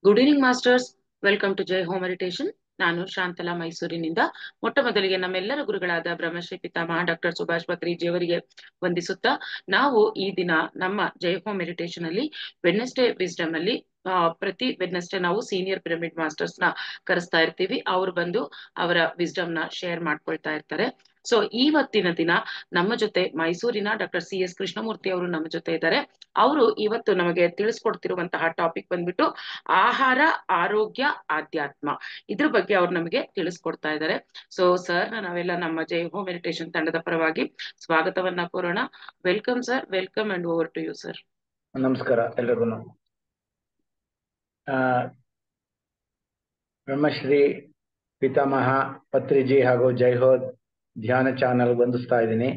Good evening masters. Welcome to Jai home meditation. ನಾನು ಶಾಂತಲಾ ಮೈಸೂರಿನಿಂದ. ಮೊಟ್ಟ ಮೊದಲಿಗೆ ನಮ್ಮೆಲ್ಲರ ಗುರುಗಳಾದ ಬ್ರಹ್ಮಶ್ರೀ ಪಿತಾಮಹ ಡಾಕ್ಟರ್ ಸುಭಾಷ್ ಪತ್ರಿಜಿಯವರಿಗೆ ವಂದಿಸುತ್ತಾ, ನಾವು ಈ ದಿನ ನಮ್ಮ ಜೈ ಹೋಮ್ ಮೆಡಿಟೇಷನ್ ಅಲ್ಲಿ ವೆಡ್ನೆಸ್ಡೇ ವಿಸ್ಡಮ್ ಅಲ್ಲಿ ಪ್ರತಿ ವೆಡ್ನೆಸ್ಡೇ ನಾವು ಸೀನಿಯರ್ ಪಿರಮಿಡ್ ಮಾಸ್ಟರ್ಸ್ ನ ಕರೆಸ್ತಾ ಇರ್ತೀವಿ. ಅವ್ರು ಬಂದು ಅವರ ವಿಸ್ಡಮ್ ನ ಶೇರ್ ಮಾಡ್ಕೊಳ್ತಾ ಇರ್ತಾರೆ. ಸೊ ಇವತ್ತಿನ ದಿನ ನಮ್ಮ ಜೊತೆ ಮೈಸೂರಿನ ಡಾಕ್ಟರ್ CS ಕೃಷ್ಣಮೂರ್ತಿ ಅವರು ನಮ್ಮ ಜೊತೆ ಇದ್ದಾರೆ. ಅವರು ಇವತ್ತು ನಮಗೆ ತಿಳಿಸ್ಕೊಡ್ತಿರುವಂತಹ ಟಾಪಿಕ್ ಬಂದ್ಬಿಟ್ಟು ಆಹಾರ, ಆರೋಗ್ಯ, ಆಧ್ಯಾತ್ಮ. ಇದ್ರ ಬಗ್ಗೆ ಅವ್ರು ನಮಗೆ ತಿಳಿಸ್ಕೊಡ್ತಾ ಇದ್ದಾರೆ. ಸೊ ಸರ್, ನಾವೆಲ್ಲ ನಮ್ಮ ಜೈ ಹೋಮ್ ಮೆಡಿಟೇಷನ್ ತಂಡದ ಪರವಾಗಿ ಸ್ವಾಗತವನ್ನ ಕೋರೋಣ. Welcome sir, welcome and over to you sir. ನಮಸ್ಕಾರ ಎಲ್ರಿಗೂ. ಬ್ರಹ್ಮಶ್ರೀ ಪಿತಾಮಹ ಪತ್ರಿಜಿ ಹಾಗೂ ಜೈಹೋ ಧ್ಯಾನ ಚಾನಲ್ ವಂದಿಸ್ತಾ ಇದ್ದೀನಿ.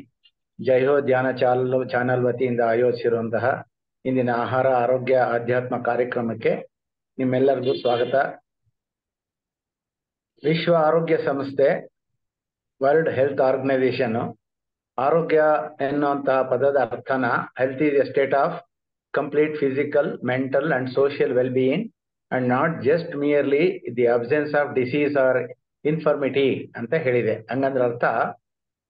ಜೈಹೋ ಧ್ಯಾನ ಚಾನಲ್ ವತಿಯಿಂದ ಆಯೋಜಿಸಿರುವಂತಹ ಇಂದಿನ ಆಹಾರ, ಆರೋಗ್ಯ, ಆಧ್ಯಾತ್ಮ ಕಾರ್ಯಕ್ರಮಕ್ಕೆ ನಿಮ್ಮೆಲ್ಲರಿಗೂ ಸ್ವಾಗತ. ವಿಶ್ವ ಆರೋಗ್ಯ ಸಂಸ್ಥೆ, ವರ್ಲ್ಡ್ ಹೆಲ್ತ್ ಆರ್ಗನೈಸೇಷನ್, ಆರೋಗ್ಯ ಎನ್ನುವಂತಹ ಪದದ ಅರ್ಥನ health is a state of complete physical, mental and social well-being and not just merely the absence of disease or infirmity ಅಂತ ಹೇಳಿದೆ. ಹಂಗಂದ್ರ ಅರ್ಥ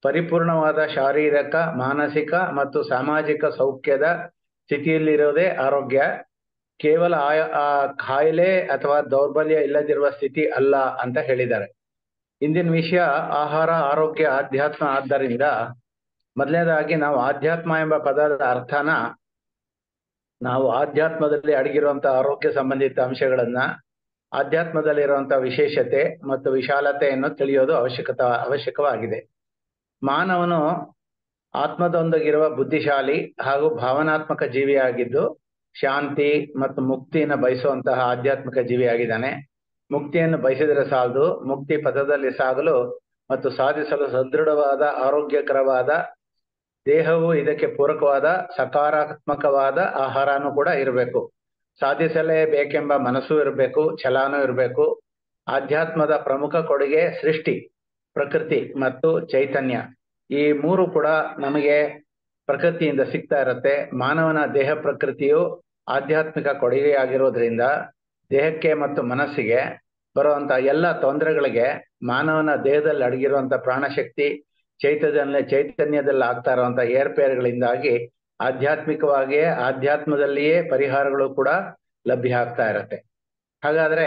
ಪರಿಪೂರ್ಣವಾದ ಶಾರೀರಿಕ, ಮಾನಸಿಕ ಮತ್ತು ಸಾಮಾಜಿಕ ಸೌಖ್ಯದ ಸ್ಥಿತಿಯಲ್ಲಿರೋದೇ ಆರೋಗ್ಯ. ಕೇವಲ ಕಾಯಿಲೆ ಅಥವಾ ದೌರ್ಬಲ್ಯ ಇಲ್ಲದಿರುವ ಸ್ಥಿತಿ ಅಲ್ಲ ಅಂತ ಹೇಳಿದ್ದಾರೆ. ಇಂದಿನ ವಿಷಯ ಆಹಾರ, ಆರೋಗ್ಯ, ಆಧ್ಯಾತ್ಮ. ಆದ್ದರಿಂದ ಮೊದಲನೇದಾಗಿ ನಾವು ಆಧ್ಯಾತ್ಮ ಎಂಬ ಪದದ ಅರ್ಥನ, ನಾವು ಆಧ್ಯಾತ್ಮದಲ್ಲಿ ಅಡಗಿರುವಂತಹ ಆರೋಗ್ಯ ಸಂಬಂಧಿತ ಅಂಶಗಳನ್ನ, ಆಧ್ಯಾತ್ಮದಲ್ಲಿರುವಂತಹ ವಿಶೇಷತೆ ಮತ್ತು ವಿಶಾಲತೆಯನ್ನು ತಿಳಿಯೋದು ಅವಶ್ಯಕವಾಗಿದೆ. ಮಾನವನು ಆತ್ಮದೊಂದಿಗಿರುವ ಬುದ್ಧಿಶಾಲಿ ಹಾಗೂ ಭಾವನಾತ್ಮಕ ಜೀವಿಯಾಗಿದ್ದು, ಶಾಂತಿ ಮತ್ತು ಮುಕ್ತಿಯನ್ನು ಬಯಸುವಂತಹ ಆಧ್ಯಾತ್ಮಿಕ ಜೀವಿಯಾಗಿದ್ದಾನೆ. ಮುಕ್ತಿಯನ್ನು ಬಯಸಿದರೆ ಸಾಲದು, ಮುಕ್ತಿ ಪಥದಲ್ಲಿ ಸಾಗಲು ಮತ್ತು ಸಾಧಿಸಲು ಸದೃಢವಾದ, ಆರೋಗ್ಯಕರವಾದ ದೇಹವು, ಇದಕ್ಕೆ ಪೂರಕವಾದ ಸಕಾರಾತ್ಮಕವಾದ ಆಹಾರನೂ ಕೂಡ ಇರಬೇಕು. ಸಾಧಿಸಲೇಬೇಕೆಂಬ ಮನಸ್ಸು ಇರಬೇಕು, ಛಲಾನೂ ಇರಬೇಕು. ಆಧ್ಯಾತ್ಮದ ಪ್ರಮುಖ ಕೊಡುಗೆ ಸೃಷ್ಟಿ, ಪ್ರಕೃತಿ ಮತ್ತು ಚೈತನ್ಯ. ಈ ಮೂರು ಕೂಡ ನಮಗೆ ಪ್ರಕೃತಿಯಿಂದ ಸಿಗ್ತಾ ಇರುತ್ತೆ. ಮಾನವನ ದೇಹ ಪ್ರಕೃತಿಯು ಆಧ್ಯಾತ್ಮಿಕ ಕೊಡುಗೆಯಾಗಿರೋದ್ರಿಂದ ದೇಹಕ್ಕೆ ಮತ್ತು ಮನಸ್ಸಿಗೆ ಬರುವಂತ ಎಲ್ಲ ತೊಂದರೆಗಳಿಗೆ ಮಾನವನ ದೇಹದಲ್ಲಿ ಅಡಗಿರುವಂತ ಪ್ರಾಣಶಕ್ತಿ, ಚೈತನ್ಯದಲ್ಲಿ ಆಗ್ತಾ ಇರುವಂತ ಏರ್ಪೇರುಗಳಿಂದಾಗಿ ಆಧ್ಯಾತ್ಮಿಕವಾಗಿಯೇ, ಆಧ್ಯಾತ್ಮದಲ್ಲಿಯೇ ಪರಿಹಾರಗಳು ಕೂಡ ಲಭ್ಯ ಆಗ್ತಾ ಇರತ್ತೆ. ಹಾಗಾದ್ರೆ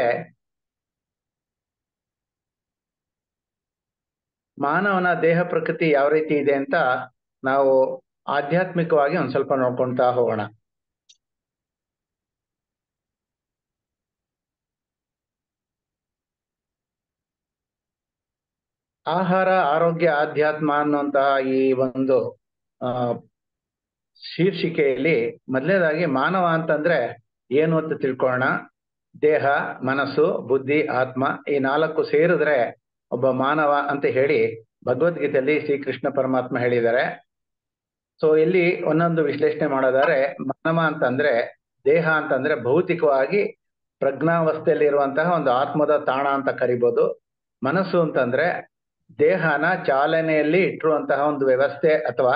ಮಾನವನ ದೇಹ ಪ್ರಕೃತಿ ಯಾವ ರೀತಿ ಇದೆ ಅಂತ ನಾವು ಆಧ್ಯಾತ್ಮಿಕವಾಗಿ ಒಂದ್ ಸ್ವಲ್ಪ ನೋಡ್ಕೊಳ್ತಾ ಹೋಗೋಣ. ಆಹಾರ, ಆರೋಗ್ಯ, ಆಧ್ಯಾತ್ಮ ಅನ್ನುವಂತಹ ಈ ಒಂದು ಶೀರ್ಷಿಕೆಯಲ್ಲಿ ಮೊದಲನೇದಾಗಿ ಮಾನವ ಅಂತಂದ್ರೆ ಏನು ಅಂತ ತಿಳ್ಕೊಳ್ಳೋಣ. ದೇಹ, ಮನಸ್ಸು, ಬುದ್ಧಿ, ಆತ್ಮ, ಈ ನಾಲ್ಕು ಸೇರಿದ್ರೆ ಒಬ್ಬ ಮಾನವ ಅಂತ ಹೇಳಿ ಭಗವದ್ಗೀತೆಯಲ್ಲಿ ಶ್ರೀಕೃಷ್ಣ ಪರಮಾತ್ಮ ಹೇಳಿದ್ದಾರೆ. ಸೊ ಇಲ್ಲಿ ಒಂದೊಂದು ವಿಶ್ಲೇಷಣೆ ಮಾಡೋದಾದ್ರೆ, ಮಾನವ ಅಂತಂದ್ರೆ, ದೇಹ ಅಂತಂದ್ರೆ ಭೌತಿಕವಾಗಿ ಪ್ರಜ್ಞಾವಸ್ಥೆಯಲ್ಲಿ ಇರುವಂತಹ ಒಂದು ಆತ್ಮದ ತಾಣ ಅಂತ ಕರಿಬೋದು. ಮನಸ್ಸು ಅಂತಂದ್ರೆ ದೇಹನ ಚಾಲನೆಯಲ್ಲಿ ಇಟ್ಟಿರುವಂತಹ ಒಂದು ವ್ಯವಸ್ಥೆ ಅಥವಾ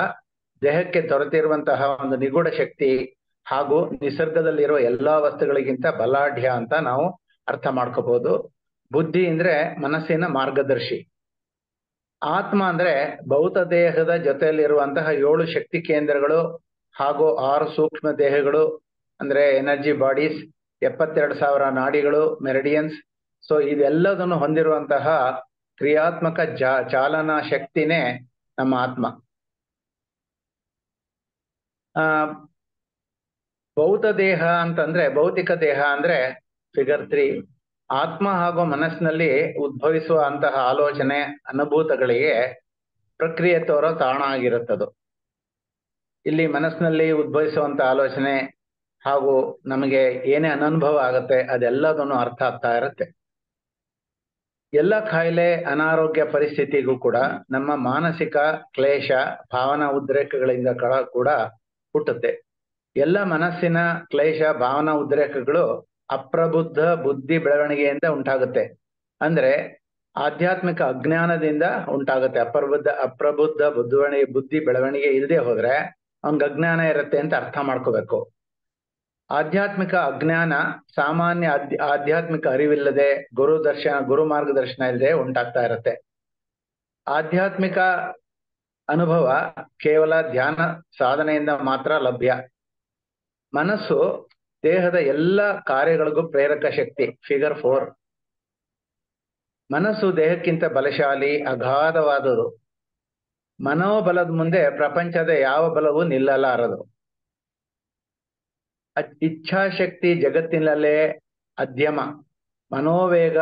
ದೇಹಕ್ಕೆ ದೊರೆತಿರುವಂತಹ ಒಂದು ನಿಗೂಢ ಶಕ್ತಿ ಹಾಗೂ ನಿಸರ್ಗದಲ್ಲಿರುವ ಎಲ್ಲಾ ವಸ್ತುಗಳಿಗಿಂತ ಬಲಾಢ್ಯ ಅಂತ ನಾವು ಅರ್ಥ ಮಾಡ್ಕೋಬಹುದು. ಬುದ್ಧಿ ಅಂದ್ರೆ ಮನಸ್ಸಿನ ಮಾರ್ಗದರ್ಶಿ. ಆತ್ಮ ಅಂದ್ರೆ ಭೌತ ದೇಹದ ಜೊತೆಯಲ್ಲಿರುವಂತಹ 7 ಶಕ್ತಿ ಕೇಂದ್ರಗಳು ಹಾಗೂ 6 ಸೂಕ್ಷ್ಮ ದೇಹಗಳು ಅಂದ್ರೆ ಎನರ್ಜಿ ಬಾಡೀಸ್, 72,000 ನಾಡಿಗಳು, ಮೆರಿಡಿಯನ್ಸ್. ಸೊ ಇದೆಲ್ಲದನ್ನು ಹೊಂದಿರುವಂತಹ ಕ್ರಿಯಾತ್ಮಕ ಚಾಲನಾ ಶಕ್ತಿನೇ ನಮ್ಮ ಆತ್ಮ. ಭೌತ ದೇಹ ಅಂತಂದ್ರೆ, ಭೌತಿಕ ದೇಹ ಅಂದ್ರೆ ಫಿಗರ್ 3. ಆತ್ಮ ಹಾಗೂ ಮನಸ್ಸಿನಲ್ಲಿ ಉದ್ಭವಿಸುವ ಅಂತಹ ಆಲೋಚನೆ, ಅನುಭೂತಗಳಿಗೆ ಪ್ರಕ್ರಿಯೆ ತೋರೋ ತಾಣ ಆಗಿರುತ್ತದು. ಇಲ್ಲಿ ಮನಸ್ಸಿನಲ್ಲಿ ಉದ್ಭವಿಸುವಂತ ಆಲೋಚನೆ ಹಾಗೂ ನಮಗೆ ಏನೇ ಅನನುಭವ ಆಗುತ್ತೆ ಅದೆಲ್ಲದನ್ನು ಅರ್ಥ ಆಗ್ತಾ ಇರುತ್ತೆ. ಎಲ್ಲ ಕಾಯಿಲೆ, ಅನಾರೋಗ್ಯ ಪರಿಸ್ಥಿತಿಗೂ ಕೂಡ ನಮ್ಮ ಮಾನಸಿಕ ಕ್ಲೇಶ, ಭಾವನಾ ಉದ್ರೇಕಗಳಿಂದ ಕೂಡ ಹುಟ್ಟುತ್ತೆ. ಎಲ್ಲ ಮನಸ್ಸಿನ ಕ್ಲೇಶ, ಭಾವನಾ ಉದ್ರೇಕಗಳು ಅಪ್ರಬುದ್ಧ ಬುದ್ಧಿ ಬೆಳವಣಿಗೆಯಿಂದ ಉಂಟಾಗುತ್ತೆ. ಅಂದ್ರೆ ಆಧ್ಯಾತ್ಮಿಕ ಅಜ್ಞಾನದಿಂದ ಉಂಟಾಗುತ್ತೆ. ಅಪ್ರಬುದ್ಧ ಬುದ್ಧಿ ಬೆಳವಣಿಗೆ ಇಲ್ಲದೆ ಹೋದ್ರೆ ಅವ್ನಿಗೆ ಅಜ್ಞಾನ ಇರುತ್ತೆ ಅಂತ ಅರ್ಥ ಮಾಡ್ಕೋಬೇಕು. ಆಧ್ಯಾತ್ಮಿಕ ಅಜ್ಞಾನ ಸಾಮಾನ್ಯ ಆಧ್ಯಾತ್ಮಿಕ ಅರಿವಿಲ್ಲದೆ ಗುರು ಮಾರ್ಗದರ್ಶನ ಇಲ್ಲದೆ ಉಂಟಾಗ್ತಾ ಇರುತ್ತೆ. ಆಧ್ಯಾತ್ಮಿಕ ಅನುಭವ ಕೇವಲ ಧ್ಯಾನ ಸಾಧನೆಯಿಂದ ಮಾತ್ರ ಲಭ್ಯ. ಮನಸ್ಸು ದೇಹದ ಎಲ್ಲ ಕಾರ್ಯಗಳಿಗೂ ಪ್ರೇರಕ ಶಕ್ತಿ. ಫಿಗರ್ 4. ಮನಸ್ಸು ದೇಹಕ್ಕಿಂತ ಬಲಶಾಲಿ, ಅಗಾಧವಾದುದು. ಮನೋಬಲದ ಮುಂದೆ ಪ್ರಪಂಚದ ಯಾವ ಬಲವೂ ನಿಲ್ಲಲಾರದು. ಇಚ್ಛಾಶಕ್ತಿ ಜಗತ್ತಿನಲ್ಲೇ ಅದ್ಯಮ. ಮನೋವೇಗ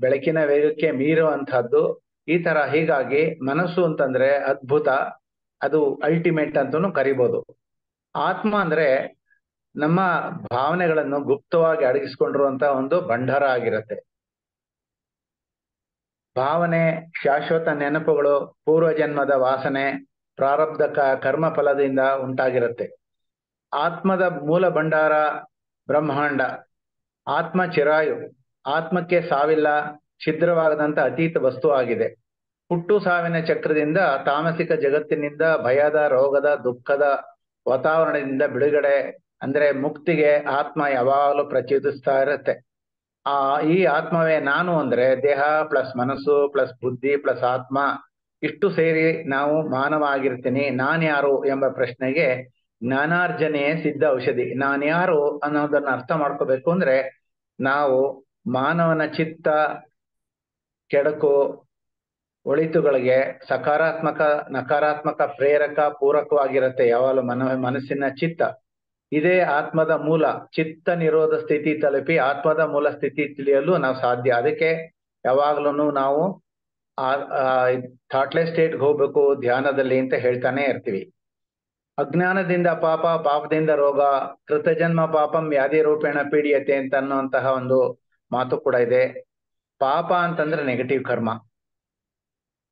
ಬೆಳಕಿನ ವೇಗಕ್ಕೆ ಮೀರುವಂತಹದ್ದು. ಹೀಗಾಗಿ ಮನಸ್ಸು ಅಂತಂದ್ರೆ ಅದ್ಭುತ, ಅದು ಅಲ್ಟಿಮೇಟ್ ಅಂತನೂ ಕರಿಬೋದು. ಆತ್ಮ ಅಂದ್ರೆ ನಮ್ಮ ಭಾವನೆಗಳನ್ನು ಗುಪ್ತವಾಗಿ ಅಡಗಿಸ್ಕೊಂಡಿರುವಂತ ಒಂದು ಭಂಡಾರ ಆಗಿರುತ್ತೆ. ಭಾವನೆ, ಶಾಶ್ವತ ನೆನಪುಗಳು, ಪೂರ್ವಜನ್ಮದ ವಾಸನೆ, ಪ್ರಾರಬ್ಧ ಕರ್ಮ ಫಲದಿಂದ ಉಂಟಾಗಿರುತ್ತೆ. ಆತ್ಮದ ಮೂಲ ಭಂಡಾರ ಬ್ರಹ್ಮಾಂಡ. ಆತ್ಮ ಚಿರಾಯು. ಆತ್ಮಕ್ಕೆ ಸಾವಿಲ್ಲ, ಛಿದ್ರವಾಗದಂತ ಅತೀತ ವಸ್ತು ಆಗಿದೆ. ಹುಟ್ಟು ಸಾವಿನ ಚಕ್ರದಿಂದ, ತಾಮಸಿಕ ಜಗತ್ತಿನಿಂದ, ಭಯದ, ರೋಗದ, ದುಃಖದ ವಾತಾವರಣದಿಂದ ಬಿಡುಗಡೆ ಅಂದ್ರೆ ಮುಕ್ತಿಗೆ ಆತ್ಮ ಯಾವಾಗಲೂ ಪ್ರಚೋದಿಸ್ತಾ ಇರುತ್ತೆ. ಈ ಆತ್ಮವೇ ನಾನು ಅಂದ್ರೆ ದೇಹ ಪ್ಲಸ್ ಮನಸ್ಸು ಪ್ಲಸ್ ಬುದ್ಧಿ ಪ್ಲಸ್ ಆತ್ಮ ಇಷ್ಟು ಸೇರಿ ನಾವು ಮಾನವ ಆಗಿರ್ತೀನಿ. ನಾನ್ಯಾರು ಎಂಬ ಪ್ರಶ್ನೆಗೆ ಜ್ಞಾನಾರ್ಜನೆಯೇ ಸಿದ್ಧ ಔಷಧಿ. ನಾನ್ಯಾರು ಅನ್ನೋದನ್ನ ಅರ್ಥ ಮಾಡ್ಕೋಬೇಕು ಅಂದ್ರೆ ನಾವು ಮಾನವನ ಚಿತ್ತ, ಕೆಡಕು, ಒಳಿತುಗಳಿಗೆ ಸಕಾರಾತ್ಮಕ ನಕಾರಾತ್ಮಕ ಪ್ರೇರಕ ಪೂರಕವಾಗಿರುತ್ತೆ ಯಾವಾಗಲೂ ಮನಸ್ಸಿನ ಚಿತ್ತ. ಇದೇ ಆತ್ಮದ ಮೂಲ. ಚಿತ್ತ ನಿರೋಧ ಸ್ಥಿತಿ ತಲುಪಿ ಆತ್ಮದ ಮೂಲ ಸ್ಥಿತಿ ತಿಳಿಯಲು ನಾವು ಸಾಧ್ಯ. ಅದಕ್ಕೆ ಯಾವಾಗ್ಲೂ ನಾವು ಥಾಟ್ಲೆಸ್ ಸ್ಟೇಟ್ಗೆ ಹೋಗ್ಬೇಕು ಧ್ಯಾನದಲ್ಲಿ ಅಂತ ಹೇಳ್ತಾನೆ ಇರ್ತೀವಿ. ಅಜ್ಞಾನದಿಂದ ಪಾಪ, ಪಾಪದಿಂದ ರೋಗ, ಕೃತಜನ್ಮ ಪಾಪಂ ವ್ಯಾಧಿ ರೂಪೇಣ ಪೀಡಿಯತೆ ಅಂತ ಅನ್ನುವಂತಹ ಒಂದು ಮಾತು ಕೂಡ ಇದೆ. ಪಾಪ ಅಂತಂದ್ರೆ ನೆಗೆಟಿವ್ ಕರ್ಮ.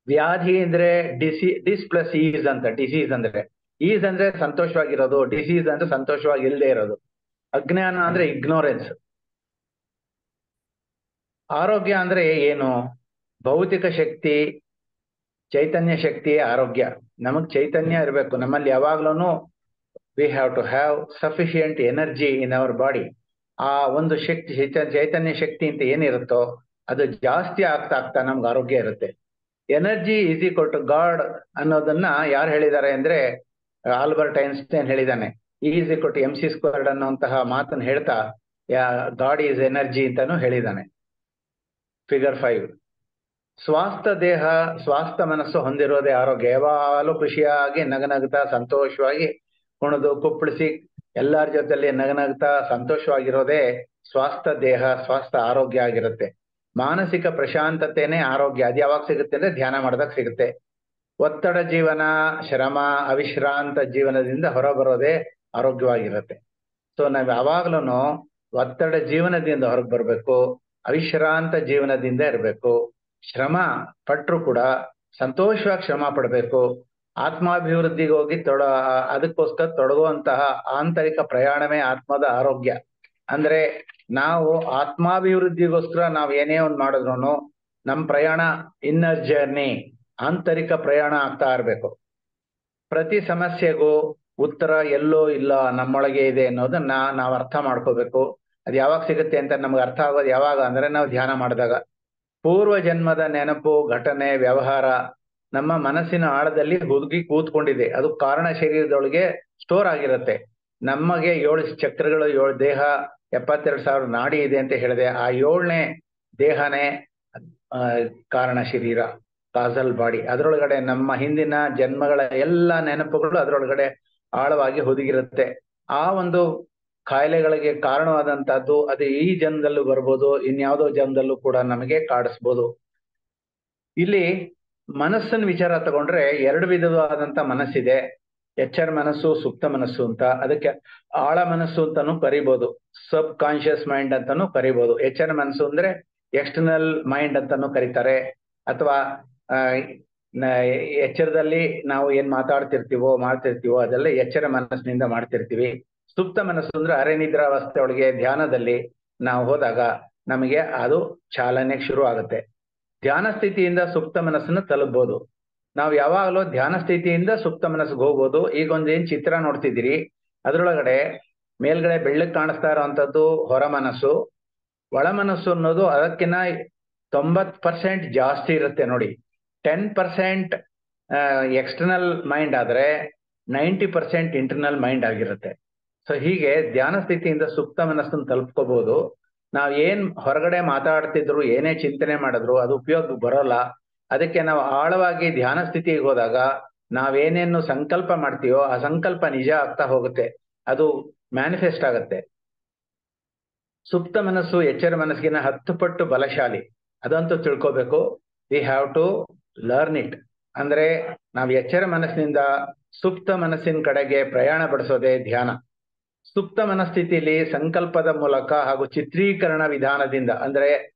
ವ್ಯಾಧಿ ಅಂದ್ರೆ ಡಿಸ್ ಪ್ಲಸ್ ಈಸ್ ಅಂತ. ಡಿಸೀಸ್ ಅಂದ್ರೆ ಈಸ್ ಅಂದ್ರೆ ಸಂತೋಷವಾಗಿರೋದು, ಡಿಸೀಸ್ ಅಂದ್ರೆ ಸಂತೋಷವಾಗಿ ಇಲ್ಲದೆ ಇರೋದು. ಅಜ್ಞಾನ ಅಂದ್ರೆ ಇಗ್ನೋರೆನ್ಸ್. ಆರೋಗ್ಯ ಅಂದ್ರೆ ಏನು? ಭೌತಿಕ ಶಕ್ತಿ, ಚೈತನ್ಯ ಶಕ್ತಿ, ಆರೋಗ್ಯ. ನಮಗ್ ಚೈತನ್ಯ ಇರಬೇಕು ನಮ್ಮಲ್ಲಿ ಯಾವಾಗ್ಲೂ. We have to have sufficient energy in our body. ಆ ಒಂದು ಶಕ್ತಿ, ಚೈತನ್ಯ ಶಕ್ತಿ ಅಂತ ಏನಿರುತ್ತೋ ಅದು ಜಾಸ್ತಿ ಆಗ್ತಾ ನಮ್ಗೆ ಆರೋಗ್ಯ ಇರುತ್ತೆ. Energy is equal to God ಅನ್ನೋದನ್ನ ಯಾರು ಹೇಳಿದ್ದಾರೆ ಅಂದ್ರೆ ಆಲ್ಬರ್ಟ್ ಐನ್ಸ್ಟೈನ್ ಹೇಳಿದ್ದಾನೆ. ಈಸ್ ಈಕ್ವಲ್ ಟು MC² ಅನ್ನುವಂತಹ ಮಾತನ್ನು ಹೇಳ್ತಾ ಗಾಡ್ ಈಸ್ ಎನರ್ಜಿ ಅಂತಾನು ಹೇಳಿದ್ದಾನೆ. ಫಿಗರ್ 5. ಸ್ವಾಸ್ಥ ದೇಹ, ಸ್ವಾಸ್ಥ ಮನಸ್ಸು ಹೊಂದಿರೋದೇ ಆರೋಗ್ಯ. ಯಾವಾಗಲೂ ಖುಷಿಯಾಗಿ ನಗನಗ್ತಾ ಸಂತೋಷವಾಗಿ ಕುಣಿದು ಕುಪ್ಪಳಿಸಿ ಎಲ್ಲರ ಜೊತೆಲಿ ನಗನಗ್ತಾ ಸಂತೋಷವಾಗಿರೋದೇ ಸ್ವಾಸ್ಥ ದೇಹ, ಸ್ವಾಸ್ಥ ಆರೋಗ್ಯ ಆಗಿರುತ್ತೆ. ಮಾನಸಿಕ ಪ್ರಶಾಂತತೆನೇ ಆರೋಗ್ಯ. ಅದು ಯಾವಾಗ ಸಿಗುತ್ತೆ ಅಂದ್ರೆ ಧ್ಯಾನ ಮಾಡಿದಾಗ ಸಿಗುತ್ತೆ. ಒತ್ತಡ ಜೀವನ, ಶ್ರಮ, ಅವಿಶ್ರಾಂತ ಜೀವನದಿಂದ ಹೊರಬರೋದೇ ಆರೋಗ್ಯವಾಗಿರುತ್ತೆ. ಸೊ ನಾವ್ ಯಾವಾಗ್ಲೂ ಒತ್ತಡ ಜೀವನದಿಂದ ಹೊರಗೆ ಬರ್ಬೇಕು, ಅವಿಶ್ರಾಂತ ಜೀವನದಿಂದ ಇರಬೇಕು. ಶ್ರಮ ಪಟ್ರು ಕೂಡ ಸಂತೋಷವಾಗಿ ಶ್ರಮ ಪಡ್ಬೇಕು. ಆತ್ಮಾಭಿವೃದ್ಧಿಗೆ ಹೋಗಿ ಅದಕ್ಕೋಸ್ಕರ ತೊಡಗುವಂತಹ ಆಂತರಿಕ ಪ್ರಯಾಣವೇ ಆತ್ಮದ ಆರೋಗ್ಯ. ಅಂದ್ರೆ ನಾವು ಆತ್ಮಾಭಿವೃದ್ಧಿಗೋಸ್ಕರ ನಾವ್ ಏನೇ ಒಂದು ಮಾಡಿದ್ರು ನಮ್ ಪ್ರಯಾಣ ಇನ್ನರ್ ಜರ್ನಿ, ಆಂತರಿಕ ಪ್ರಯಾಣ ಆಗ್ತಾ ಇರ್ಬೇಕು. ಪ್ರತಿ ಸಮಸ್ಯೆಗೂ ಉತ್ತರ ಎಲ್ಲೋ ಇಲ್ಲ, ನಮ್ಮೊಳಗೆ ಇದೆ ಅನ್ನೋದನ್ನ ನಾವು ಅರ್ಥ ಮಾಡ್ಕೋಬೇಕು. ಅದು ಯಾವಾಗ ಸಿಗುತ್ತೆ ಅಂತ ನಮ್ಗೆ ಅರ್ಥ ಆಗೋದು ಯಾವಾಗ ಅಂದ್ರೆ ನಾವು ಧ್ಯಾನ ಮಾಡಿದಾಗ. ಪೂರ್ವ ಜನ್ಮದ ನೆನಪು, ಘಟನೆ, ವ್ಯವಹಾರ ನಮ್ಮ ಮನಸ್ಸಿನ ಆಳದಲ್ಲಿ ಹುದುಗಿ ಕೂತ್ಕೊಂಡಿದೆ. ಅದು ಕಾರಣ ಶರೀರದೊಳಗೆ ಸ್ಟೋರ್ ಆಗಿರುತ್ತೆ. ನಮಗೆ 7 ಚಕ್ರಗಳು, 7 ದೇಹ, 72,000 ನಾಡಿ ಇದೆ ಅಂತ ಹೇಳಿದೆ. ಆ 7ನೇ ದೇಹನೇ ಕಾರಣ ಶರೀರ, ಕಾಸಲ್ ಬಾಡಿ. ಅದರೊಳಗಡೆ ನಮ್ಮ ಹಿಂದಿನ ಜನ್ಮಗಳ ಎಲ್ಲ ನೆನಪುಗಳು ಅದರೊಳಗಡೆ ಆಳವಾಗಿ ಹುದುಗಿರುತ್ತೆ. ಆ ಒಂದು ಕಾಯಿಲೆಗಳಿಗೆ ಕಾರಣವಾದಂತಹದ್ದು ಅದು ಈ ಜನ್ಮದಲ್ಲೂ ಬರ್ಬೋದು, ಇನ್ಯಾವುದೋ ಜನ್ಮದಲ್ಲೂ ಕೂಡ ನಮಗೆ ಕಾಡಿಸ್ಬೋದು. ಇಲ್ಲಿ ಮನಸ್ಸನ್ನ ವಿಚಾರ ತಗೊಂಡ್ರೆ 2 ವಿಧವಾದಂತ ಮನಸ್ಸಿದೆ. ಎಚ್ಚರ ಮನಸ್ಸು, ಸುಪ್ತ ಮನಸ್ಸು ಅಂತ. ಅದಕ್ಕೆ ಆಳ ಮನಸ್ಸು ಅಂತಾನು ಕರಿಬಹುದು, ಸಬ್ ಕಾನ್ಶಿಯಸ್ ಮೈಂಡ್ ಅಂತಾನು ಕರಿಬಹುದು. ಎಚ್ಚರ ಮನಸ್ಸು ಅಂದ್ರೆ ಎಕ್ಸ್ಟರ್ನಲ್ ಮೈಂಡ್ ಅಂತಾನು ಕರೀತಾರೆ. ಅಥವಾ ಎಚ್ಚರದಲ್ಲಿ ನಾವು ಏನ್ ಮಾಡ್ತಿರ್ತೀವೋ ಅದೆಲ್ಲ ಎಚ್ಚರ ಮನಸ್ಸಿನಿಂದ ಮಾಡ್ತಿರ್ತೀವಿ. ಸುಪ್ತ ಮನಸ್ಸು ಅಂದ್ರೆ ಅರೆನಿದ್ರಾವಸ್ಥೆ ಒಳಗೆ ಧ್ಯಾನದಲ್ಲಿ ನಾವು ಹೋದಾಗ ನಮಗೆ ಅದು ಚಾಲನೆ ಶುರು ಆಗುತ್ತೆ. ಧ್ಯಾನ ಸ್ಥಿತಿಯಿಂದ ಸುಪ್ತ ಮನಸ್ಸನ್ನು ತಲುಪಬಹುದು. ನಾವು ಯಾವಾಗಲೂ ಧ್ಯಾನ ಸ್ಥಿತಿಯಿಂದ ಸುಪ್ತ ಮನಸ್ಸಿಗೆ ಹೋಗ್ಬೋದು. ಈಗ ಒಂದೇನ್ ಚಿತ್ರ ನೋಡ್ತಿದ್ದೀರಿ, ಅದ್ರೊಳಗಡೆ ಮೇಲ್ಗಡೆ ಬೆಳ್ಳಗ್ ಕಾಣಿಸ್ತಾ ಇರೋವಂಥದ್ದು ಹೊರ ಮನಸ್ಸು. ಒಳ ಮನಸ್ಸು ಅನ್ನೋದು ಅದಕ್ಕಿಂತ 90% ಜಾಸ್ತಿ ಇರುತ್ತೆ ನೋಡಿ. 10% ಎಕ್ಸ್ಟರ್ನಲ್ ಮೈಂಡ್ ಆದ್ರೆ 90% ಇಂಟರ್ನಲ್ ಮೈಂಡ್ ಆಗಿರುತ್ತೆ. ಸೊ ಹೀಗೆ ಧ್ಯಾನ ಸ್ಥಿತಿಯಿಂದ ಸುಪ್ತ ಮನಸ್ಸನ್ನು ತಲುಪ್ಕೋಬಹುದು. ನಾವ್ ಏನ್ ಹೊರಗಡೆ ಮಾತಾಡ್ತಿದ್ರು, ಏನೇ ಚಿಂತನೆ ಮಾಡಿದ್ರು ಅದು ಉಪಯೋಗ ಬರೋಲ್ಲ. ಅದಕ್ಕೆ ನಾವು ಆಳವಾಗಿ ಧ್ಯಾನ ಸ್ಥಿತಿಗೆ ಹೋದಾಗ ನಾವೇನೇನು ಸಂಕಲ್ಪ ಮಾಡ್ತೀವೋ ಆ ಸಂಕಲ್ಪ ನಿಜ ಆಗ್ತಾ ಹೋಗುತ್ತೆ, ಅದು ಮ್ಯಾನಿಫೆಸ್ಟ್ ಆಗುತ್ತೆ. ಸುಪ್ತ ಮನಸ್ಸು ಎಚ್ಚರ ಮನಸ್ಸಿನ 10 ಪಟ್ಟು ಬಲಶಾಲಿ, ಅದಂತೂ ತಿಳ್ಕೋಬೇಕು. We have to learn it. ಅಂದ್ರೆ ನಾವು ಎಚ್ಚರ ಮನಸ್ಸಿನಿಂದ ಸುಪ್ತ ಮನಸ್ಸಿನ ಕಡೆಗೆ ಪ್ರಯಾಣ ಪಡಿಸೋದೇ ಧ್ಯಾನ. ಸುಪ್ತ ಮನಸ್ಥಿತಿಯಲ್ಲಿ ಸಂಕಲ್ಪದ ಮೂಲಕ ಹಾಗೂ ಚಿತ್ರೀಕರಣ ವಿಧಾನದಿಂದ, ಅಂದ್ರೆ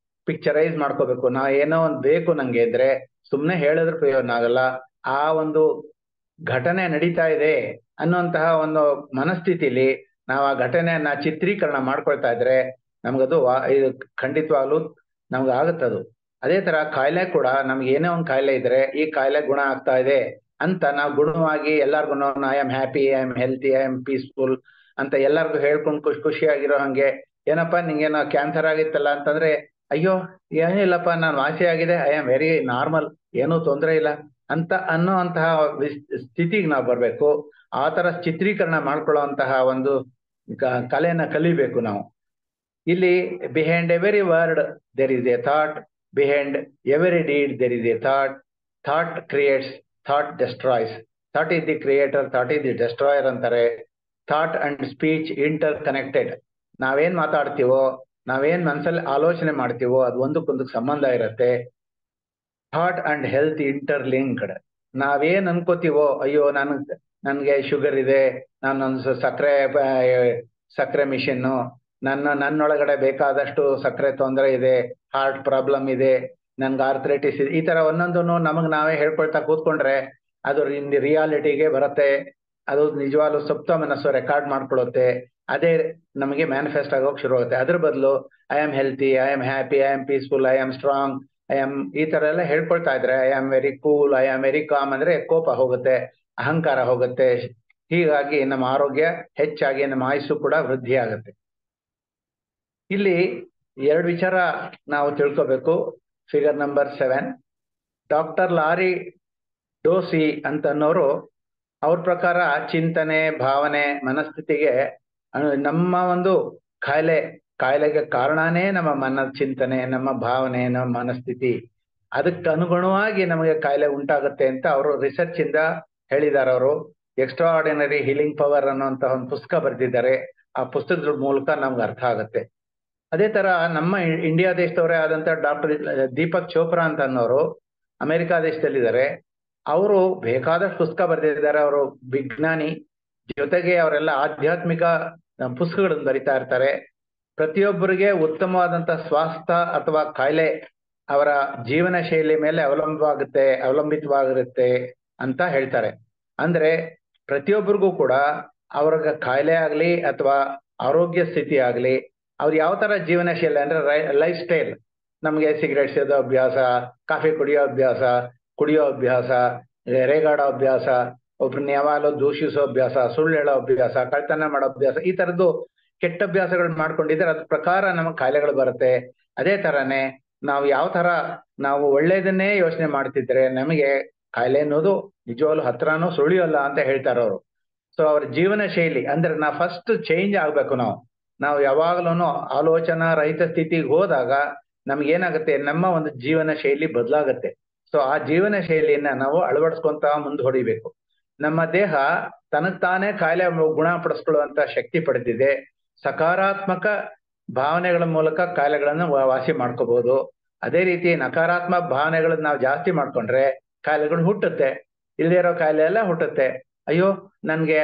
ಪಿಕ್ಚರೈಸ್ ಮಾಡ್ಕೋಬೇಕು. ನಾ ಏನೋ ಒಂದು ಬೇಕು ನಂಗೆ ಇದ್ರೆ ಸುಮ್ನೆ ಹೇಳಿದ್ರೆ ಪ್ರಯೋಜನ ಆಗಲ್ಲ. ಆ ಒಂದು ಘಟನೆ ನಡೀತಾ ಇದೆ ಅನ್ನುವಂತಹ ಒಂದು ಮನಸ್ಥಿತಿಲಿ ನಾವು ಆ ಘಟನೆಯನ್ನ ಚಿತ್ರೀಕರಣ ಮಾಡ್ಕೊಳ್ತಾ ಇದ್ರೆ ನಮ್ಗದು ಇದು ಖಂಡಿತವಾಗ್ಲೂ ನಮ್ಗೆ ಆಗುತ್ತದು. ಅದೇ ತರ ಕಾಯಿಲೆ ಕೂಡ, ನಮ್ಗೆ ಏನೇ ಒಂದು ಕಾಯಿಲೆ ಇದ್ರೆ ಈ ಕಾಯಿಲೆ ಗುಣ ಆಗ್ತಾ ಇದೆ ಅಂತ ನಾವು ಗುಣವಾಗಿ ಎಲ್ಲಾರ್ಗು I am happy, I am healthy, I am peaceful ಅಂತ ಎಲ್ಲಾರ್ಗು ಹೇಳ್ಕೊಂಡು ಖುಷಿಯಾಗಿರೋ ಹಂಗೆ, ಏನಪ್ಪಾ ನಿಂಗೇನೋ ಕ್ಯಾನ್ಸರ್ ಆಗಿತ್ತಲ್ಲ ಅಂತಂದ್ರೆ ಅಯ್ಯೋ ಏನಿಲ್ಲಪ್ಪ ನಾನು ವಾಸಿ ಆಗಿದೆ, ಐ ಆಮ್ ವೆರಿ ನಾರ್ಮಲ್, ಏನೂ ತೊಂದರೆ ಇಲ್ಲ ಅಂತ ಅನ್ನೋಂತಹ ಸ್ಥಿತಿಗೆ ನಾವು ಬರ್ಬೇಕು. ಆ ತರ ಚಿತ್ರೀಕರಣ ಮಾಡ್ಕೊಳ್ಳುವಂತಹ ಒಂದು ಕಲೆಯನ್ನ ಕಲಿಬೇಕು ನಾವು. ಇಲ್ಲಿ behind every word there is a thought, behind every deed there is a thought, thought creates, thought destroys, thought is the creator, thought is the destroyer ಅಂತಾರೆ. Thought and speech interconnected. ನಾವೇನ್ ಮಾತಾಡ್ತೀವೋ, ನಾವೇನ್ ಮನಸ್ಸಲ್ಲಿ ಆಲೋಚನೆ ಮಾಡ್ತೀವೋ ಅದು ಒಂದಕ್ಕೊಂದಕ್ಕೆ ಸಂಬಂಧ ಇರುತ್ತೆ. Thought and health inter linked. ನಾವೇನ್ ಅನ್ಕೋತೀವೋ, ಅಯ್ಯೋ ನನ್ಗೆ ಶುಗರ್ ಇದೆ, ನಾನೊಂದು ಸಕ್ಕರೆ ಮಿಷಿನ್ನು, ನನ್ನೊಳಗಡೆ ಬೇಕಾದಷ್ಟು ಸಕ್ಕರೆ ತೊಂದರೆ ಇದೆ, ಹಾರ್ಟ್ ಪ್ರಾಬ್ಲಮ್ ಇದೆ, ನನ್ಗೆ ಆರ್ಥ್ರೈಟಿಸ್ ಇದೆ, ಈ ತರ ಒಂದೊಂದನ್ನು ನಮಗ್ ನಾವೇ ಹೇಳ್ಕೊಳ್ತಾ ಕೂತ್ಕೊಂಡ್ರೆ ಅದು ರಿಯಾಲಿಟಿಗೆ ಬರುತ್ತೆ. ಅದು ನಿಜವಾಗ್ಲೂ ಸುಪ್ತ ಮನಸ್ಸು ರೆಕಾರ್ಡ್ ಮಾಡ್ಕೊಳ್ಳುತ್ತೆ. ಅದೇ ನಮಗೆ ಮ್ಯಾನಿಫೆಸ್ಟ್ ಆಗೋಕೆ ಶುರು ಆಗುತ್ತೆ. ಅದ್ರ ಬದಲು I am healthy, I am happy, I am peaceful, I am strong, I am ಈ ತರ ಎಲ್ಲ ಹೇಳ್ಕೊಳ್ತಾ ಇದ್ರೆ I am very cool, I am very calm ಅಂದ್ರೆ ಕೋಪ ಹೋಗುತ್ತೆ, ಅಹಂಕಾರ ಹೋಗುತ್ತೆ. ಹೀಗಾಗಿ ನಮ್ಮ ಆರೋಗ್ಯ ಹೆಚ್ಚಾಗಿ ನಮ್ಮ ಆಯುಸ್ಸು ಕೂಡ ವೃದ್ಧಿ ಆಗುತ್ತೆ. ಇಲ್ಲಿ 2 ವಿಚಾರ ನಾವು ತಿಳ್ಕೋಬೇಕು. Figure number 7. Doctor lorry doji ಅಂತ ಅನ್ನೋರು, ಅವ್ರ ಪ್ರಕಾರ ಚಿಂತನೆ, ಭಾವನೆ, ಮನಸ್ಥಿತಿಗೆ ನಮ್ಮ ಒಂದು ಕಾಯಿಲೆಗೆ ಕಾರಣನೇ ನಮ್ಮ ಚಿಂತನೆ, ನಮ್ಮ ಭಾವನೆ, ನಮ್ಮ ಮನಸ್ಥಿತಿ. ಅದಕ್ಕೆ ಅನುಗುಣವಾಗಿ ನಮಗೆ ಕಾಯಿಲೆ ಉಂಟಾಗುತ್ತೆ ಅಂತ ಅವರು ರಿಸರ್ಚ್ ಇಂದ ಹೇಳಿದ್ದಾರೆ. ಅವರು ಎಕ್ಸ್ಟ್ರಾ ಆರ್ಡಿನರಿ ಹೀಲಿಂಗ್ ಪವರ್ ಅನ್ನೋಂತ ಒಂದು ಪುಸ್ತಕ ಬರೆದಿದ್ದಾರೆ. ಆ ಪುಸ್ತಕದ ಮೂಲಕ ನಮ್ಗೆ ಅರ್ಥ ಆಗುತ್ತೆ. ಅದೇ ತರ ನಮ್ಮ ಇಂಡಿಯಾ ದೇಶದವರೇ ಆದಂತ ಡಾಕ್ಟರ್ ದೀಪಕ್ ಚೋಪ್ರಾ ಅಂತ ಅನ್ನೋರು ಅಮೆರಿಕಾ ದೇಶದಲ್ಲಿದ್ದಾರೆ. ಅವರು ಬೇಕಾದಷ್ಟು ಪುಸ್ತಕ ಬರೆದಿದ್ದಾರೆ. ಅವರು ವಿಜ್ಞಾನಿ, ಜೊತೆಗೆ ಅವರೆಲ್ಲ ಆಧ್ಯಾತ್ಮಿಕ ಪುಸ್ತಕಗಳನ್ನು ಬರಿತಾ ಇರ್ತಾರೆ. ಪ್ರತಿಯೊಬ್ಬರಿಗೆ ಉತ್ತಮವಾದಂತ ಸ್ವಾಸ್ಥ್ಯ ಅಥವಾ ಕಾಯಿಲೆ ಅವರ ಜೀವನ ಶೈಲಿ ಮೇಲೆ ಅವಲಂಬಿತವಾಗಿರುತ್ತೆ ಅಂತ ಹೇಳ್ತಾರೆ. ಅಂದ್ರೆ ಪ್ರತಿಯೊಬ್ಬರಿಗೂ ಕೂಡ ಅವ್ರಿಗೆ ಕಾಯಿಲೆ ಆಗ್ಲಿ ಅಥವಾ ಆರೋಗ್ಯ ಸ್ಥಿತಿ ಆಗ್ಲಿ, ಅವ್ರು ಯಾವ ತರ ಜೀವನ ಶೈಲಿ ಅಂದ್ರೆ ಲೈಫ್ ಸ್ಟೈಲ್. ನಮ್ಗೆ ಸಿಗರೇಟ್ ಸೇದೋ ಅಭ್ಯಾಸ, ಕಾಫಿ ಕುಡಿಯೋ ಅಭ್ಯಾಸ, ರೇಗಾಡೋ ಅಭ್ಯಾಸ, ಒಬ್ರನ್ನ ಯಾವಾಗಲೂ ದೂಷಿಸೋ ಅಭ್ಯಾಸ, ಸುಳ್ಳು ಹೇಳೋ ಅಭ್ಯಾಸ, ಕಳ್ತನ ಮಾಡೋ ಅಭ್ಯಾಸ, ಈ ತರದ್ದು ಕೆಟ್ಟ ಅಭ್ಯಾಸಗಳು ಮಾಡ್ಕೊಂಡಿದ್ರೆ ಅದ್ರ ಪ್ರಕಾರ ನಮಗೆ ಕಾಯಿಲೆಗಳು ಬರುತ್ತೆ. ಅದೇ ತರನೇ ನಾವು ಯಾವ ತರ ನಾವು ಒಳ್ಳೇದನ್ನೇ ಯೋಚನೆ ಮಾಡ್ತಿದ್ರೆ ನಮಗೆ ಕಾಯಿಲೆ ಅನ್ನೋದು ನಿಜವಾಗ್ಲೂ ಹತ್ರನೂ ಸುಳಿಯೋಲ್ಲ ಅಂತ ಹೇಳ್ತಾರೆ ಅವರು. ಸೊ ಅವ್ರ ಜೀವನ ಶೈಲಿ ಅಂದ್ರೆ ನಾವು ಫಸ್ಟ್ ಚೇಂಜ್ ಆಗ್ಬೇಕು. ನಾವು ಯಾವಾಗ್ಲೂ ಆಲೋಚನಾ ರಹಿತ ಸ್ಥಿತಿಗೆ ಹೋದಾಗ ನಮ್ಗೇನಾಗುತ್ತೆ, ನಮ್ಮ ಒಂದು ಜೀವನ ಶೈಲಿ ಬದಲಾಗತ್ತೆ. ಸೊ ಆ ಜೀವನ ಶೈಲಿಯನ್ನ ನಾವು ಅಳವಡಿಸ್ಕೊಂತ ಹೊಡಿಬೇಕು. ನಮ್ಮ ದೇಹ ತನಗ್ತಾನೇ ಕಾಯಿಲೆ ಗುಣಪಡಿಸ್ಕೊಳ್ಳುವಂತ ಶಕ್ತಿ ಪಡೆದಿದೆ. ಸಕಾರಾತ್ಮಕ ಭಾವನೆಗಳ ಮೂಲಕ ಕಾಯಿಲೆಗಳನ್ನು ವಾಸಿ ಮಾಡ್ಕೋಬಹುದು. ಅದೇ ರೀತಿ ನಕಾರಾತ್ಮಕ ಭಾವನೆಗಳನ್ನ ನಾವು ಜಾಸ್ತಿ ಮಾಡ್ಕೊಂಡ್ರೆ ಕಾಯಿಲೆಗಳು ಹುಟ್ಟುತ್ತೆ. ಇಲ್ಲದೇ ಇರೋ ಕಾಯಿಲೆ ಎಲ್ಲ ಹುಟ್ಟುತ್ತೆ. ಅಯ್ಯೋ ನನ್ಗೆ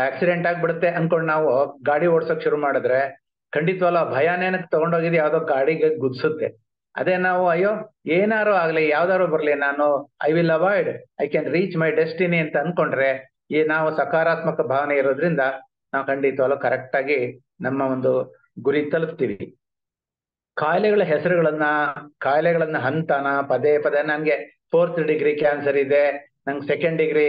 ಆಕ್ಸಿಡೆಂಟ್ ಆಗ್ಬಿಡುತ್ತೆ ಅನ್ಕೊಂಡು ನಾವು ಗಾಡಿ ಓಡ್ಸಕ್ ಶುರು ಮಾಡಿದ್ರೆ ಖಂಡಿತವಲ್ಲ ಭಯಾನೇನಕ್ಕೆ ತಗೊಂಡೋಗಿದ್ದು ಯಾವ್ದೋ ಗಾಡಿಗೆ ಗುದ್ಸುತ್ತೆ. ಅದೇ ನಾವು ಅಯ್ಯೋ ಏನಾರು ಆಗ್ಲಿ, ಯಾವ್ದಾರು ಬರ್ಲಿ, ನಾನು I will avoid, I can reach my destiny ಅಂತ ಅನ್ಕೊಂಡ್ರೆ ನಾವು ಸಕಾರಾತ್ಮಕ ಭಾವನೆ ಇರೋದ್ರಿಂದ ನಾವು ಖಂಡಿತವಲ್ಲ ಕರೆಕ್ಟ್ ಆಗಿ ನಮ್ಮ ಒಂದು ಗುರಿ ತಲುಪ್ತೀವಿ. ಕಾಯಿಲೆಗಳ ಕಾಯಿಲೆಗಳನ್ನ ಹಂತನ ಪದೇ ನನ್ಗೆ 4th ಡಿಗ್ರಿ ಕ್ಯಾನ್ಸರ್ ಇದೆ, ನಂಗೆ 2nd ಡಿಗ್ರಿ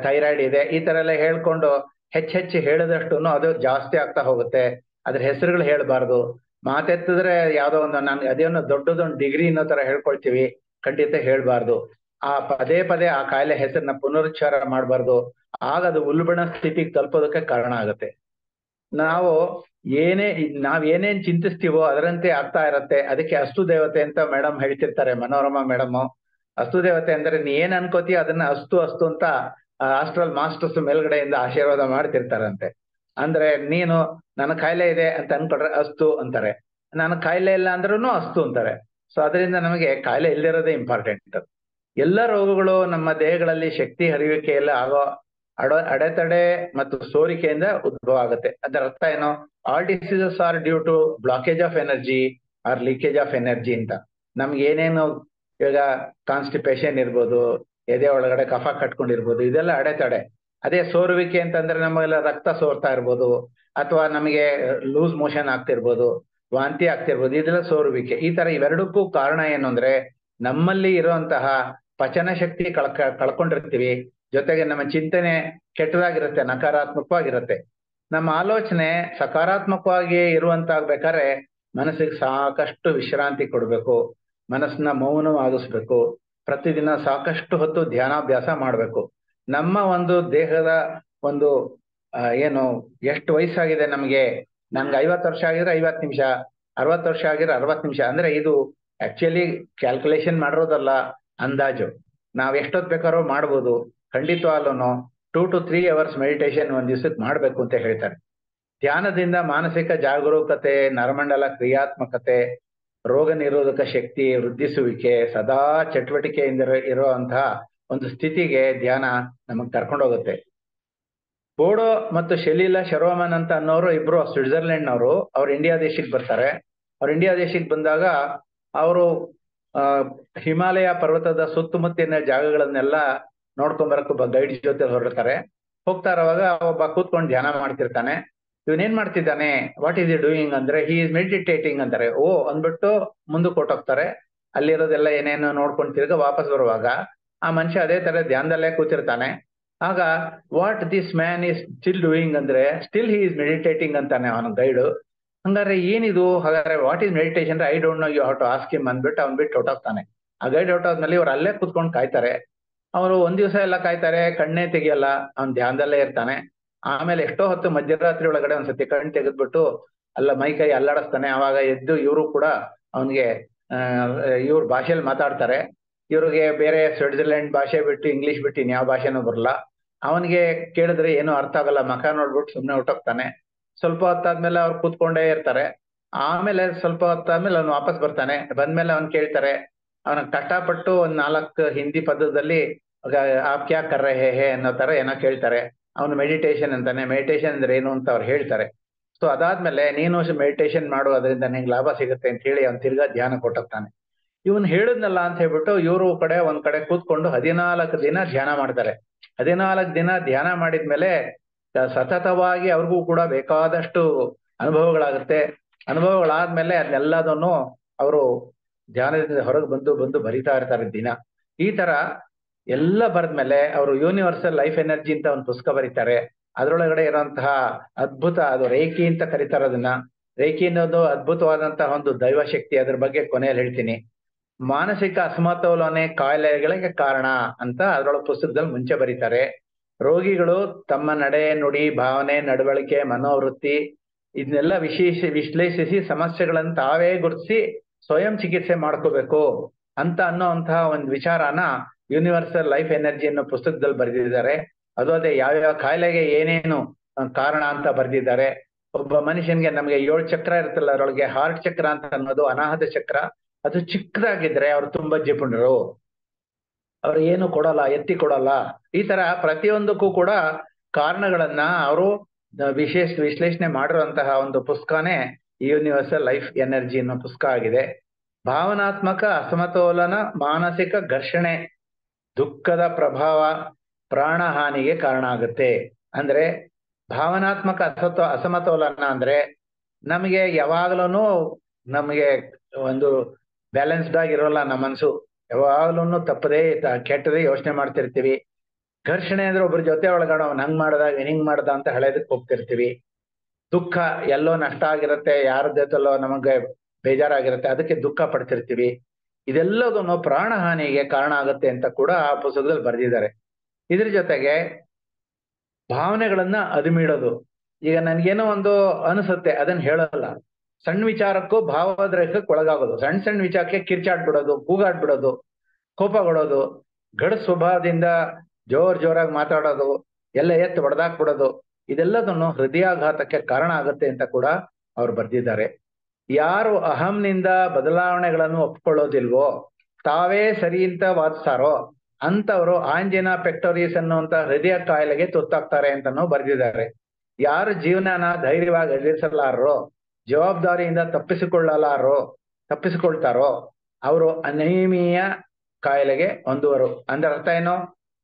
ಥೈರಾಯ್ಡ್ ಇದೆ, ಈ ತರ ಎಲ್ಲ ಹೇಳ್ಕೊಂಡು ಹೆಚ್ಚು ಹೇಳಿದಷ್ಟು ಅದು ಜಾಸ್ತಿ ಆಗ್ತಾ ಹೋಗುತ್ತೆ. ಅದ್ರ ಹೆಸರುಗಳು ಹೇಳ್ಬಾರ್ದು. ಮಾತೆತ್ತಿದ್ರೆ ಯಾವ್ದೋ ಒಂದು ನನ್ಗೆ ಅದೇನೋ ದೊಡ್ಡದೊಂದು ಡಿಗ್ರಿ ಅನ್ನೋ ತರ ಹೇಳ್ಕೊಳ್ತೀವಿ, ಖಂಡಿತ ಹೇಳ್ಬಾರ್ದು. ಆ ಪದೇ ಪದೇ ಆ ಕಾಯಿಲೆ ಹೆಸರನ್ನ ಪುನರುಚ್ಚಾರ ಮಾಡಬಾರ್ದು. ಆಗ ಅದು ಉಲ್ಬಣ ಸ್ಥಿತಿಗೆ ತಲುಪೋದಕ್ಕೆ ಕಾರಣ ಆಗುತ್ತೆ. ನಾವು ನಾವೇನೇನ್ ಚಿಂತಿಸ್ತೀವೋ ಅದರಂತೆ ಆಗ್ತಾ ಇರತ್ತೆ. ಅದಕ್ಕೆ ಅಸ್ತು ದೇವತೆ ಅಂತ ಮೇಡಮ್ ಹೇಳ್ತಿರ್ತಾರೆ, ಮನೋರಮಾ ಮೇಡಮ್. ಅಸ್ತು ದೇವತೆ ಅಂದ್ರೆ ನೀ ಏನ್ ಅನ್ಕೋತೀಯ ಅದನ್ನ ಅಸ್ತು ಅಸ್ತು ಅಂತ ಆಸ್ಟ್ರಲ್ ಮಾಸ್ಟರ್ಸ್ ಮೇಲ್ಗಡೆಯಿಂದ ಆಶೀರ್ವಾದ ಮಾಡ್ತಿರ್ತಾರಂತೆ. ಅಂದ್ರೆ ನೀನು ನನ್ನ ಕಾಯಿಲೆ ಇದೆ ಅಂತ ಅನ್ಕೊಂಡ್ರೆ ಅಸ್ತು ಅಂತಾರೆ, ನನ್ನ ಕಾಯಿಲೆ ಇಲ್ಲ ಅಂದ್ರೂ ಅಸ್ತು ಅಂತಾರೆ. ಸೊ ಅದರಿಂದ ನಮಗೆ ಕಾಯಿಲೆ ಇಲ್ದಿರೋದೇ ಇಂಪಾರ್ಟೆಂಟ್. ಎಲ್ಲ ರೋಗಗಳು ನಮ್ಮ ದೇಹಗಳಲ್ಲಿ ಶಕ್ತಿ ಹರಿವಿಕೆಯಲ್ಲಿ ಆಗೋ ಅಡೆತಡೆ ಮತ್ತು ಸೋರಿಕೆಯಿಂದ ಉದ್ಭವ ಆಗುತ್ತೆ. ಅದರ ಅರ್ಥ ಏನು? All diseases are due to blockage of energy or leakage of energy ಅಂತ. ನಮ್ಗೆ ಏನೇನು ಇವಾಗ ಕಾನ್ಸ್ಟಿಪೇಷನ್ ಇರ್ಬೋದು, ಎದೆ ಒಳಗಡೆ ಕಫ ಕಟ್ಕೊಂಡಿರ್ಬೋದು, ಇದೆಲ್ಲ ಅಡೆತಡೆ. ಅದೇ ಸೋರುವಿಕೆ ಅಂತಂದ್ರೆ ನಮಗೆಲ್ಲ ರಕ್ತ ಸೋರ್ತಾ ಇರ್ಬೋದು, ಅಥವಾ ನಮಗೆ ಲೂಸ್ ಮೋಷನ್ ಆಗ್ತಿರ್ಬೋದು, ವಾಂತಿ ಆಗ್ತಿರ್ಬೋದು, ಇದೆಲ್ಲ ಸೋರುವಿಕೆ. ಈ ತರ ಇವೆರಡಕ್ಕೂ ಕಾರಣ ಏನು ಅಂದ್ರೆ ನಮ್ಮಲ್ಲಿ ಇರುವಂತಹ ಪಚನ ಶಕ್ತಿ ಕಳ್ಕೊಂಡಿರ್ತೀವಿ. ಜೊತೆಗೆ ನಮ್ಮ ಚಿಂತನೆ ಕೆಟ್ಟದಾಗಿರುತ್ತೆ, ನಕಾರಾತ್ಮಕವಾಗಿರುತ್ತೆ. ನಮ್ಮ ಆಲೋಚನೆ ಸಕಾರಾತ್ಮಕವಾಗಿ ಇರುವಂತಾಗ್ಬೇಕಾದ್ರೆ ಮನಸ್ಸಿಗೆ ಸಾಕಷ್ಟು ವಿಶ್ರಾಂತಿ ಕೊಡ್ಬೇಕು, ಮನಸ್ಸನ್ನ ಮೌನವಾಗಿಸ್ಬೇಕು, ಪ್ರತಿದಿನ ಸಾಕಷ್ಟು ಹೊತ್ತು ಧ್ಯಾನಾಭ್ಯಾಸ ಮಾಡ್ಬೇಕು. ನಮ್ಮ ಒಂದು ದೇಹದ ಒಂದು ಏನು ಎಷ್ಟು ವಯಸ್ಸಾಗಿದೆ ನಮ್ಗೆ 50 ವರ್ಷ ಆಗಿದ್ರೆ 50 ನಿಮಿಷ, 60 ವರ್ಷ ಆಗಿದ್ರೆ 60 ನಿಮಿಷ. ಅಂದ್ರೆ ಇದು ಆಕ್ಚುಲಿ ಕ್ಯಾಲ್ಕುಲೇಷನ್ ಮಾಡಿರೋದಲ್ಲ, ಅಂದಾಜು. ನಾವ್ ಎಷ್ಟೊತ್ ಬೇಕಾದ್ರೂ ಮಾಡ್ಬೋದು. ಖಂಡಿತವಾಗ್ಲೂ 2 to 3 hours ಮೆಡಿಟೇಷನ್ ಒಂದ್ ದಿವ್ಸಕ್ಕೆ ಮಾಡ್ಬೇಕು ಅಂತ ಹೇಳ್ತಾರೆ. ಧ್ಯಾನದಿಂದ ಮಾನಸಿಕ ಜಾಗರೂಕತೆ, ನರಮಂಡಲ ಕ್ರಿಯಾತ್ಮಕತೆ, ರೋಗ ನಿರೋಧಕ ಶಕ್ತಿ ವೃದ್ಧಿಸುವಿಕೆ, ಸದಾ ಚಟುವಟಿಕೆಯಿಂದ ಇರುವಂತಹ ಒಂದು ಸ್ಥಿತಿಗೆ ಧ್ಯಾನ ನಮಗ್ ಕರ್ಕೊಂಡೋಗುತ್ತೆ. ಬೋಡೋ ಮತ್ತು ಶಲೀಲಾ ಶರ್ವಮನ್ ಅಂತ ಅನ್ನೋರು ಇಬ್ರು ಸ್ವಿಟ್ಜರ್ಲೆಂಡ್ನವರು. ಅವ್ರು ಇಂಡಿಯಾ ದೇಶಕ್ಕೆ ಬರ್ತಾರೆ. ಅವ್ರು ಇಂಡಿಯಾ ದೇಶಕ್ಕೆ ಬಂದಾಗ ಅವರು ಹಿಮಾಲಯ ಪರ್ವತದ ಸುತ್ತಮುತ್ತಿನ ಜಾಗಗಳನ್ನೆಲ್ಲ ನೋಡ್ಕೊಂಬರಕ್ ಒಬ್ಬ ಗೈಡ್ ಜೊತೆ ಹೊರಡ್ತಾರೆ. ಹೋಗ್ತಾ ಇರುವಾಗ ಒಬ್ಬ ಕೂತ್ಕೊಂಡು ಧ್ಯಾನ ಮಾಡ್ತಿರ್ತಾನೆ. ಇವನೇನ್ ಮಾಡ್ತಿದ್ದಾನೆ, ವಾಟ್ ಈಸ್ ಇ ಡೂಯಿಂಗ್ ಅಂದ್ರೆ ಹಿ ಈಸ್ ಮೆಡಿಟೇಟಿಂಗ್ ಅಂತಾರೆ. ಓ ಅಂದ್ಬಿಟ್ಟು ಮುಂದಕ್ಕೆ ಹೊಟ್ಟೋಗ್ತಾರೆ. ಅಲ್ಲಿರೋದೆಲ್ಲ ಏನೇನು ನೋಡ್ಕೊಂಡು ತಿರ್ಗ ವಾಪಸ್ ಬರುವಾಗ ಆ ಮನುಷ್ಯ ಅದೇ ತರ ಧ್ಯಾನದಲ್ಲೇ ಕೂತಿರ್ತಾನೆ. ಆಗ what this man is still doing ಅಂದ್ರೆ ಸ್ಟಿಲ್ ಹಿ ಈಸ್ ಮೆಡಿಟೇಟಿಂಗ್ ಅಂತಾನೆ ಅವನ ಗೈಡು. ಹಂಗಾರೆ ಏನಿದು, ಹಾಗಾದ್ರೆ what is meditation, I don't know, you have to ask him ಅಂದ್ಬಿಟ್ಟು ಅವ್ನ್ ಬಿಟ್ಟು ಹೊಟ್ಟೋಗ್ತಾನೆ. ಆ ಗೈಡ್ ಹೊಟ್ಟೋದ್ಮೇಲೆ ಇವ್ರು ಅಲ್ಲೇ ಕೂತ್ಕೊಂಡು ಕಾಯ್ತಾರೆ. ಅವರು ಒಂದ್ ದಿವಸ ಎಲ್ಲ ಕಾಯ್ತಾರೆ, ಕಣ್ಣೇ ತೆಗಿಯಲ್ಲ, ಅವ್ನ್ ಧ್ಯಾನದಲ್ಲೇ ಇರ್ತಾನೆ. ಆಮೇಲೆ ಎಷ್ಟೋ ಹೊತ್ತು ಮಧ್ಯರಾತ್ರಿ ಒಳಗಡೆ ಒಂದ್ಸತಿ ಕಣ್ ತೆಗೆದ್ಬಿಟ್ಟು ಅಲ್ಲ ಮೈ ಕೈ ಅಲ್ಲಾಡಿಸ್ತಾನೆ. ಅವಾಗ ಎದ್ದು ಇವರು ಕೂಡ ಅವನ್ಗೆ ಇವ್ರ ಭಾಷೆಯಲ್ಲಿ ಮಾತಾಡ್ತಾರೆ. ಇವ್ರಿಗೆ ಬೇರೆ ಸ್ವಿಟ್ಜರ್ಲೆಂಡ್ ಭಾಷೆ ಬಿಟ್ಟು ಇಂಗ್ಲಿಷ್ ಬಿಟ್ಟು ಇನ್ಯಾವ ಭಾಷೆನೂ ಬರಲ್ಲ. ಅವನಿಗೆ ಕೇಳಿದ್ರೆ ಏನು ಅರ್ಥ ಆಗಲ್ಲ, ಮಖ ನೋಡ್ಬಿಟ್ಟು ಸುಮ್ನೆ ಹೊಟ್ಟೋಗ್ತಾನೆ. ಸ್ವಲ್ಪ ಹೊತ್ತಾದ್ಮೇಲೆ ಅವ್ರು ಕೂತ್ಕೊಂಡೇ ಇರ್ತಾರೆ. ಆಮೇಲೆ ಸ್ವಲ್ಪ ಹೊತ್ತಾದ್ಮೇಲೆ ಅವ್ನು ವಾಪಸ್ ಬರ್ತಾನೆ. ಬಂದ್ಮೇಲೆ ಅವ್ನ್ ಕೇಳ್ತಾರೆ, ಅವನ ಕಷ್ಟಪಟ್ಟು ಒಂದ್ 4 ಹಿಂದಿ ಪದದಲ್ಲಿ ಆಪ್ ಕ್ಯಾ ಕರ್ ರಹೆ ಹೇ ಅನ್ನೋ ತರ ಏನೋ ಕೇಳ್ತಾರೆ. ಅವನು ಮೆಡಿಟೇಷನ್ ಅಂತಾನೆ. ಮೆಡಿಟೇಷನ್ ಅಂದ್ರೆ ಏನು ಅಂತ ಅವ್ರು ಹೇಳ್ತಾರೆ. ಸೊ ಅದಾದ್ಮೇಲೆ ನೀನು ಮೆಡಿಟೇಷನ್ ಮಾಡು, ಅದರಿಂದ ನಿಂಗೆ ಲಾಭ ಸಿಗುತ್ತೆ ಅಂತ ಹೇಳಿ ಅವ್ನು ತಿರ್ಗಾ ಧ್ಯಾನ ಕೊಟ್ಟೋಗ್ತಾನೆ. ಇವನ್ ಹೇಳಿದ್ನಲ್ಲ ಅಂತ ಹೇಳ್ಬಿಟ್ಟು ಇವರು ಒಂದ್ ಕಡೆ ಕೂತ್ಕೊಂಡು 14 ದಿನ ಧ್ಯಾನ ಮಾಡ್ತಾರೆ. 14 ದಿನ ಧ್ಯಾನ ಮಾಡಿದ್ಮೇಲೆ ಸತತವಾಗಿ ಅವ್ರಿಗೂ ಕೂಡ ಬೇಕಾದಷ್ಟು ಅನುಭವಗಳಾಗುತ್ತೆ. ಅನುಭವಗಳಾದ್ಮೇಲೆ ಅದನ್ನೆಲ್ಲದನ್ನು ಅವರು ಧ್ಯಾನದಿಂದ ಹೊರಗೆ ಬಂದು ಬರಿತಾ ಇರ್ತಾರೆ ದಿನ. ಈ ತರ ಎಲ್ಲ ಬರೆದ್ಮೇಲೆ ಅವರು ಯೂನಿವರ್ಸಲ್ ಲೈಫ್ ಎನರ್ಜಿ ಅಂತ ಒಂದು ಪುಸ್ತಕ ಬರೀತಾರೆ. ಅದ್ರೊಳಗಡೆ ಇರುವಂತಹ ಅದ್ಭುತ, ಅದು ರೇಖಿ ಅಂತ ಕರೀತಾರೆ ಅದನ್ನ. ರೇಖಿ ಅನ್ನೋದು ಅದ್ಭುತವಾದಂತಹ ಒಂದು ದೈವ ಶಕ್ತಿ. ಅದ್ರ ಬಗ್ಗೆ ಕೊನೆಯಲ್ಲಿ ಹೇಳ್ತೀನಿ. ಮಾನಸಿಕ ಅಸಮತೋಲನೆ ಕಾಯಿಲೆಗಳಿಗೆ ಕಾರಣ ಅಂತ ಅದ್ರೊಳಗೆ ಪುಸ್ತಕದಲ್ಲಿ ಮುಂಚೆ ಬರೀತಾರೆ. ರೋಗಿಗಳು ತಮ್ಮ ನಡೆ, ನುಡಿ, ಭಾವನೆ, ನಡವಳಿಕೆ, ಮನೋವೃತ್ತಿ ಇದನ್ನೆಲ್ಲ ವಿಶ್ಲೇಷಿಸಿ ಸಮಸ್ಯೆಗಳನ್ನು ತಾವೇ ಗುರುತಿಸಿ ಸ್ವಯಂ ಚಿಕಿತ್ಸೆ ಮಾಡ್ಕೋಬೇಕು ಅಂತ ಅನ್ನೋಂತಹ ಒಂದು ವಿಚಾರನ ಯೂನಿವರ್ಸಲ್ ಲೈಫ್ ಎನರ್ಜಿ ಅನ್ನೋ ಪುಸ್ತಕದಲ್ಲಿ ಬರೆದಿದ್ದಾರೆ. ಅದು ಅದೇ ಯಾವ್ಯಾವ ಕಾಯಿಲೆಗೆ ಏನೇನು ಕಾರಣ ಅಂತ ಬರೆದಿದ್ದಾರೆ. ಒಬ್ಬ ಮನುಷ್ಯನ್ಗೆ ನಮ್ಗೆ 7 ಚಕ್ರ ಇರುತ್ತಲ್ಲ, ಅದರೊಳಗೆ ಹಾರ್ಟ್ ಚಕ್ರ ಅಂತ ಅನ್ನೋದು ಅನಾಹತ ಚಕ್ರ. ಅದು ಚಿಕ್ಕದಾಗಿದ್ರೆ ಅವ್ರು ತುಂಬಾ ಜಿಪುಣರು, ಅವ್ರು ಏನು ಕೊಡಲ್ಲ, ಎತ್ತಿ ಕೊಡಲ್ಲ. ಈ ತರ ಪ್ರತಿಯೊಂದಕ್ಕೂ ಕೂಡ ಕಾರಣಗಳನ್ನ ಅವರು ವಿಶ್ಲೇಷಣೆ ಮಾಡಿರುವಂತಹ ಒಂದು ಪುಸ್ತಕನೇ ಯೂನಿವರ್ಸಲ್ ಲೈಫ್ ಎನರ್ಜಿ ಅನ್ನೋ ಪುಸ್ತಕ ಆಗಿದೆ. ಭಾವನಾತ್ಮಕ ಅಸಮತೋಲನ, ಮಾನಸಿಕ ಘರ್ಷಣೆ, ದುಃಖದ ಪ್ರಭಾವ ಪ್ರಾಣಹಾನಿಗೆ ಕಾರಣ ಆಗುತ್ತೆ. ಅಂದ್ರೆ ಭಾವನಾತ್ಮಕ ಅಸಮತೋಲನ ಅಂದ್ರೆ ನಮಗೆ ಯಾವಾಗ್ಲೂ ನಮಗೆ ಒಂದು ಬ್ಯಾಲೆನ್ಸ್ಡ್ ಆಗಿರೋಲ್ಲ ನಮ್ಮ ಮನಸ್ಸು. ಯಾವಾಗ್ಲೂ ತಪ್ಪದೇ ಕೆಟ್ಟದೇ ಯೋಚನೆ ಮಾಡ್ತಿರ್ತೀವಿ. ಘರ್ಷಣೆ ಅಂದ್ರೆ ಒಬ್ಬರ ಜೊತೆ ಒಳಗಡೆ ಅವ್ನು ಹಂಗ್ ಮಾಡ್ದ ಹಿಂಗ್ ಮಾಡ್ದ ಅಂತ ಹೇಳೋದಕ್ಕೆ ಹೋಗ್ತಿರ್ತೀವಿ. ದುಃಖ ಎಲ್ಲೋ ನಷ್ಟ ಆಗಿರುತ್ತೆ, ಯಾರ ಜೊತೆಲ್ಲೋ ನಮಗೆ ಬೇಜಾರಾಗಿರುತ್ತೆ, ಅದಕ್ಕೆ ದುಃಖ ಪಡ್ತಿರ್ತೀವಿ. ಇದೆಲ್ಲದನ್ನು ಪ್ರಾಣ ಹಾನಿಗೆ ಕಾರಣ ಆಗುತ್ತೆ ಅಂತ ಕೂಡ ಆ ಪುಸ್ತಕದಲ್ಲಿ ಬರೆದಿದ್ದಾರೆ. ಇದ್ರ ಜೊತೆಗೆ ಭಾವನೆಗಳನ್ನ ಅದುಮಿಡೋದು. ಈಗ ನನ್ಗೇನೋ ಒಂದು ಅನಿಸುತ್ತೆ, ಅದನ್ನ ಹೇಳಲ್ಲ. ಸಣ್ಣ ವಿಚಾರಕ್ಕೂ ಭಾವೋದ್ರೇಕಕ್ಕೆ ಒಳಗಾಗೋದು, ಸಣ್ಣ ಸಣ್ಣ ವಿಚಾರಕ್ಕೆ ಕಿರ್ಚಾಡ್ಬಿಡೋದು, ಕೂಗಾಡ್ಬಿಡೋದು, ಕೋಪಗೊಳ್ಳೋದು, ಗಡ ಸ್ವಭಾವದಿಂದ ಜೋರಾಗಿ ಮಾತಾಡೋದು, ಎಲ್ಲ ಎತ್ತು ಹೊಡೆದಾಕ್ಬಿಡೋದು, ಇದೆಲ್ಲದನ್ನು ಹೃದಯಾಘಾತಕ್ಕೆ ಕಾರಣ ಆಗುತ್ತೆ ಅಂತ ಕೂಡ ಅವ್ರು ಬರ್ದಿದ್ದಾರೆ. ಯಾರು ಅಹಂನಿಂದ ಬದಲಾವಣೆಗಳನ್ನು ಒಪ್ಕೊಳ್ಳೋದಿಲ್ವೋ, ತಾವೇ ಸರಿ ಅಂತ ವಾದಿಸ್ತಾರೋ ಅಂತವರು ಆಂಜಿನಾ ಪೆಕ್ಟೋರಿಯಸ್ ಅನ್ನುವಂತ ಹೃದಯ ಕಾಯಿಲೆಗೆ ತುತ್ತಾಗ್ತಾರೆ ಅಂತಾನು ಬರೆದಿದ್ದಾರೆ. ಯಾರು ಜೀವನನ ಧೈರ್ಯವಾಗಿ ಎದುರಿಸಲಾರೋ, ಜವಾಬ್ದಾರಿಯಿಂದ ತಪ್ಪಿಸಿಕೊಳ್ತಾರೋ ಅವರು ಅನೀಮಿಯ ಕಾಯಿಲೆಗೆ ಹೊಂದುವರು. ಅಂದ್ರೆ ಅರ್ಥ ಏನು?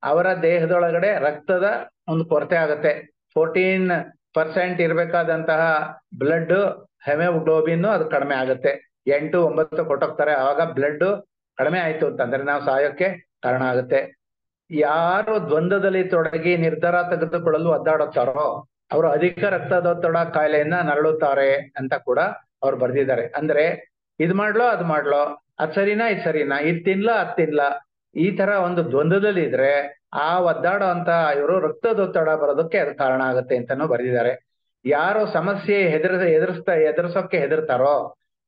ಅವರ ದೇಹದೊಳಗಡೆ ರಕ್ತದ ಒಂದು ಕೊರತೆ ಆಗತ್ತೆ. 14% ಇರ್ಬೇಕಾದಂತಹ ಬ್ಲಡ್ ಹೆಮೋಗ್ಲೋಬಿನ್ ಅದು ಕಡಿಮೆ ಆಗುತ್ತೆ. 8-9 ಕೊಟ್ಟೋಗ್ತಾರೆ. ಆವಾಗ ಬ್ಲಡ್ ಕಡಿಮೆ ಆಯ್ತು ಅಂತಂದ್ರೆ ನಾವು ಸಾಯೋಕ್ಕೆ ಕಾರಣ ಆಗುತ್ತೆ. ಯಾರು ದ್ವಂದ್ವದಲ್ಲಿ ತೊಡಗಿ ನಿರ್ಧಾರ ತೆಗೆದುಕೊಳ್ಳಲು ಒದ್ದಾಡುತ್ತಾರೋ ಅವರು ಅಧಿಕ ರಕ್ತದೊತ್ತಡ ಕಾಯಿಲೆಯನ್ನ ನರಳುತ್ತಾರೆ ಅಂತ ಕೂಡ ಅವ್ರು ಬರ್ದಿದ್ದಾರೆ. ಅಂದ್ರೆ ಇದ್ ಮಾಡ್ಲೋ ಅದ್ ಮಾಡ್ಲೋ, ಅದ್ ಸರಿನಾ ಇದ್ ಸರಿನಾ, ಇದ್ ತಿನ್ಲಾ ಅದ್ ತಿನ್ಲಾ, ಈ ತರ ಒಂದು ದ್ವಂದ್ವದಲ್ಲಿ ಇದ್ರೆ ಆ ಒದ್ದಾಡೋ ಅಂತ ಇವರು ರಕ್ತದೊತ್ತಡ ಬರೋದಕ್ಕೆ ಅದು ಕಾರಣ ಆಗುತ್ತೆ ಅಂತಾನು ಬರೆದಿದ್ದಾರೆ. ಯಾರು ಸಮಸ್ಯೆ ಎದುರಿಸೋಕೆ ಹೆದರ್ತಾರೋ,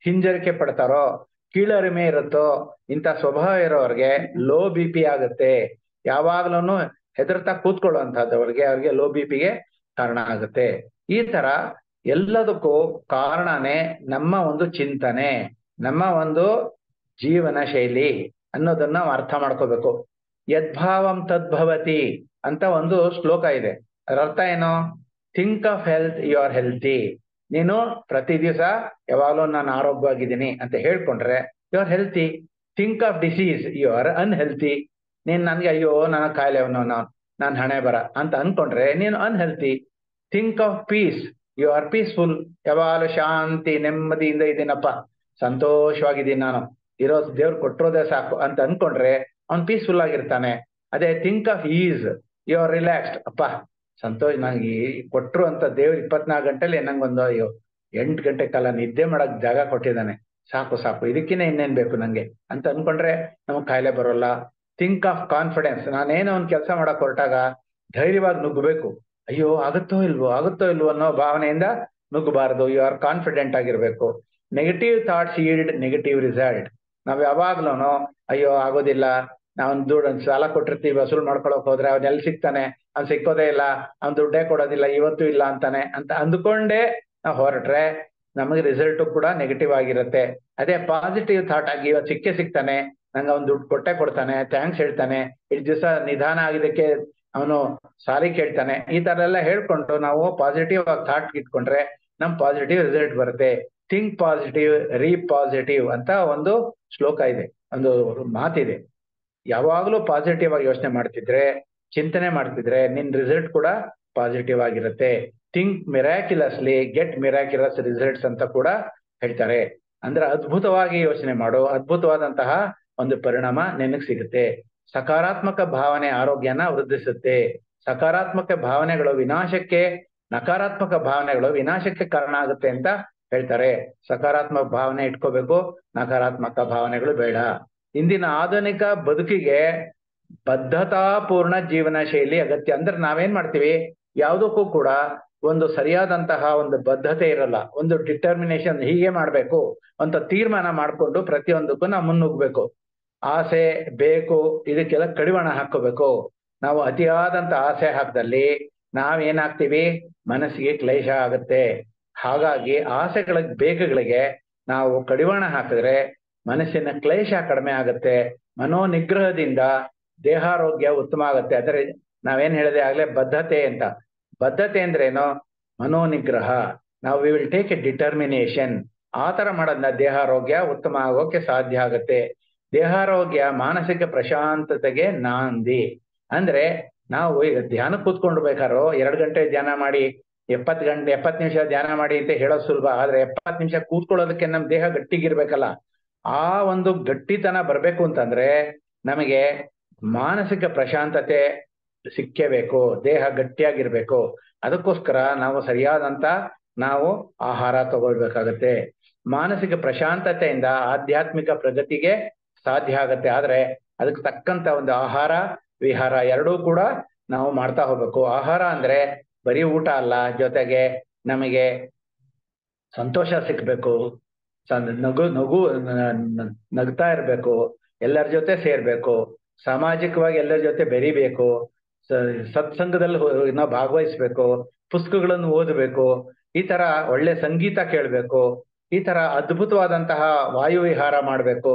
ಹಿಂಜರಿಕೆ ಪಡ್ತಾರೋ, ಕೀಳರಿಮೆ ಇರುತ್ತೋ, ಇಂಥ ಸ್ವಭಾವ ಇರೋರಿಗೆ ಲೋ BP ಆಗುತ್ತೆ. ಯಾವಾಗ್ಲೂ ಹೆದರ್ತಾ ಕೂತ್ಕೊಳ್ಳುವಂತಹದ್ದವ್ರಿಗೆ ಅವ್ರಿಗೆ ಲೋ BPಗೆ ಕಾರಣ ಆಗುತ್ತೆ. ಈ ತರ ಎಲ್ಲದಕ್ಕೂ ಕಾರಣನೇ ನಮ್ಮ ಒಂದು ಚಿಂತನೆ, ನಮ್ಮ ಒಂದು ಜೀವನ ಶೈಲಿ ಅನ್ನೋದನ್ನ ನಾವು ಅರ್ಥ ಮಾಡ್ಕೋಬೇಕು. ಯದ್ಭಾವಂ ತದ್ಭವತಿ ಅಂತ ಒಂದು ಶ್ಲೋಕ ಇದೆ. ಅದರ ಅರ್ಥ ಏನು? Think of health, you are healthy. ನೀನು ಪ್ರತಿ ದಿವಸ ಯಾವಾಗಲೂ ನಾನು ಆರೋಗ್ಯವಾಗಿದ್ದೀನಿ ಅಂತ ಹೇಳ್ಕೊಂಡ್ರೆ you are healthy. Think of disease, you are unhealthy. ನೀನ್ ನನ್ಗೆ ಅಯ್ಯೋ ನನ್ನ ಕಾಯಿಲೆ ನಾನು ಹಣೆ ಬರ ಅಂತ ಅನ್ಕೊಂಡ್ರೆ ನೀನು unhealthy. Think of peace, you are peaceful. ಯಾವಾಗಲೂ ಶಾಂತಿ ನೆಮ್ಮದಿಯಿಂದ ಇದ್ದೀನಪ್ಪ, ಸಂತೋಷವಾಗಿದ್ದೀನಿ, ನಾನು ಇರೋ ದೇವ್ರು ಕೊಟ್ಟಿರೋದೇ ಸಾಕು ಅಂತ ಅನ್ಕೊಂಡ್ರೆ ಅವ್ನು ಪೀಸ್ಫುಲ್ ಆಗಿರ್ತಾನೆ. ಅದೇ think of ease, you are relaxed. ಅಪ್ಪ ಸಂತೋಷ, ನಂಗೆ ಕೊಟ್ರು ಅಂತ ದೇವ್ರು 24 ಗಂಟೆಲಿ ನಂಗೊಂದು 8 ಗಂಟೆ ಕಾಲ ನಿದ್ದೆ ಮಾಡಕ್ ಜಾಗ ಕೊಟ್ಟಿದ್ದಾನೆ, ಸಾಕು ಇದಕ್ಕಿಂತ ಇನ್ನೇನ್ ಬೇಕು ನಂಗೆ ಅಂತ ಅನ್ಕೊಂಡ್ರೆ ನಮಗ್ ಕಾಯಿಲೆ ಬರೋಲ್ಲ. ಥಿಂಕ್ ಆಫ್ ಕಾನ್ಫಿಡೆನ್ಸ್, ನಾನೇನೋ ಒಂದ್ ಕೆಲಸ ಮಾಡಕ್ ಹೊರಟಾಗ ಧೈರ್ಯವಾಗಿ ನುಗ್ಗಬೇಕು. ಅಯ್ಯೋ ಆಗುತ್ತೋ ಇಲ್ವೋ ಅನ್ನೋ ಭಾವನೆಯಿಂದ ನುಗ್ಗಬಾರದು. ಯು ಆರ್ ಕಾನ್ಫಿಡೆಂಟ್ ಆಗಿರ್ಬೇಕು. Negative thoughts yield negative result. ನಾವ್ ಯಾವಾಗ್ಲೂ ಅಯ್ಯೋ ಆಗೋದಿಲ್ಲ, ನಾವ್ ದುಡ್ಡು ಸಾಲ ಕೊಟ್ಟಿರ್ತೀವಿ, ವಸೂಲ್ ಮಾಡ್ಕೊಳಕ್ ಹೋದ್ರೆ ಅವ್ನ ಎಲ್ಲಿ ಸಿಗ್ತಾನೆ, ಅವ್ನ್ ಸಿಕ್ಕೋದೇ ಇಲ್ಲ, ಅವ್ನ್ ದುಡ್ಡೇ ಕೊಡೋದಿಲ್ಲ, ಇವತ್ತು ಇಲ್ಲ ಅಂತಾನೆ ಅಂತ ಅಂದ್ಕೊಂಡೇ ನಾವು ಹೊರಟ್ರೆ ನಮಗೆ ರಿಸಲ್ಟ್ ಕೂಡ ನೆಗೆಟಿವ್ ಆಗಿರುತ್ತೆ. ಅದೇ ಪಾಸಿಟಿವ್ ಥಾಟ್ ಆಗಿ ಇವತ್ತು ಸಿಗ್ತಾನೆ, ನಂಗೆ ಅವ್ನ್ ದುಡ್ಡು ಕೊಡ್ತಾನೆ, ಥ್ಯಾಂಕ್ಸ್ ಹೇಳ್ತಾನೆ, ಇಷ್ಟು ದಿವಸ ನಿಧಾನ ಆಗಿದ್ದಕ್ಕೆ ಅವನು ಸಾರಿ ಕೇಳ್ತಾನೆ, ಈ ತರ ಎಲ್ಲ ಹೇಳ್ಕೊಂಡು ನಾವು ಪಾಸಿಟಿವ್ ಆಗಿ ಥಾಟ್ ಇಟ್ಕೊಂಡ್ರೆ ನಮ್ ಪಾಸಿಟಿವ್ ರಿಸಲ್ಟ್ ಬರುತ್ತೆ. ಥಿಂಕ್ ಪಾಸಿಟಿವ್, ಪಾಸಿಟಿವ್ ಅಂತ ಒಂದು ಶ್ಲೋಕ ಇದೆ, ಒಂದು ಮಾತಿದೆ. ಯಾವಾಗ್ಲೂ ಪಾಸಿಟಿವ್ ಆಗಿ ಯೋಚನೆ ಮಾಡ್ತಿದ್ರೆ, ಚಿಂತನೆ ಮಾಡ್ತಿದ್ರೆ ನಿನ್ ರಿಸಲ್ಟ್ ಕೂಡ ಪಾಸಿಟಿವ್ ಆಗಿರುತ್ತೆ. ಥಿಂಕ್ ಮಿರಾಕ್ಯುಲಸ್ಲಿ, ಗೆಟ್ ಮಿರಾಕ್ಯುಲಸ್ ರಿಸಲ್ಟ್ಸ್ ಅಂತ ಕೂಡ ಹೇಳ್ತಾರೆ. ಅಂದ್ರೆ ಅದ್ಭುತವಾಗಿ ಯೋಚನೆ ಮಾಡು, ಅದ್ಭುತವಾದಂತಹ ಒಂದು ಪರಿಣಾಮ ನಿನಗ್ ಸಿಗುತ್ತೆ. ಸಕಾರಾತ್ಮಕ ಭಾವನೆ ಆರೋಗ್ಯನ ವೃದ್ಧಿಸುತ್ತೆ. ಸಕಾರಾತ್ಮಕ ಭಾವನೆಗಳು ನಕಾರಾತ್ಮಕ ಭಾವನೆಗಳು ವಿನಾಶಕ್ಕೆ ಕಾರಣ ಆಗುತ್ತೆ ಅಂತ ಹೇಳ್ತಾರೆ. ಸಕಾರಾತ್ಮಕ ಭಾವನೆ ಇಟ್ಕೋಬೇಕು, ನಕಾರಾತ್ಮಕ ಭಾವನೆಗಳು ಬೇಡ. ಇಂದಿನ ಆಧುನಿಕ ಬದುಕಿಗೆ ಬದ್ಧತಾಪೂರ್ಣ ಜೀವನ ಶೈಲಿ ಅಗತ್ಯ. ಅಂದ್ರೆ ನಾವೇನ್ ಮಾಡ್ತೀವಿ, ಯಾವುದಕ್ಕೂ ಕೂಡ ಒಂದು ಸರಿಯಾದಂತಹ ಒಂದು ಬದ್ಧತೆ ಇರಲ್ಲ, ಒಂದು ಡಿಟರ್ಮಿನೇಷನ್, ಹೀಗೆ ಮಾಡ್ಬೇಕು ಅಂತ ತೀರ್ಮಾನ ಮಾಡ್ಕೊಂಡು ಪ್ರತಿಯೊಂದಕ್ಕೂ ನಾವು ಮುನ್ನುಗ್ಬೇಕು. ಆಸೆ ಬೇಕು, ಇದಕ್ಕೆಲ್ಲ ಕಡಿವಾಣ ಹಾಕೋಬೇಕು. ನಾವು ಅತಿಯಾದಂತ ಆಸೆ ಹಾಕದಲ್ಲಿ ನಾವೇನಾಗ್ತೀವಿ, ಮನಸ್ಸಿಗೆ ಕ್ಲೇಶ ಆಗುತ್ತೆ. ಹಾಗಾಗಿ ಬೇಕಗಳಿಗೆ ನಾವು ಕಡಿವಾಣ ಹಾಕಿದ್ರೆ ಮನಸ್ಸಿನ ಕ್ಲೇಶ ಕಡಿಮೆ ಆಗುತ್ತೆ. ಮನೋನಿಗ್ರಹದಿಂದ ದೇಹಾರೋಗ್ಯ ಉತ್ತಮ ಆಗುತ್ತೆ. ಅಂದ್ರೆ ನಾವೇನ್ ಹೇಳಿದೆ ಆಗ್ಲೇ ಬದ್ಧತೆ ಅಂತ. ಬದ್ಧತೆ ಅಂದ್ರೇನು? ಮನೋನಿಗ್ರಹ. ನಾವು we will take A determination. ಆ ತರ ಮಾಡೋದ್ನ ದೇಹಾರೋಗ್ಯ ಉತ್ತಮ ಆಗೋಕೆ ಸಾಧ್ಯ ಆಗುತ್ತೆ. ದೇಹಾರೋಗ್ಯ ಮಾನಸಿಕ ಪ್ರಶಾಂತತೆಗೆ ನಾಂದಿ. ಅಂದ್ರೆ ನಾವು ಈಗ ಧ್ಯಾನ ಕೂತ್ಕೊಂಡು ಬೇಕಾರೋ 2 ಗಂಟೆ ಧ್ಯಾನ ಮಾಡಿ 70 ನಿಮಿಷ ಧ್ಯಾನ ಮಾಡಿ ಅಂತ ಹೇಳೋದು ಸುಲಭ. ಆದ್ರೆ 70 ನಿಮಿಷ ಕೂತ್ಕೊಳ್ಳೋದಕ್ಕೆ ನಮ್ ದೇಹ ಗಟ್ಟಿಗಿರ್ಬೇಕಲ್ಲ. ಆ ಒಂದು ಗಟ್ಟಿತನ ಬರ್ಬೇಕು ಅಂತಂದ್ರೆ ನಮಗೆ ಮಾನಸಿಕ ಪ್ರಶಾಂತತೆ, ಸಿಕ್ಕೇಬೇಕು, ದೇಹ ಗಟ್ಟಿಯಾಗಿರ್ಬೇಕು. ಅದಕ್ಕೋಸ್ಕರ ನಾವು ಸರಿಯಾದಂತ ನಾವು ಆಹಾರ ತಗೊಳ್ಬೇಕಾಗತ್ತೆ. ಮಾನಸಿಕ ಪ್ರಶಾಂತತೆಯಿಂದ ಆಧ್ಯಾತ್ಮಿಕ ಪ್ರಗತಿಗೆ ಸಾಧ್ಯ ಆಗತ್ತೆ. ಆದ್ರೆ ಅದಕ್ಕೆ ತಕ್ಕಂತ ಒಂದು ಆಹಾರ ವಿಹಾರ ಎರಡೂ ಕೂಡ ನಾವು ಮಾಡ್ತಾ ಹೋಗ್ಬೇಕು. ಆಹಾರ ಅಂದ್ರೆ ಬರೀ ಊಟ ಅಲ್ಲ, ಜೊತೆಗೆ ನಮಗೆ ಸಂತೋಷ ಸಿಕ್ಬೇಕು, ನಗ್ತಾ ಇರ್ಬೇಕು, ಎಲ್ಲರ ಜೊತೆ ಸೇರ್ಬೇಕು, ಸಾಮಾಜಿಕವಾಗಿ ಎಲ್ಲರ ಜೊತೆ ಬೆರಿಬೇಕು, ಸತ್ಸಂಗದಲ್ಲಿ ನಾವು ಭಾಗವಹಿಸ್ಬೇಕು, ಪುಸ್ತಕಗಳನ್ನು ಓದಬೇಕು, ಈ ತರ ಒಳ್ಳೆ ಸಂಗೀತ ಕೇಳಬೇಕು, ಈ ತರ ಅದ್ಭುತವಾದಂತಹ ವಾಯು ವಿಹಾರ ಮಾಡಬೇಕು,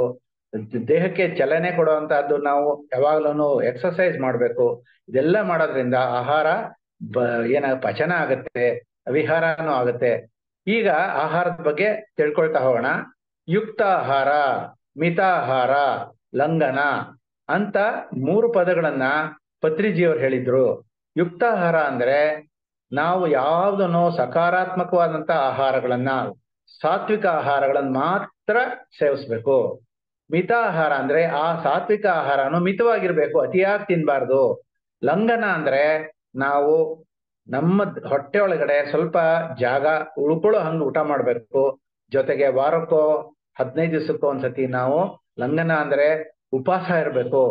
ದೇಹಕ್ಕೆ ಚಲನೆ ಕೊಡುವಂತಹದ್ದು ನಾವು ಯಾವಾಗ್ಲೂ ಎಕ್ಸರ್ಸೈಸ್ ಮಾಡಬೇಕು. ಇದೆಲ್ಲ ಮಾಡೋದ್ರಿಂದ ಆಹಾರ ಪಚನ ಆಗತ್ತೆ, ವಿಹಾರನೂ ಆಗತ್ತೆ. ಈಗ ಆಹಾರದ ಬಗ್ಗೆ ತಿಳ್ಕೊಳ್ತಾ ಹೋಗೋಣ. ಯುಕ್ತ ಆಹಾರ, ಮಿತಾಹಾರ, ಲಂಘನ ಅಂತ 3 ಪದಗಳನ್ನ ಪತ್ರಿಜಿಯವರು ಹೇಳಿದ್ರು. ಯುಕ್ತ ಆಹಾರ ಅಂದ್ರೆ ನಾವು ಯಾವುದನ್ನು ಸಕಾರಾತ್ಮಕವಾದಂತ ಆಹಾರಗಳನ್ನ, ಸಾತ್ವಿಕ ಆಹಾರಗಳನ್ನ ಮಾತ್ರ ಸೇವಿಸ್ಬೇಕು. ಮಿತಾಹಾರ ಅಂದ್ರೆ ಆ ಸಾತ್ವಿಕ ಆಹಾರನು ಮಿತವಾಗಿರ್ಬೇಕು, ಅತಿಯಾಗಿ ತಿನ್ಬಾರ್ದು. ಲಂಘನ ಅಂದ್ರೆ ನಾವು ನಮ್ಮ ಹೊಟ್ಟೆ ಒಳಗಡೆ ಸ್ವಲ್ಪ ಜಾಗ ಉಳ್ಕೊಳ್ಳೋ ಹಂಗ ಊಟ ಮಾಡ್ಬೇಕು. ಜೊತೆಗೆ ವಾರಕ್ಕೋ 15 ದಿವಸಕ್ಕೋ ಒಂದ್ಸತಿ ನಾವು ಲಂಘನ ಅಂದ್ರೆ ಉಪವಾಸ ಇರ್ಬೇಕು.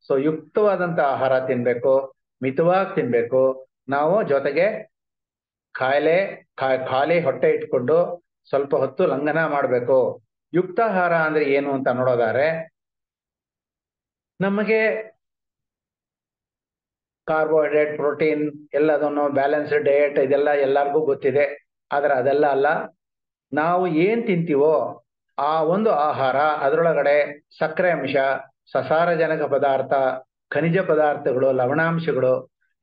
ಸೊ ಯುಕ್ತವಾದಂತ ಆಹಾರ ತಿನ್ಬೇಕು, ಮಿತವಾಗಿ ತಿನ್ಬೇಕು. ನಾವು ಜೊತೆಗೆ ಖಾಲಿ ಹೊಟ್ಟೆ ಇಟ್ಕೊಂಡು ಸ್ವಲ್ಪ ಹೊತ್ತು ಲಂಘನ ಮಾಡ್ಬೇಕು. ಯುಕ್ತಾಹಾರ ಅಂದ್ರೆ ಏನು ಅಂತ ನೋಡೋದಾದ್ರೆ, ನಮಗೆ ಕಾರ್ಬೋಹೈಡ್ರೇಟ್, ಪ್ರೋಟೀನ್ ಎಲ್ಲದನ್ನು ಬ್ಯಾಲೆನ್ಸ್ಡ್ ಡಯಟ್ ಇದೆಲ್ಲ ಎಲ್ಲರಿಗೂ ಗೊತ್ತಿದೆ. ಆದ್ರೆ ಅದೆಲ್ಲ ಅಲ್ಲ. ನಾವು ಏನ್ ತಿಂತೀವೋ ಆ ಒಂದು ಆಹಾರ, ಅದರೊಳಗಡೆ ಸಕ್ಕರೆ ಅಂಶ, ಸಸಾರಜನಕ ಪದಾರ್ಥ, ಖನಿಜ ಪದಾರ್ಥಗಳು, ಲವಣಾಂಶಗಳು,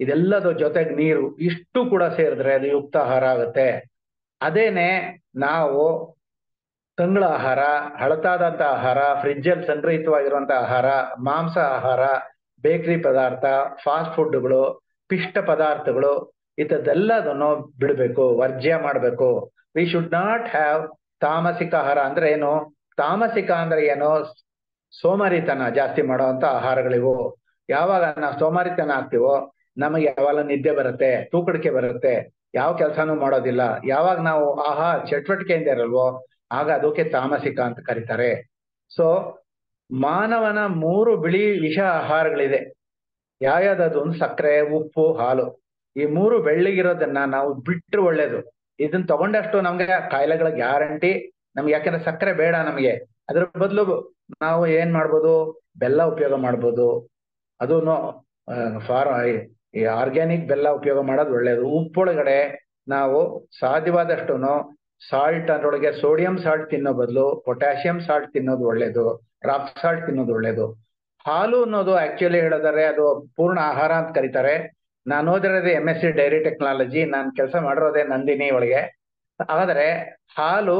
ಇದೆಲ್ಲದ ಜೊತೆಗೆ ನೀರು, ಇಷ್ಟು ಕೂಡ ಸೇರಿದ್ರೆ ಅದು ಯುಕ್ತ ಆಹಾರ ಆಗುತ್ತೆ. ಅದೇನೆ ನಾವು ತಂಗಳ ಆಹಾರ, ಹಳತಾದಂತ ಆಹಾರ, ಫ್ರಿಜ್ಜಲ್ಲಿ ಸಂಗ್ರಹಿತವಾಗಿರುವಂತ ಆಹಾರ, ಮಾಂಸ ಆಹಾರ, ಬೇಕರಿ ಪದಾರ್ಥ, ಫಾಸ್ಟ್ ಫುಡ್ಗಳು, ಪಿಷ್ಟ ಪದಾರ್ಥಗಳು, ಇದೆಲ್ಲದನ್ನು ಬಿಡಬೇಕು, ವರ್ಜ್ಯ ಮಾಡಬೇಕು. ವಿ ಶುಡ್ ನಾಟ್ ಹ್ಯಾವ್ ತಾಮಸಿಕ ಆಹಾರ. ಅಂದ್ರೆ ಏನು? ತಾಮಸಿಕ ಅಂದ್ರೆ ಏನು? ಸೋಮಾರಿತನ ಜಾಸ್ತಿ ಮಾಡುವಂತ ಆಹಾರಗಳಿವು. ಯಾವಾಗ ನಾವು ಸೋಮಾರಿತನ ಆಗ್ತೀವೋ ನಮಗೆ ಯಾವಾಗ ನಿದ್ದೆ ಬರುತ್ತೆ, ತೂಕಡಿಕೆ ಬರುತ್ತೆ, ಯಾವ ಕೆಲಸನೂ ಮಾಡೋದಿಲ್ಲ. ಯಾವಾಗ ನಾವು ಚಟುವಟಿಕೆಯಿಂದ ಇರಲ್ವೋ ಆಗ ಅದಕ್ಕೆ ತಾಮಸಿಕ ಅಂತ ಕರೀತಾರೆ. ಸೊ ಮಾನವನ 3 ಬಿಳಿ ವಿಷ ಆಹಾರಗಳಿದೆ. ಯಾವ್ಯಾವ್ದು? ಒಂದು ಸಕ್ಕರೆ, ಉಪ್ಪು, ಹಾಲು. ಈ 3 ಬೆಳ್ಳಿಗಿರೋದನ್ನ ನಾವು ಬಿಟ್ರೆ ಒಳ್ಳೇದು. ಇದನ್ನ ತಗೊಂಡಷ್ಟು ನಮ್ಗೆ ಕಾಯಿಲೆಗಳ ಗ್ಯಾರಂಟಿ. ನಮ್ಗೆ ಯಾಕಂದ್ರೆ ಸಕ್ಕರೆ ಬೇಡ ನಮಗೆ. ಅದ್ರ ಬದಲು ನಾವು ಏನ್ ಮಾಡ್ಬೋದು? ಬೆಲ್ಲ ಉಪಯೋಗ ಮಾಡ್ಬೋದು. ಅದು ಈ ಆರ್ಗ್ಯಾನಿಕ್ ಬೆಲ್ಲ ಉಪಯೋಗ ಮಾಡೋದು ಒಳ್ಳೇದು. ಉಪ್ಪೊಳಗಡೆ ನಾವು ಸಾಧ್ಯವಾದಷ್ಟು ಸಾಲ್ಟ್, ಅದರೊಳಗೆ ಸೋಡಿಯಂ ಸಾಲ್ಟ್ ತಿನ್ನೋ ಬದಲು ಪೊಟ್ಯಾಷಿಯಂ ಸಾಲ್ಟ್ ತಿನ್ನೋದು ಒಳ್ಳೇದು, ರಾಕ್ ಸಾಲ್ಟ್ ತಿನ್ನೋದು ಒಳ್ಳೇದು. ಹಾಲು ಅನ್ನೋದು ಆಕ್ಚುಲಿ ಹೇಳಿದರೆ ಅದು ಪೂರ್ಣ ಆಹಾರ ಅಂತ ಕರೀತಾರೆ. ನಾನು ಓದಿರೋದೇ MSc ಡೈರಿ ಟೆಕ್ನಾಲಜಿ, ನಾನು ಕೆಲಸ ಮಾಡಿರೋದೇ ನಂದಿನಿ ಒಳಗೆ. ಆದರೆ ಹಾಲು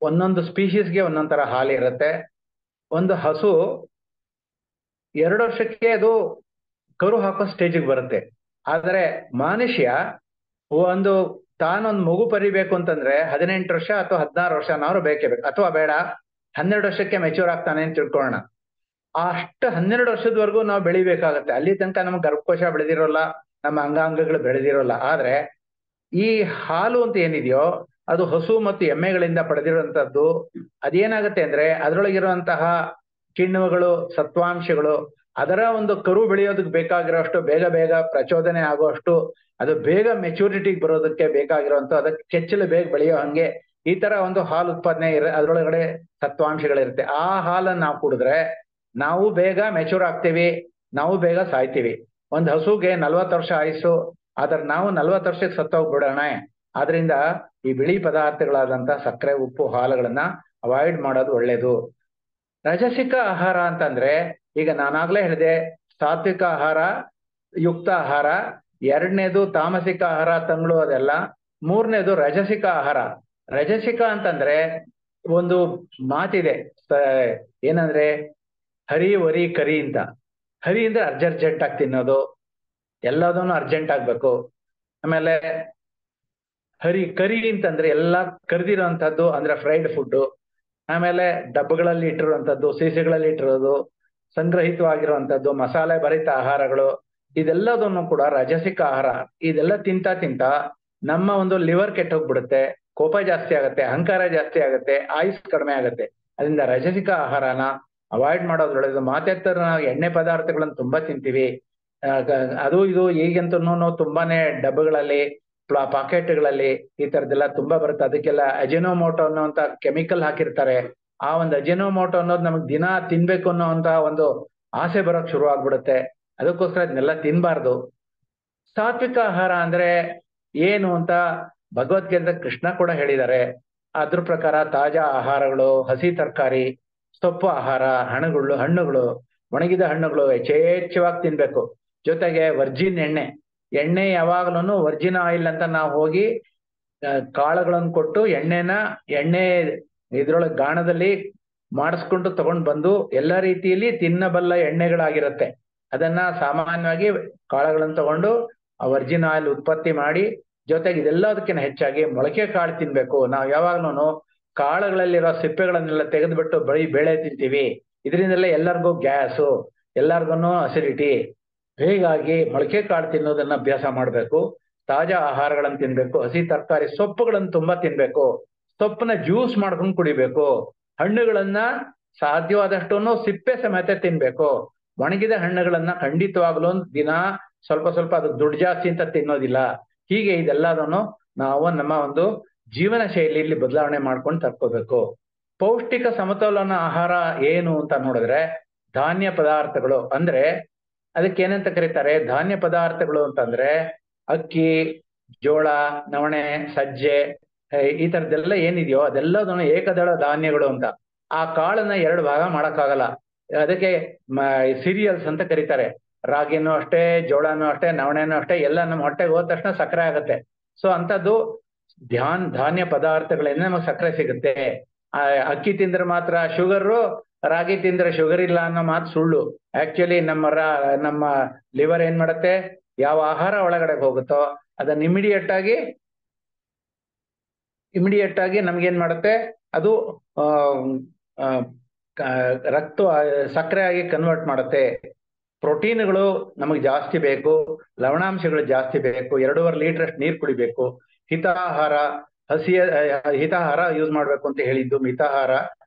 ಒಂದೊಂದು ಸ್ಪೀಶೀಸ್ಗೆ ಒಂದೊಂದ್ ತರ ಹಾಲು ಇರುತ್ತೆ. ಒಂದು ಹಸು 2 ವರ್ಷಕ್ಕೆ ಅದು ಕರು ಹಾಕೋ ಸ್ಟೇಜಿಗೆ ಬರುತ್ತೆ. ಆದರೆ ಮನುಷ್ಯ ತಾನೊಂದು ಮಗು ಪರಿಬೇಕು ಅಂತಂದ್ರೆ 18 ವರ್ಷ ಅಥವಾ 16 ವರ್ಷ ನಾರು ಬೇಕೇ ಬೇಕು, ಅಥವಾ ಬೇಡ 12 ವರ್ಷಕ್ಕೆ ಮೆಚೂರ್ ಆಗ್ತಾನೆ ಅಂತ ತಿಳ್ಕೊಳ್ಳೋಣ. ಅಷ್ಟು 12 ವರ್ಷದವರೆಗೂ ನಾವು ಬೆಳಿಬೇಕಾಗತ್ತೆ. ಅಲ್ಲಿ ತನಕ ನಮ್ಗೆ ಗರ್ಭಕೋಶ ಬೆಳೆದಿರೋಲ್ಲ, ನಮ್ಮ ಅಂಗಾಂಗಗಳು ಬೆಳೆದಿರೋಲ್ಲ. ಆದ್ರೆ ಈ ಹಾಲು ಅಂತ ಏನಿದೆಯೋ ಅದು ಹಸು ಮತ್ತು ಎಮ್ಮೆಗಳಿಂದ ಪಡೆದಿರುವಂತದ್ದು. ಅದೇನಾಗುತ್ತೆ ಅಂದ್ರೆ ಅದರೊಳಗಿರುವಂತಹ ಕಿಣ್ವಗಳು, ಸತ್ವಾಂಶಗಳು, ಅದರ ಒಂದು ಕರು ಬೆಳೆಯೋದಕ್ಕೆ ಬೇಕಾಗಿರೋಷ್ಟು ಬೇಗ ಪ್ರಚೋದನೆ ಆಗುವಷ್ಟು, ಅದು ಬೇಗ ಮೆಚೂರಿಟಿಗೆ ಬರೋದಕ್ಕೆ ಬೇಕಾಗಿರುವಂತ, ಅದಕ್ಕೆ ಕೆಚ್ಚಲು ಬೇಗ ಬೆಳೆಯೋ ಹಂಗೆ ಈ ತರ ಒಂದು ಹಾಲು ಉತ್ಪಾದನೆ ಅದರೊಳಗಡೆ ಸತ್ವಾಂಶಗಳಿರುತ್ತೆ. ಆ ಹಾಲನ್ನು ನಾವು ಕುಡಿದ್ರೆ ನಾವು ಬೇಗ ಮೆಚೂರ್ ಆಗ್ತೀವಿ, ನಾವು ಬೇಗ ಸಾಯ್ತೀವಿ. ಒಂದು ಹಸುಗೆ 40 ವರ್ಷ ಆಯುಸ್ಸು, ಆದ್ರೆ ನಾವು 40 ವರ್ಷಕ್ಕೆ ಸತ್ತೋಗ್ಬಿಡೋಣ. ಆದ್ರಿಂದ ಈ ಬಿಳಿ ಪದಾರ್ಥಗಳಾದಂತ ಸಕ್ಕರೆ, ಉಪ್ಪು, ಹಾಲುಗಳನ್ನ ಅವಾಯ್ಡ್ ಮಾಡೋದು ಒಳ್ಳೇದು. ರಜಸಿಕ ಆಹಾರ ಅಂತಂದ್ರೆ ಈಗ ನಾನಾಗ್ಲೇ ಹೇಳಿದೆ, ಸಾತ್ವಿಕ ಆಹಾರ, ಯುಕ್ತ ಆಹಾರ. 2ನೇದು ತಾಮಸಿಕ ಆಹಾರ, ತಂಗಳು, ಅದೆಲ್ಲ. 3ನೇದು ರಜಸಿಕ ಆಹಾರ. ರಜಸಿಕ ಅಂತಂದ್ರೆ ಒಂದು ಮಾತಿದೆ, ಏನಂದ್ರೆ ಹರಿ ವರಿ ಕರಿ ಅಂತ. ಹರಿ ಅಂದ್ರೆ ಅರ್ಜೆಂಟ್ ಆಗಿ ತಿನ್ನೋದು, ಎಲ್ಲದನ್ನು ಅರ್ಜೆಂಟ್ ಆಗ್ಬೇಕು. ಆಮೇಲೆ ಕರಿ ಅಂತಂದ್ರೆ ಎಲ್ಲ ಕರಿದಿರೋಂಥದ್ದು, ಅಂದ್ರೆ ಫ್ರೈಡ್ ಫುಡ್. ಆಮೇಲೆ ಡಬ್ಬಗಳಲ್ಲಿ ಇಟ್ಟಿರುವಂಥದ್ದು, ಸೀಸೆಗಳಲ್ಲಿ ಇಟ್ಟಿರೋದು, ಸಂಗ್ರಹಿತವಾಗಿರುವಂಥದ್ದು, ಮಸಾಲೆ ಭರಿತ ಆಹಾರಗಳು, ಇದೆಲ್ಲದನ್ನು ಕೂಡ ರಾಜಸಿಕ ಆಹಾರ. ಇದೆಲ್ಲ ತಿಂತ ನಮ್ಮ ಒಂದು ಲಿವರ್ ಕೆಟ್ಟೋಗ್ಬಿಡುತ್ತೆ, ಕೋಪ ಜಾಸ್ತಿ ಆಗುತ್ತೆ, ಅಹಂಕಾರ ಜಾಸ್ತಿ ಆಗುತ್ತೆ, ಆಯುಸ್ ಕಡಿಮೆ ಆಗುತ್ತೆ. ಅದರಿಂದ ರಾಜಸಿಕ ಆಹಾರನ ಅವಾಯ್ಡ್ ಮಾಡೋದು ಒಳ್ಳೇದು. ಮಾತೆತ್ತರ ನಾವು ಎಣ್ಣೆ ಪದಾರ್ಥಗಳನ್ನ ತುಂಬಾ ತಿಂತೀವಿ. ಅದು ಇದು ಈಗಂತೂ ತುಂಬಾನೇ ಡಬ್ಬಗಳಲ್ಲಿ ಪಾಕೆಟ್ಗಳಲ್ಲಿ ಈ ತರದೆಲ್ಲ ತುಂಬಾ ಬರುತ್ತೆ. ಅದಕ್ಕೆಲ್ಲ ಅಜಿನೋಮೋಟೋ ಅನ್ನೋಂತ ಕೆಮಿಕಲ್ ಹಾಕಿರ್ತಾರೆ. ಆ ಒಂದು ಅಜಿನೋಮೋಟೋ ಅನ್ನೋದು ನಮಗ್ ದಿನ ತಿನ್ಬೇಕು ಅನ್ನೋಂತ ಒಂದು ಆಸೆ ಬರೋಕ್ ಶುರು ಆಗ್ಬಿಡುತ್ತೆ. ಅದಕ್ಕೋಸ್ಕರ ಇದನ್ನೆಲ್ಲ ತಿನ್ಬಾರ್ದು. ಸಾತ್ವಿಕ ಆಹಾರ ಅಂದ್ರೆ ಏನು ಅಂತ ಭಗವದ್ಗೀತೆ ಕೃಷ್ಣ ಕೂಡ ಹೇಳಿದ್ದಾರೆ. ಅದ್ರ ಪ್ರಕಾರ ತಾಜಾ ಆಹಾರಗಳು, ಹಸಿ ತರಕಾರಿ, ಸೊಪ್ಪು ಆಹಾರ, ಹಣ್ಣುಗಳು, ಒಣಗಿದ ಹಣ್ಣುಗಳು ಯಥೇಚ್ಛವಾಗಿ ತಿನ್ಬೇಕು. ಜೊತೆಗೆ ವರ್ಜಿನ್ ಎಣ್ಣೆ ಯಾವಾಗ್ಲೂ ವರ್ಜಿನ್ ಆಯಿಲ್ ಅಂತ ನಾವು ಹೋಗಿ ಕಾಳುಗಳನ್ನು ಕೊಟ್ಟು ಎಣ್ಣೆ ಇದ್ರೊಳಗೆ ಗಾಣದಲ್ಲಿ ಮಾಡಿಸ್ಕೊಂಡು ತಗೊಂಡ್ ಬಂದು ಎಲ್ಲ ರೀತಿಯಲ್ಲಿ ತಿನ್ನಬಲ್ಲ ಎಣ್ಣೆಗಳಾಗಿರುತ್ತೆ. ಅದನ್ನ ಸಾಮಾನ್ಯವಾಗಿ ಕಾಳುಗಳನ್ನು ತಗೊಂಡು ಆ ವರ್ಜಿನ್ ಆಯಿಲ್ ಉತ್ಪತ್ತಿ ಮಾಡಿ, ಜೊತೆಗೆ ಇದೆಲ್ಲದಕ್ಕಿಂತ ಹೆಚ್ಚಾಗಿ ಮೊಳಕೆ ಕಾಳು ತಿನ್ಬೇಕು. ನಾವು ಯಾವಾಗ್ಲೂ ಕಾಳುಗಳಲ್ಲಿರೋ ಸಿಪ್ಪೆಗಳನ್ನೆಲ್ಲ ತೆಗೆದ್ಬಿಟ್ಟು ಬೇಳೆ ತಿಂತೀವಿ. ಇದರಿಂದಲೇ ಎಲ್ಲರಿಗೂ ಗ್ಯಾಸು, ಎಲ್ಲರಿಗೂ ಅಸಿಡಿಟಿ. ಹೀಗಾಗಿ ಮೊಳಕೆ ಕಾಳು ತಿನ್ನೋದನ್ನ ಅಭ್ಯಾಸ ಮಾಡ್ಬೇಕು. ತಾಜಾ ಆಹಾರಗಳನ್ನು ತಿನ್ಬೇಕು. ಹಸಿ ತರಕಾರಿ, ಸೊಪ್ಪುಗಳನ್ನು ತುಂಬಾ ತಿನ್ಬೇಕು. ಸೊಪ್ಪನ್ನ ಜ್ಯೂಸ್ ಮಾಡ್ಕೊಂಡು ಕುಡಿಬೇಕು. ಹಣ್ಣುಗಳನ್ನ ಸಾಧ್ಯವಾದಷ್ಟು ಸಿಪ್ಪೆ ಸಮೇತ ತಿನ್ಬೇಕು. ಒಣಗಿದ ಹಣ್ಣುಗಳನ್ನ ಖಂಡಿತವಾಗ್ಲೂ ದಿನ ಸ್ವಲ್ಪ ಅದು ದುಡ್ಡು ಜಾಸ್ತಿ ಅಂತ ತಿನ್ನೋದಿಲ್ಲ. ಹೀಗೆ ಇದೆಲ್ಲದನ್ನು ನಾವು ನಮ್ಮ ಒಂದು ಜೀವನ ಶೈಲಿಯಲ್ಲಿ ಬದಲಾವಣೆ ಮಾಡ್ಕೊಂಡು ತರ್ಕೋಬೇಕು. ಪೌಷ್ಟಿಕ ಸಮತೋಲನ ಆಹಾರ ಏನು ಅಂತ ನೋಡಿದ್ರೆ ಧಾನ್ಯ ಪದಾರ್ಥಗಳು. ಅಂದ್ರೆ ಅದಕ್ಕೆ ಏನಂತ ಕರೀತಾರೆ? ಧಾನ್ಯ ಪದಾರ್ಥಗಳು ಅಂತಂದ್ರೆ ಅಕ್ಕಿ, ಜೋಳ, ನವಣೆ, ಸಜ್ಜೆ, ಈ ತರದೆಲ್ಲ ಏನಿದೆಯೋ ಅದೆಲ್ಲದನ್ನು ಏಕದಳ ಧಾನ್ಯಗಳು ಅಂತ. ಆ ಕಾಳನ್ನ 2 ಭಾಗ ಮಾಡಕ್ಕಾಗಲ್ಲ. ಅದಕ್ಕೆ ಸೀರಿಯಲ್ಸ್ ಅಂತ ಕರೀತಾರೆ. ರಾಗಿನೂ ಅಷ್ಟೇ, ಜೋಳನೂ ಅಷ್ಟೇ, ನವಣೆನೂ ಅಷ್ಟೇ, ಎಲ್ಲ ನಮ್ಮ ಹೊಟ್ಟೆಗೆ ಹೋದ ತಕ್ಷಣ ಸಕ್ಕರೆ ಆಗುತ್ತೆ. ಸೊ ಅಂತದ್ದು ಧಾನ್ಯ ಪದಾರ್ಥಗಳಿಂದ ನಮಗೆ ಸಕ್ಕರೆ ಸಿಗುತ್ತೆ. ಅಕ್ಕಿ ತಿಂದ್ರೆ ಮಾತ್ರ ಶುಗರು, ರಾಗಿ ತಿಂದ್ರೆ ಶುಗರ್ ಇಲ್ಲ ಅನ್ನೋ ಮಾತು ಸುಳ್ಳು. ಆಕ್ಚುಲಿ ನಮ್ಮ ಲಿವರ್ ಏನ್ ಮಾಡುತ್ತೆ? ಯಾವ ಆಹಾರ ಒಳಗಡೆ ಹೋಗುತ್ತೋ ಅದನ್ನ ಇಮಿಡಿಯೇಟ್ ಆಗಿ ನಮ್ಗೇನ್ ಮಾಡುತ್ತೆ? ಅದು ರಕ್ತ ಸಕ್ಕರೆ ಆಗಿ ಕನ್ವರ್ಟ್ ಮಾಡುತ್ತೆ. ಪ್ರೋಟೀನ್ಗಳು ನಮಗೆ ಜಾಸ್ತಿ ಬೇಕು, ಲವಣಾಂಶಗಳು ಜಾಸ್ತಿ ಬೇಕು. 2.5 ಲೀಟರ್ ನೀರು ಕುಡಿಬೇಕು. ಹಿತಾಹಾರ ಯೂಸ್ ಮಾಡ್ಬೇಕು ಅಂತ ಹೇಳಿದ್ದು. ಮಿತಾಹಾರ,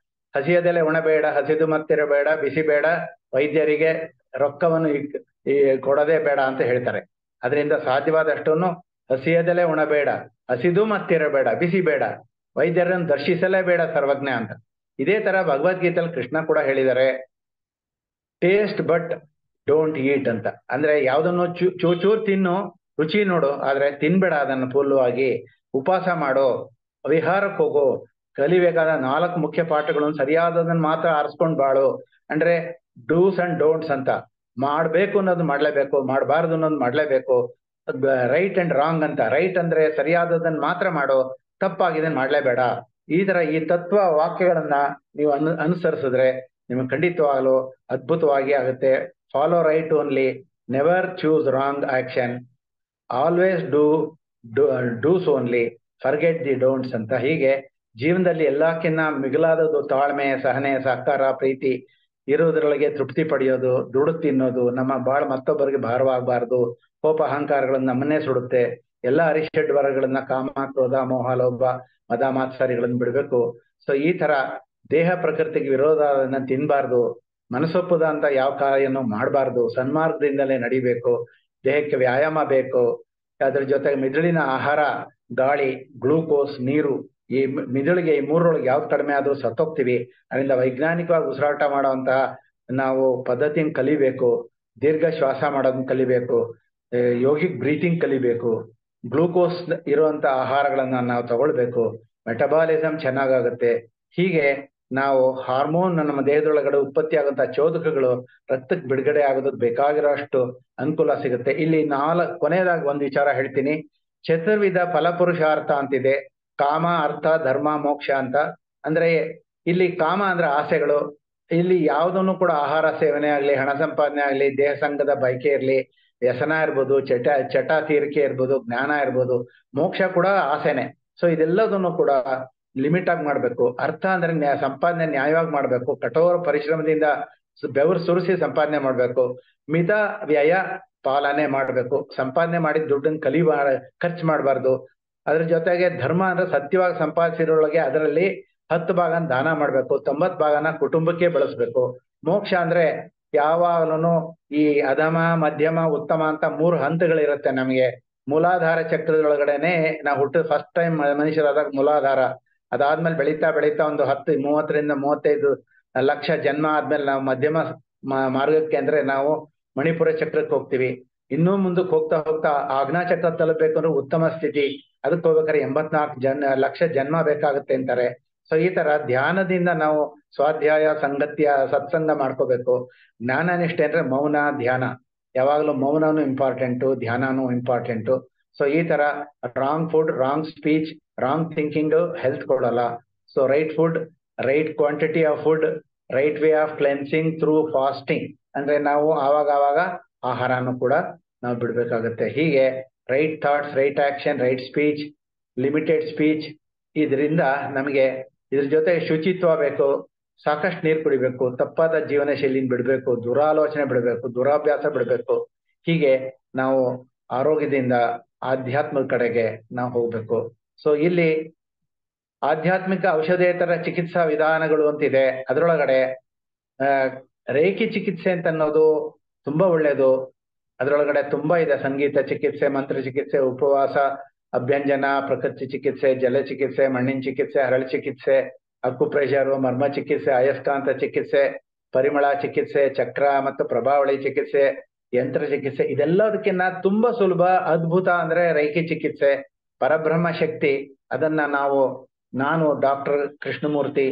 ಹಸಿಯದೆಲೆ ಉಣಬೇಡ, ಹಸಿದು ಮತ್ತಿರಬೇಡ, ಬಿಸಿ ಬೇಡ, ವೈದ್ಯರಿಗೆ ರೊಕ್ಕವನ್ನು ಕೊಡೋದೇ ಬೇಡ ಅಂತ ಹೇಳ್ತಾರೆ. ಅದರಿಂದ ಸಾಧ್ಯವಾದಷ್ಟು ಹಸಿಯದೆಲೆ ಉಣಬೇಡ, ಹಸಿದು ಮತ್ತಿರಬೇಡ, ಬಿಸಿ ಬೇಡ, ವೈದ್ಯರನ್ನು ದರ್ಶಿಸಲೇಬೇಡ ಸರ್ವಜ್ಞ ಅಂತ. ಇದೇ ತರ ಭಗವದ್ಗೀತೆಯಲ್ಲಿ ಕೃಷ್ಣ ಕೂಡ ಹೇಳಿದ್ದಾರೆ, ಟೇಸ್ಟ್ ಬಟ್ ಡೋಂಟ್ ಈಟ್ ಅಂತ. ಅಂದ್ರೆ ಯಾವ್ದನ್ನು ಚೂರ್ ತಿನ್ನು, ರುಚಿ ನೋಡು, ಆದ್ರೆ ತಿನ್ಬೇಡ ಅದನ್ನು ಫುಲ್ವಾಗಿ. ಉಪವಾಸ ಮಾಡೋ, ವಿಹಾರಕ್ಕೆ ಹೋಗೋ, ಕಲಿಬೇಕಾದ 4 ಮುಖ್ಯ ಪಾಠಗಳನ್ನು ಸರಿಯಾದದನ್ನ ಮಾತ್ರ ಆರಿಸ್ಕೊಂಡ್ ಬಾಳು. ಅಂದ್ರೆ ಡೂಸ್ ಅಂಡ್ ಡೋಂಟ್ಸ್ ಅಂತ. ಮಾಡ್ಬೇಕು ಅನ್ನೋದು ಮಾಡ್ಲೇಬೇಕು, ಮಾಡಬಾರ್ದು ಅನ್ನೋದು ಮಾಡ್ಲೇಬೇಕು. ರೈಟ್ ಅಂಡ್ ರಾಂಗ್ ಅಂತ. ರೈಟ್ ಅಂದ್ರೆ ಸರಿಯಾದದನ್ನ ಮಾತ್ರ ಮಾಡೋ, ತಪ್ಪಾಗಿದ್ದನ್ನು ಮಾಡ್ಲೇಬೇಡ. ಈ ತತ್ವ ವಾಕ್ಯಗಳನ್ನ ನೀವು ಅನುಸರಿಸಿದ್ರೆ ನಿಮಗೆ ಖಂಡಿತವಾಗ್ಲೂ ಅದ್ಭುತವಾಗಿ ಆಗುತ್ತೆ. Follow right only, never choose wrong action, always dos only, forget the don'ts ಅಂತ. ಹೀಗೆ ಜೀವನದಲ್ಲಿ ಎಲ್ಲಕ್ಕಿಂತ ಮಿಗಿಲಾದದ್ದು ತಾಳ್ಮೆ, ಸಹನೆ, ಸಹಕಾರ, ಪ್ರೀತಿ ಇರೋದ್ರೊಳಗೆ ತೃಪ್ತಿ ಪಡೆಯೋದು, ದುಡ್ಡು ತಿನ್ನೋದು. ನಮ್ಮ ಮತ್ತೊಬ್ಬರಿಗೆ ಭಾರವಾಗಬಾರ್ದು. ಕೋಪ ಅಹಂಕಾರಗಳನ್ನ ನಮ್ಮನ್ನೇ ಸುಡುತ್ತೆ. ಎಲ್ಲ ಅರಿಷಡ್ ವರ್ಗಗಳನ್ನ ಕಾಮ, ಕ್ರೋಧ, ಮೋಹ, ಲೋಭ, ಮದ, ಮಾತ್ಸರ್ಯಗಳನ್ನ ಬಿಡ್ಬೇಕು. ಸೊ ಈ ತರ ದೇಹ ಪ್ರಕೃತಿಗೆ ವಿರೋಧನ ತಿನ್ಬಾರ್ದು. ಮನಸೊಪ್ಪದ ಅಂತ ಯಾವ ಕಾರ್ಯನೂ ಮಾಡಬಾರ್ದು. ಸನ್ಮಾರ್ಗದಿಂದಲೇ ನಡಿಬೇಕು. ದೇಹಕ್ಕೆ ವ್ಯಾಯಾಮ ಬೇಕು. ಅದ್ರ ಜೊತೆಗೆ ಮಿದುಳಿನ ಆಹಾರ, ಗಾಳಿ, ಗ್ಲೂಕೋಸ್, ನೀರು. ಈ ಮಿದುಳಿಗೆ ಈ 3ರೊಳಗೆ ಯಾವ್ದು ಕಡಿಮೆ ಆದ್ರೂ ಸತ್ತೋಗ್ತೀವಿ. ಅದರಿಂದ ವೈಜ್ಞಾನಿಕವಾಗಿ ಉಸಿರಾಟ ಮಾಡುವಂತಹ ನಾವು ಪದ್ಧತಿನ ಕಲಿಬೇಕು. ದೀರ್ಘ ಶ್ವಾಸ ಮಾಡೋದನ್ನ ಕಲಿಬೇಕು. ಯೋಗಿಕ್ ಬ್ರೀತಿಂಗ್ ಕಲಿಬೇಕು. ಗ್ಲೂಕೋಸ್ ಇರುವಂತ ಆಹಾರಗಳನ್ನ ನಾವು ತಗೊಳ್ಬೇಕು. ಮೆಟಬಾಲಿಸಮ್ ಚೆನ್ನಾಗಾಗುತ್ತೆ. ಹೀಗೆ ನಾವು ಹಾರ್ಮೋನ್ ನಮ್ಮ ದೇಹದೊಳಗಡೆ ಉತ್ಪತ್ತಿ ಆಗುವಂತಹ ಚೋದಕಗಳು ರಕ್ತಕ್ಕೆ ಬಿಡುಗಡೆ ಆಗೋದಕ್ಕೆ ಬೇಕಾಗಿರೋ ಅಷ್ಟು ಅನುಕೂಲ ಸಿಗುತ್ತೆ. ಇಲ್ಲಿ ಕೊನೆಯದಾಗಿ ಒಂದು ವಿಚಾರ ಹೇಳ್ತೀನಿ. ಚತುರ್ವಿಧ ಫಲಪುರುಷಾರ್ಥ ಅಂತಿದೆ. ಕಾಮ, ಅರ್ಥ, ಧರ್ಮ, ಮೋಕ್ಷ ಅಂತ. ಅಂದ್ರೆ ಇಲ್ಲಿ ಕಾಮ ಅಂದ್ರೆ ಆಸೆಗಳು. ಇಲ್ಲಿ ಯಾವುದನ್ನು ಕೂಡ ಆಹಾರ ಸೇವನೆ ಆಗ್ಲಿ, ಹಣ ಸಂಪಾದನೆ ಆಗ್ಲಿ, ದೇಹ ಸಂಘದ ಬಯಕೆ ಇರ್ಲಿ, ವ್ಯಸನ ಇರ್ಬೋದು, ಚಟ ತೀರಿಕೆ ಇರ್ಬೋದು, ಜ್ಞಾನ ಇರ್ಬೋದು. ಮೋಕ್ಷ ಕೂಡ ಆಸೆನೆ. ಸೊ ಇದೆಲ್ಲದನ್ನು ಕೂಡ ಲಿಮಿಟ್ ಆಗಿ ಮಾಡ್ಬೇಕು. ಅರ್ಥ ಅಂದ್ರೆ ಸಂಪಾದನೆ ನ್ಯಾಯವಾಗಿ ಮಾಡ್ಬೇಕು. ಕಠೋರ ಪರಿಶ್ರಮದಿಂದ ಬೆವರು ಸುರಿಸಿ ಸಂಪಾದನೆ ಮಾಡ್ಬೇಕು. ಮಿತ ವ್ಯಯ, ಪಾಲನೆ ಮಾಡ್ಬೇಕು. ಸಂಪಾದನೆ ಮಾಡಿದ ದುಡ್ಡನ್ನ ಖರ್ಚು ಮಾಡಬಾರ್ದು. ಅದ್ರ ಜೊತೆಗೆ ಧರ್ಮ ಅಂದ್ರೆ ಸತ್ಯವಾಗಿ ಸಂಪಾದಿಸಿರೋಳಗೆ ಅದರಲ್ಲಿ 10 ಭಾಗನ ದಾನ ಮಾಡ್ಬೇಕು, 90 ಭಾಗನ ಕುಟುಂಬಕ್ಕೆ ಬಳಸ್ಬೇಕು. ಮೋಕ್ಷ ಅಂದ್ರೆ ಯಾವಾಗ್ಲೂ ಈ ಅಧಮ, ಮಧ್ಯಮ, ಉತ್ತಮ ಅಂತ 3 ಹಂತಗಳಿರುತ್ತೆ ನಮಗೆ. ಮೂಲಾಧಾರ ಚಕ್ರದೊಳಗಡೆನೆ ನಾವು ಹುಟ್ಟಿದ ಫಸ್ಟ್ ಟೈಮ್ ಮನುಷ್ಯರಾದಾಗ ಮೂಲಾಧಾರ, ಅದಾದ್ಮೇಲೆ ಬೆಳೀತಾ ಬೆಳೀತಾ ಒಂದು 30ರಿಂದ 35 ಲಕ್ಷ ಜನ್ಮ ಆದ್ಮೇಲೆ ನಾವು ಮಧ್ಯಮ ಮಾರ್ಗಕ್ಕೆ ಅಂದ್ರೆ ನಾವು ಮಣಿಪುರ ಚಕ್ರಕ್ಕೆ ಹೋಗ್ತೀವಿ. ಇನ್ನೂ ಮುಂದಕ್ಕೆ ಹೋಗ್ತಾ ಹೋಗ್ತಾ ಆಜ್ಞಾ ಚಕ್ರ ತಲುಪಬೇಕು ಅಂದ್ರೆ ಉತ್ತಮ ಸ್ಥಿತಿ, ಅದಕ್ಕೆ ಹೋಗ್ಬೇಕಾದ್ರೆ 84 ಲಕ್ಷ ಜನ್ಮ ಬೇಕಾಗುತ್ತೆ ಅಂತಾರೆ. ಸೊ ಈ ತರ ಧ್ಯಾನದಿಂದ ನಾವು ಸ್ವಾಧ್ಯಾಯ, ಸಂಗತ್ಯ, ಸತ್ಸಂಗ ಮಾಡ್ಕೋಬೇಕು. ಜ್ಞಾನ ನಿಷ್ಠೆ ಅಂದ್ರೆ ಮೌನ, ಧ್ಯಾನ. ಯಾವಾಗಲೂ ಮೌನನು ಇಂಪಾರ್ಟೆಂಟು, ಧ್ಯಾನನೂ ಇಂಪಾರ್ಟೆಂಟು. ಸೊ ಈ ತರ wrong food, wrong speech, wrong thinking health ಕೊಡಲ್ಲ. So right food, right quantity of food, right way of cleansing through fasting. ಅಂದ್ರೆ ನಾವು ಆವಾಗ ಆಹಾರನೂ ಕೂಡ ನಾವು ಬಿಡ್ಬೇಕಾಗತ್ತೆ. ಹೀಗೆ right thoughts, right action, right speech, limited speech. ಇದರಿಂದ ನಮಗೆ ಇದ್ರ ಜೊತೆ ಶುಚಿತ್ವ ಬೇಕು, ಸಾಕಷ್ಟು ನೀರು ಕುಡಿಬೇಕು, ತಪ್ಪಾದ ಜೀವನ ಶೈಲಿನ ಬಿಡಬೇಕು, ದುರಾಲೋಚನೆ ಬಿಡಬೇಕು, ದುರಾಭ್ಯಾಸ ಬಿಡಬೇಕು. ಹೀಗೆ ನಾವು ಆರೋಗ್ಯದಿಂದ ಆಧ್ಯಾತ್ಮದ ಕಡೆಗೆ ನಾವು ಹೋಗ್ಬೇಕು. ಸೊ ಇಲ್ಲಿ ಆಧ್ಯಾತ್ಮಿಕ ಔಷಧೇತರ ಚಿಕಿತ್ಸಾ ವಿಧಾನಗಳು ಅಂತಿದೆ. ಅದರೊಳಗಡೆ ರೇಖಿ ಚಿಕಿತ್ಸೆ ಅಂತ ಅನ್ನೋದು ತುಂಬಾ ಒಳ್ಳೇದು. ಅದರೊಳಗಡೆ ತುಂಬಾ ಇದೆ. ಸಂಗೀತ ಚಿಕಿತ್ಸೆ, ಮಂತ್ರ ಚಿಕಿತ್ಸೆ, ಉಪವಾಸ, ಅಭ್ಯಂಜನ, ಪ್ರಕೃತಿ ಚಿಕಿತ್ಸೆ, ಜಲ ಚಿಕಿತ್ಸೆ, ಮಣ್ಣಿನ ಚಿಕಿತ್ಸೆ, ಹರಳು ಚಿಕಿತ್ಸೆ, ಅಕ್ಯುಪ್ರೆಷರು, ಮರ್ಮ ಚಿಕಿತ್ಸೆ, ಅಯಸ್ಕಾಂತ ಚಿಕಿತ್ಸೆ, ಪರಿಮಳ ಚಿಕಿತ್ಸೆ, ಚಕ್ರ ಮತ್ತು ಪ್ರಭಾವಳಿ ಚಿಕಿತ್ಸೆ, ಯಂತ್ರ ಚಿಕಿತ್ಸೆ. ಇದೆಲ್ಲದಕ್ಕಿಂತ ತುಂಬಾ ಸುಲಭ, ಅದ್ಭುತ ಅಂದ್ರೆ ರೇಖಿ ಚಿಕಿತ್ಸೆ. ಪರಬ್ರಹ್ಮ ಶಕ್ತಿ. ಅದನ್ನ ನಾನು doctor Krishnamurthy,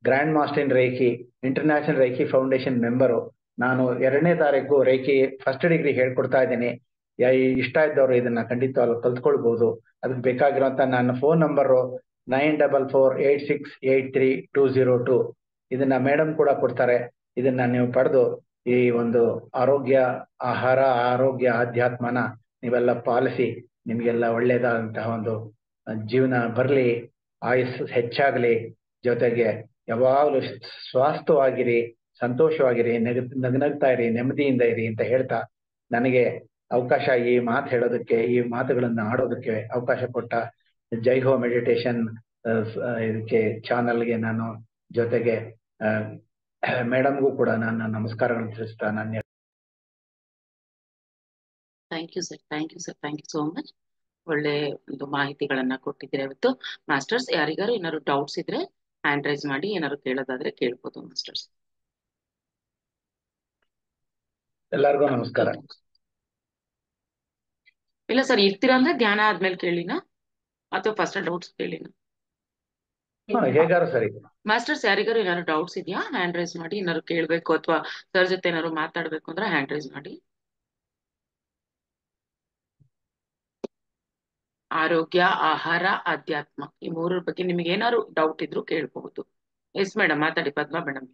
grand master in reiki, international reiki foundation member. ನಾನು 2ನೇ ತಾರೀಕು ರೇಖಿ ಫಸ್ಟ್ ಡಿಗ್ರಿ ಹೇಳ್ಕೊಡ್ತಾ ಇದ್ದೀನಿ. ಇಷ್ಟ ಇದ್ದವರು ಇದನ್ನ ಖಂಡಿತವಾಗ್ಲೂ ಕಲ್ತ್ಕೊಳ್ಬಹುದು. ಅದಕ್ಕೆ ಬೇಕಾಗಿರುವಂತ ನನ್ನ ಫೋನ್ ನಂಬರು 9448683202. ಇದನ್ನ ಮೇಡಮ್ ಕೂಡ ಕೊಡ್ತಾರೆ. ಇದನ್ನ ನೀವು ಪಡೆದು ಈ ಒಂದು ಆರೋಗ್ಯ ಆಧ್ಯಾತ್ಮನ ನೀವೆಲ್ಲ ಪಾಲಿಸಿ ನಿಮ್ಗೆಲ್ಲ ಒಳ್ಳೇದಾದಂತಹ ಒಂದು ಜೀವನ ಬರಲಿ, ಆಯುಸ್ಸು ಹೆಚ್ಚಾಗಲಿ, ಜೊತೆಗೆ ಯಾವಾಗಲೂ ಸ್ವಾಸ್ಥ್ಯವಾಗಿರಿ, ಸಂತೋಷವಾಗಿರಿ, ನಗ್ನಗ್ತಾ ಇರಿ, ನೆಮ್ಮದಿಯಿಂದ ಇರಿ ಅಂತ ಹೇಳ್ತಾ ನನಗೆ ಅವಕಾಶ, ಈ ಮಾತು ಹೇಳೋದಕ್ಕೆ, ಈ ಮಾತುಗಳನ್ನ ಆಡೋದಕ್ಕೆ ಅವಕಾಶ ಕೊಟ್ಟ ಜೈ ಹೋ ಮೆಡಿಟೇಷನ್ ಇದಕ್ಕೆ ಚಾನಲ್ಗೆ ನಾನು ಜೊತೆಗೆ ಮೇಡಮ್ಗೂ ಕೂಡ ನನ್ನ ನಮಸ್ಕಾರಗಳನ್ನು ತಿಳಿಸ್ತಾ ನಾನು. Thank you sir, thank you sir, thank you so much. ಒಳ್ಳೆ ಒಂದು ಮಾಹಿತಿಗಳನ್ನ ಕೊಟ್ಟಿದ್ದೀರಾ ಇವತ್ತು. ಮಾಸ್ಟರ್ಸ್, ಯಾರಿಗಾರು ಏನಾದ್ರು ಡೌಟ್ಸ್ ಇದ್ರೆ ಹ್ಯಾಂಡ್ ರೈಸ್ ಮಾಡಿ, ಏನಾದ್ರು ಕೇಳೋದಾದ್ರೆ ಕೇಳ್ಬೋದು ಮಾಸ್ಟರ್ಸ್. ಎಲ್ಲರಿಗೂ ನಮಸ್ಕಾರ. ಇಲ್ಲ ಸರ್, ಇರ್ತೀರಾ ಅಂದ್ರೆ ಧ್ಯಾನ ಆದ್ಮೇಲೆ ಕೇಳಿನಾ ಅಥವಾ ಫಸ್ಟ್ ಡೌಟ್ಸ್ ಕೇಳಿನಾ? ಹೇಗಾರು ಸರಿ. ಮಾಸ್ಟರ್ಸ್, ಯಾರಿಗಾರು ಏನಾದ್ರು ಡೌಟ್ಸ್ ಇದೆಯಾ? ಹ್ಯಾಂಡ್ ರೈಸ್ ಮಾಡಿ. ಏನಾದ್ರು ಕೇಳ್ಬೇಕು ಅಥವಾ ಸರ್ ಜೊತೆ ಏನಾದ್ರು ಮಾತಾಡ್ಬೇಕು ಅಂದ್ರೆ ಹ್ಯಾಂಡ್ ರೈಸ್ ಮಾಡಿ. ಆರೋಗ್ಯ, ಆಹಾರ, ಅಧ್ಯಾತ್ಮ, ಈ 3 ಬಗ್ಗೆ ನಿಮ್ಗೆ ಏನಾದ್ರು ಡೌಟ್ ಇದ್ರು ಕೇಳ್ಬಹುದು. ಎಸ್ ಮೇಡಮ್, ಮಾತಾಡಿ. ಪದ್ಮಾ ಮೇಡಮ್.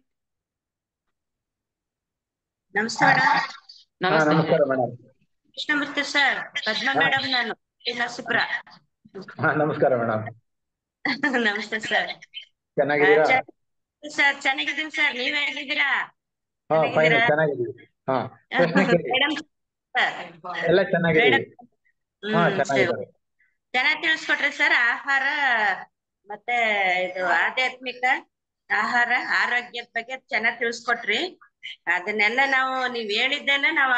ನಮಸ್ತೆ ಮೇಡಮ್. ನಮಸ್ತೆ. ನಮಸ್ಕಾರ madam. Krishnamurthy sir, Padma madam, ನಾನು ನರಸೀಪುರ. ನಮಸ್ಕಾರ ಮೇಡಮ್. ನಮಸ್ತೆ ಸರ್. ಚೆನ್ನಾಗಿದ್ದೀರಾ ಸರ್? ಚೆನ್ನಾಗಿದ್ದೀನಿ ಸರ್, ನೀವ್ ಹೇಗಿದ್ದೀರಾ? ಚೆನ್ನಾಗಿದ್ದೀವಿ. ಮೇಡಮ್ ಎಲ್ಲ ಚೆನ್ನಾಗಿದ್ದೀವಿ. ಚೆನ್ನಾಗಿ ತಿಳಿಸ್ಕೊಟ್ರಿ ಸರ್. ಆಹಾರ ಮತ್ತೆ ಇದು ಆಧ್ಯಾತ್ಮಿಕ ಆಹಾರ, ಆರೋಗ್ಯದ ಬಗ್ಗೆ ಚೆನ್ನಾಗಿ ತಿಳಿಸ್ಕೊಟ್ರಿ. ಅದನ್ನೆಲ್ಲ ನೀವ್ ಹೇಳಿದ್ದೇನೆ ನಾವು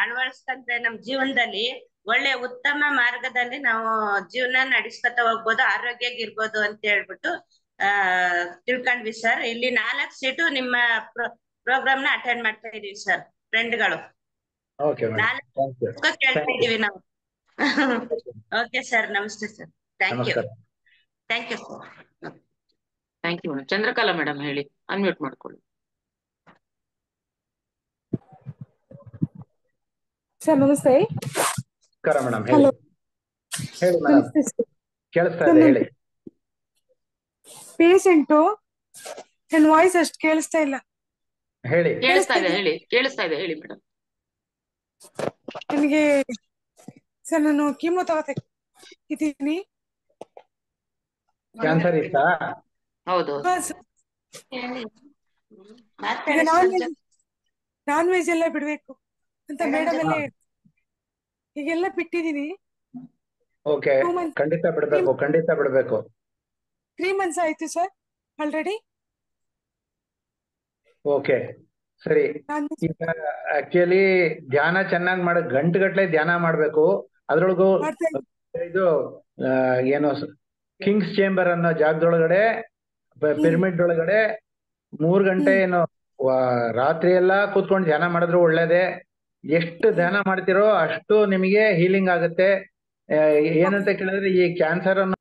ಅಳವಡಿಸ್ಕೊಂಡ್ರೆ ನಮ್ ಜೀವನದಲ್ಲಿ ಒಳ್ಳೆ ಉತ್ತಮ ಮಾರ್ಗದಲ್ಲಿ ನಾವು ಜೀವನ ನಡೆಸ್ಕೊತಾ ಹೋಗ್ಬೋದು, ಆರೋಗ್ಯವಾಗಿರ್ಬೋದು ಅಂತ ಹೇಳ್ಬಿಟ್ಟು ತಿಳ್ಕೊಂಡ್ವಿ ಸರ್. ಇಲ್ಲಿ 4 ಸೀಟು ನಿಮ್ಮ ಪ್ರೋಗ್ರಾಮ್ ನ ಅಟೆಂಡ್ ಮಾಡ್ತಾ ಇದೀವಿ ಸರ್, ಫ್ರೆಂಡ್ಗಳು. 4 ಕೇಳ್ತಾ ಇದೀವಿ ನಾವು. ಓಕೆ ಸರ್, ನಮಸ್ತೆ sir. Thank you. Thank you sir. Thank you madam. Chandrakala madam ಹೇಳಿ, ಅನ್ಮ್ಯೂಟ್ ಮಾಡ್ಕೊಳ್ಳಿ. ಸರ್ ನಮಸ್ತೆ. ನಮಸ್ಕಾರ ಮೇಡಮ್, ಹೇಳಿ. ಹೇಳಿ ಮೇಡಮ್, ಕೇಳಿಸ್ತಾ ಇದೆ, ಹೇಳಿ. ಪೇಷಂಟು ನನ್ನ ವಾಯ್ಸ್ ಅಷ್ಟು ಕೇಳಿಸ್ತಾ ಇಲ್ಲ. ಹೇಳಿ. ಕೇಳಿಸ್ತಾ ಇದೆ, ಹೇಳಿ. ಕೇಳಿಸ್ತಾ ಇದೆ, ಹೇಳಿ ಮೇಡಮ್. ನನಗೆ ಸರ್, ನಾನು ಕೀಮೋ ತಗೋತೀನಿ. ಕ್ಯಾನ್ಸರ್ ಇತ್ತಾ? ಹೌದು. ನಾನ್ ವೆಜ್ ಎಲ್ಲ ಬಿಡ್ಬೇಕು ಅಂತ ಮೇಡಮ್ ಎಲ್ಲ ಈಗೆಲ್ಲ ಬಿಟ್ಟಿದೀನಿ. ಓಕೆ, 2 months ಖಂಡಿತ ಬಿಡ್ಬೇಕು. 3 months ಆಯ್ತು ಸರ್ ಆಲ್ರೆಡಿ. ಓಕೆ, ಸರಿ. ನಾನು ಈಗ ಆಕ್ಚುಲಿ ಧ್ಯಾನ ಚೆನ್ನಾಗಿ ಗಂಟುಗಟ್ಲೆ ಧ್ಯಾನ ಮಾಡ್ಬೇಕು. ಅದ್ರೊಳಗು ಮಾಡ್ತಾ ಇದು ಏನು ಕಿಂಗ್ಸ್ ಚೇಂಬರ್ ಅನ್ನೋ ಜಾಗದೊಳಗಡೆ ಪಿರಮಿಡ್ ಒಳಗಡೆ 3 ಗಂಟೆ ಏನು ರಾತ್ರಿ ಎಲ್ಲಾ ಕೂತ್ಕೊಂಡು ಧ್ಯಾನ ಮಾಡಿದ್ರು ಒಳ್ಳೇದೇ. ಎಷ್ಟು ಧ್ಯಾನ ಮಾಡ್ತಿರೋ ಅಷ್ಟು ನಿಮಗೆ ಹೀಲಿಂಗ್ ಆಗುತ್ತೆ. ಏನಂತ ಕೇಳಿದ್ರೆ ಈ ಕ್ಯಾನ್ಸರ್ ಅನ್ನೋ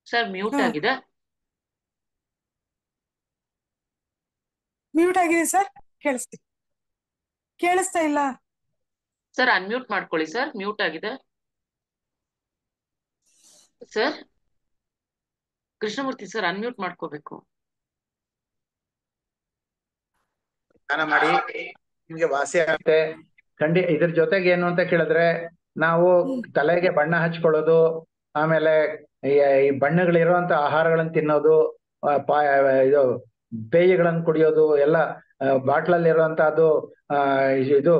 ಸರ್ ಮ್ಯೂಟ್ ಆಗಿದೆ. ಮ್ಯೂಟ್ ಆಗಿದೆ ಸರ್. ಕೇಳಿಸ್ತಾ ಇಲ್ಲ ಸರ್. ಅನ್ಮ್ಯೂಟ್ ಮಾಡ್ಕೊಳ್ಳಿ ಸರ್, ಮ್ಯೂಟ್ ಆಗಿದೆ ಸರ್. ಕೃಷ್ಣಮೂರ್ತಿ ಸರ್ ಅನ್ಮ್ಯೂಟ್ ಮಾಡ್ಕೋಬೇಕು. ಧ್ಯಾನ ಮಾಡಿ ನಿಮ್ಗೆ ವಾಸಿ ಆಗುತ್ತೆ. ಇದ್ರ ಜೊತೆಗೆ ಏನು ಅಂತ ಕೇಳಿದ್ರೆ ನಾವು ತಲೆಗೆ ಬಣ್ಣ ಹಚ್ಕೊಳ್ಳೋದು, ಆಮೇಲೆ ಈ ಬಣ್ಣಗಳಿರುವಂತ ಆಹಾರಗಳನ್ನ ತಿನ್ನೋದು, ಇದು ಪೇಯಗಳನ್ನ ಕುಡಿಯೋದು ಎಲ್ಲ ಬಾಟ್ಲಲ್ಲಿ ಇರುವಂತಹದ್ದು, ಇದು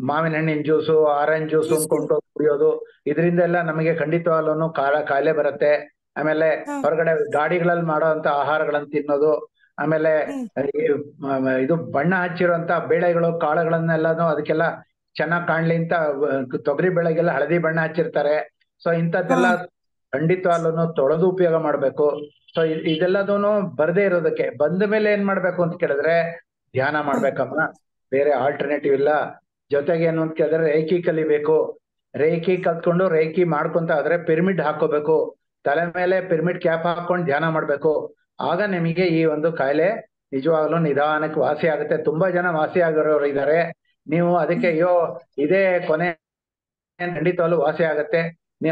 ಮಾವಿನ ಹಣ್ಣಿನ ಜ್ಯೂಸು, ಆರೆಂಜ್ ಜ್ಯೂಸು ಕೊಂಡು ಕುಡಿಯೋದು, ಇದರಿಂದ ಎಲ್ಲ ನಮಗೆ ಖಂಡಿತವಾಗ್ಲೂ ಕಾಯಿಲೆ ಬರುತ್ತೆ. ಆಮೇಲೆ ಹೊರಗಡೆ ಗಾಡಿಗಳಲ್ಲಿ ಮಾಡೋಂತ ಆಹಾರಗಳನ್ನ ತಿನ್ನೋದು, ಆಮೇಲೆ ಇದು ಬಣ್ಣ ಹಚ್ಚಿರುವಂತ ಬೇಳೆಗಳು ಕಾಳುಗಳನ್ನೆಲ್ಲಾನು ಅದಕ್ಕೆಲ್ಲ ಚೆನ್ನಾಗ್ ಕಾಣ್ಲಿ ಅಂತ ತೊಗರಿ ಬೆಳೆಗೆಲ್ಲ ಹಳದಿ ಬಣ್ಣ ಹಚ್ಚಿರ್ತಾರೆ. ಸೊ ಇಂಥದ್ದೆಲ್ಲ ಖಂಡಿತವಾಗ್ಲೂ ತೊಳೆದು ಉಪಯೋಗ ಮಾಡ್ಬೇಕು. ಸೊ ಇದೆಲ್ಲದೂನು ಬರದೇ ಇರೋದಕ್ಕೆ ಬಂದ ಮೇಲೆ ಏನ್ ಮಾಡ್ಬೇಕು ಅಂತ ಕೇಳಿದ್ರೆ ಧ್ಯಾನ ಮಾಡ್ಬೇಕಮ್ಮ, ಬೇರೆ ಆಲ್ಟರ್ನೇಟಿವ್ ಇಲ್ಲ. ಜೊತೆಗೆ ಏನು ಅಂತ ಕೇಳಿದ್ರೆ ರೇಖಿ ಕಲಿಬೇಕು. ರೇಖಿ ಕಲ್ತ್ಕೊಂಡು ರೇಖಿ ಮಾಡ್ಕೊಂತ ಆದ್ರೆ ಪಿರಮಿಡ್ ಹಾಕೋಬೇಕು. ತಲೆ ಮೇಲೆ ಪಿರಮಿಡ್ ಕ್ಯಾಪ್ ಹಾಕೊಂಡು ಧ್ಯಾನ ಮಾಡ್ಬೇಕು. ಆಗ ನಿಮಗೆ ಈ ಒಂದು ಕಾಯಿಲೆ ನಿಜವಾಗ್ಲೂ ನಿಧಾನಕ್ಕೆ ವಾಸಿ ಆಗುತ್ತೆ. ತುಂಬಾ ಜನ ವಾಸಿ ಆಗಿರೋರು ಇದ್ದಾರೆ. ನೀವು ಅದಕ್ಕೆ ಅಯ್ಯೋ ಇದೇ ಕೊನೆ ಖಂಡಿತವಾಗ್ಲೂ ವಾಸಿ ಆಗತ್ತೆ.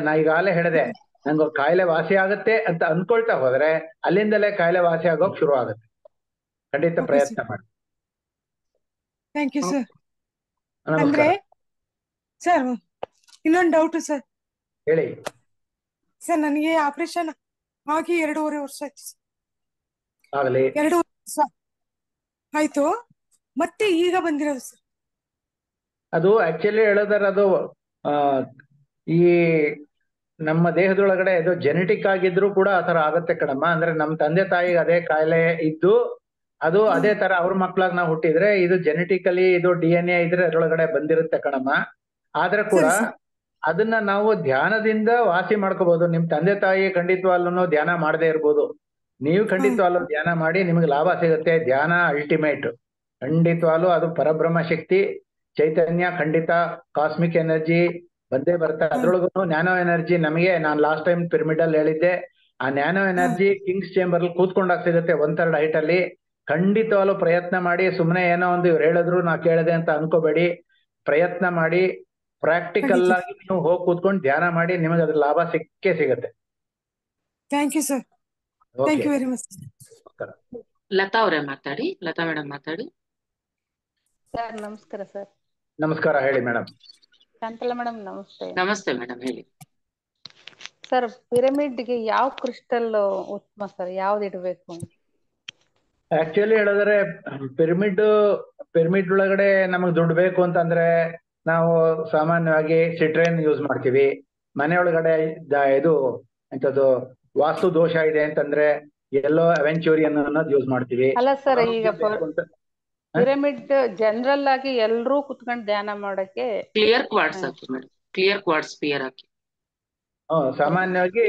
ನಾ ಈಗಾಗಲೇ ಹೇಳಿದೆ, ನಂಗೆ ಕಾಯಿಲೆ ವಾಸಿ ಆಗತ್ತೆ ಅಂತ ಅನ್ಕೊಳ್ತಾ ಹೋದ್ರೆ ಅಲ್ಲಿಂದಲೇ ಕಾಯಿಲೆ ವಾಸಿ ಆಗೋಕ್ ಶುರು ಆಗುತ್ತೆ. ಖಂಡಿತ ಪ್ರಯತ್ನ ಮಾಡಿ. Thank you sir. ನಮಸ್ಕಾರ. ಅಂದ್ರೆ ಸರ್ ಇನ್ನೊಂದು ಡೌಟ್ ಸರ್. ಹೇಳಿ ಸರ್, ನನಗೆ ಆಪರೇಷನ್ ಆಗಿ 2.5 ವರ್ಷ ಆಯ್ತು ಸರ್. ಆಗಲಿ. 2 ವರ್ಷ ಆಯ್ತು, ಮತ್ತೆ ಈಗ ಬಂದಿರೋದು ಸರ್. ಅದು ಆಕ್ಚುಲಿ ಹೇಳೋದಾರ ಅದು ಈ ನಮ್ಮ ದೇಹದೊಳಗಡೆ ಇದು ಜೆನೆಟಿಕ್ ಆಗಿದ್ರು ಕೂಡ ಆತರ ಆಗತ್ತೆ ಕಣಮ್ಮ. ಅಂದ್ರೆ ನಮ್ಮ ತಂದೆ ತಾಯಿಗೆ ಅದೇ ಕಾಯಿಲೆ ಇದ್ದು ಅದು ಅದೇ ತರ ಅವ್ರ ಮಕ್ಳಾಗ ನಾವು ಹುಟ್ಟಿದ್ರೆ ಇದು ಜೆನೆಟಿಕಲಿ ಇದು DNA ಇದ್ರೆ ಅದ್ರೊಳಗಡೆ ಬಂದಿರುತ್ತೆ ಕಣಮ್ಮ. ಆದ್ರೆ ಕೂಡ ಅದನ್ನ ನಾವು ಧ್ಯಾನದಿಂದ ವಾಸಿ ಮಾಡ್ಕೋಬಹುದು. ನಿಮ್ ತಂದೆ ತಾಯಿ ಖಂಡಿತವಾಗ್ಲೂ ಧ್ಯಾನ ಮಾಡದೇ ಇರ್ಬೋದು, ನೀವು ಖಂಡಿತವಾಗ್ಲೂ ಧ್ಯಾನ ಮಾಡಿ ನಿಮ್ಗೆ ಲಾಭ ಸಿಗುತ್ತೆ. ಧ್ಯಾನ ಅಲ್ಟಿಮೇಟ್. ಖಂಡಿತವಾಗ್ಲೂ ಅದು ಪರಬ್ರಹ್ಮ ಶಕ್ತಿ ಚೈತನ್ಯ, ಖಂಡಿತ ಕಾಸ್ಮಿಕ್ ಎನರ್ಜಿ ಬಂದೇ ಬರುತ್ತೆ. ಅದ್ರೊಳಗೂ ನ್ಯಾನೋ ಎನರ್ಜಿ ನಮಗೆ, ನಾನು ಲಾಸ್ಟ್ ಟೈಮ್ ಪಿರಮಿಡ್ ಅಲ್ಲಿ ಹೇಳಿದ್ದೆ, ಆ ನ್ಯಾನೋ ಎನರ್ಜಿ ಕಿಂಗ್ಸ್ ಚೇಂಬರ್ ಅಲ್ಲಿ ಕೂತ್ಕೊಂಡಾಗ ಸಿಗುತ್ತೆ 1/3 ಹೈಟ್ ಅಲ್ಲಿ. ಖಂಡಿತವಾಗ್ಲೂ ಪ್ರಯತ್ನ ಮಾಡಿ. ಸುಮ್ಮನೆ ಏನೋ ಒಂದು ಇವ್ರು ಹೇಳಿದ್ರು ನಾ ಕೇಳಿದೆ ಅಂತ ಅನ್ಕೋಬೇಡಿ. ಪ್ರಯತ್ನ ಮಾಡಿ, ಪ್ರಾಕ್ಟಿಕಲ್ ಆಗಿ ನೀವು ಹೋಗಿ ಕೂತ್ಕೊಂಡು ಧ್ಯಾನ ಮಾಡಿ, ನಿಮಗೆ ಅದ್ರ ಲಾಭ ಸಿಕ್ಕೇ ಸಿಗುತ್ತೆ. Thank you sir. Thank you very much. Latha ಅವರೇ ಮಾತಾಡಿ. ಲತಾ ಮೇಡಮ್ ಮಾತಾಡಿ. ಸರ್ ನಮಸ್ಕಾರ ಸರ್. ನಮಸ್ಕಾರ, ಹೇಳಿ ಮೇಡಮ್. ಶಾಂತಲಾ ಮೇಡಮ್ ನಮಸ್ತೆ. ನಮಸ್ತೆ ಮೇಡಮ್, ಹೇಳಿ. ಸರ್, ಪಿರಮಿಡ್ಗೆ ಯಾವ ಕ್ರಿಸ್ಟಲ್ ಉತ್ತಮ ಸರ್? ಯಾವ್ದು ಇಡಬೇಕು? ಆಕ್ಚುಲಿ ಹೇಳಿದ್ರೆ ಪಿರಮಿಡ್ ಒಳಗಡೆ ನಮಗ್ ದುಡ್ಡು ಬೇಕು ಅಂತಂದ್ರೆ ನಾವು ಸಾಮಾನ್ಯವಾಗಿ ಸಿಟ್ರೇನ್ ಯೂಸ್ ಮಾಡ್ತೀವಿ. ಮನೆಯೊಳಗಡೆ ಇದು ಎಂತದ್ದು ವಾಸ್ತು ದೋಷ ಇದೆ ಅಂತಂದ್ರೆ ಎಲ್ಲೋ ಅವೆಂಚೂರಿಯನ್ ಅನ್ನೋದು ಯೂಸ್ ಮಾಡ್ತೀವಿ. ಅಲ್ಲ ಸರ್, ಈಗ ಪಿರಮಿಡ್ ಜನರಲ್ ಆಗಿ ಎಲ್ರೂ ಕುತ್ಕೊಂಡು ಧ್ಯಾನ ಮಾಡಕ್ಕೆ ಕ್ಲಿಯರ್ ಕ್ವಾರ್ಟ್ಸ್ ಹಾಕಿ ಮೇಡಮ್. ಕ್ಲಿಯರ್ ಕ್ವಾರ್ಟ್ಸ್ ಸ್ಪಿಯರ್ ಹಾಕಿ. ಸಾಮಾನ್ಯವಾಗಿ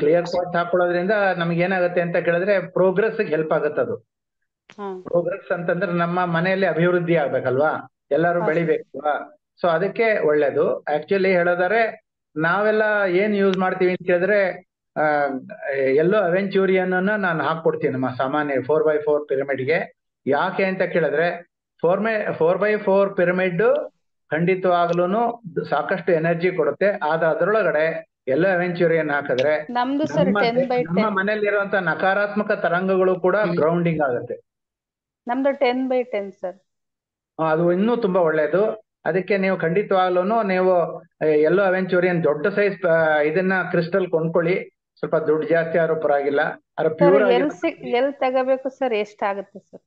ಕ್ಲಿಯರ್ ಕ್ವಾರ್ಟ್ಸ್ ಹಾಕೊಳ್ಳೋದ್ರಿಂದ ನಮ್ಗೆ ಏನಾಗುತ್ತೆ ಅಂತ ಕೇಳಿದ್ರೆ ಪ್ರೋಗ್ರೆಸ್ ಹೆಲ್ಪ್ ಆಗುತ್ತೆ. ಅದು ಪ್ರೋಗ್ರೆಸ್ ಅಂತಂದ್ರೆ ನಮ್ಮ ಮನೆಯಲ್ಲಿ ಅಭಿವೃದ್ಧಿ ಆಗ್ಬೇಕಲ್ವಾ, ಎಲ್ಲರೂ ಬೆಳಿಬೇಕಲ್ವಾ. ಸೊ ಅದಕ್ಕೆ ಒಳ್ಳೇದು. ಆಕ್ಚುಲಿ ಹೇಳೋದಾರೆ ನಾವೆಲ್ಲ ಏನ್ ಯೂಸ್ ಮಾಡ್ತೀವಿ ಅಂತ ಹೇಳಿದ್ರೆ ಎಲ್ಲೋ ಅವೆಂಚೂರಿಯನ್ ಅನ್ನ ನಾನು ಹಾಕೊಡ್ತೀನಿ ನಮ್ಮ ಸಾಮಾನ್ಯ 4x4 ಪಿರಮಿಡ್ಗೆ. ಯಾಕೆ ಅಂತ ಕೇಳಿದ್ರೆ 4x4 ಪಿರಮಿಡ್ ಖಂಡಿತವಾಗ್ಲೂ ಸಾಕಷ್ಟು ಎನರ್ಜಿ ಕೊಡುತ್ತೆ. ಆದ್ರೆ ಅದರೊಳಗಡೆ ಎಲ್ಲೋ ಅವೆಂಚೂರಿಯನ್ ಹಾಕಿದ್ರೆ ನಮ್ಮ ಮನೆಯಲ್ಲಿ ಇರುವಂತ ನಕಾರಾತ್ಮಕ ತರಂಗಗಳು ಕೂಡ ಗ್ರೌಂಡಿಂಗ್ ಆಗುತ್ತೆ. ನಮ್ದು 10x10 ಸರ್. ಅದು ಇನ್ನೂ ತುಂಬಾ ಒಳ್ಳೇದು. ಅದಕ್ಕೆ ನೀವು ಖಂಡಿತವಾಗ್ಲೂ ನೀವು ಎಲ್ಲೋ ಅವೆಂಚೂರಿಯನ್ ದೊಡ್ಡ ಸೈಜ್ ಇದನ್ನ ಕ್ರಿಸ್ಟಲ್ ಕೊಂಡ್ಕೊಳ್ಳಿ. ಸ್ವಲ್ಪ ದುಡ್ಡು ಜಾಸ್ತಿ ಆದ್ರೂ ಪರವಾಗಿಲ್ಲ. ಎಲ್ಲಿ ತಗೋಬೇಕು ಸರ್? ಎಷ್ಟಾಗುತ್ತೆ ಸರ್?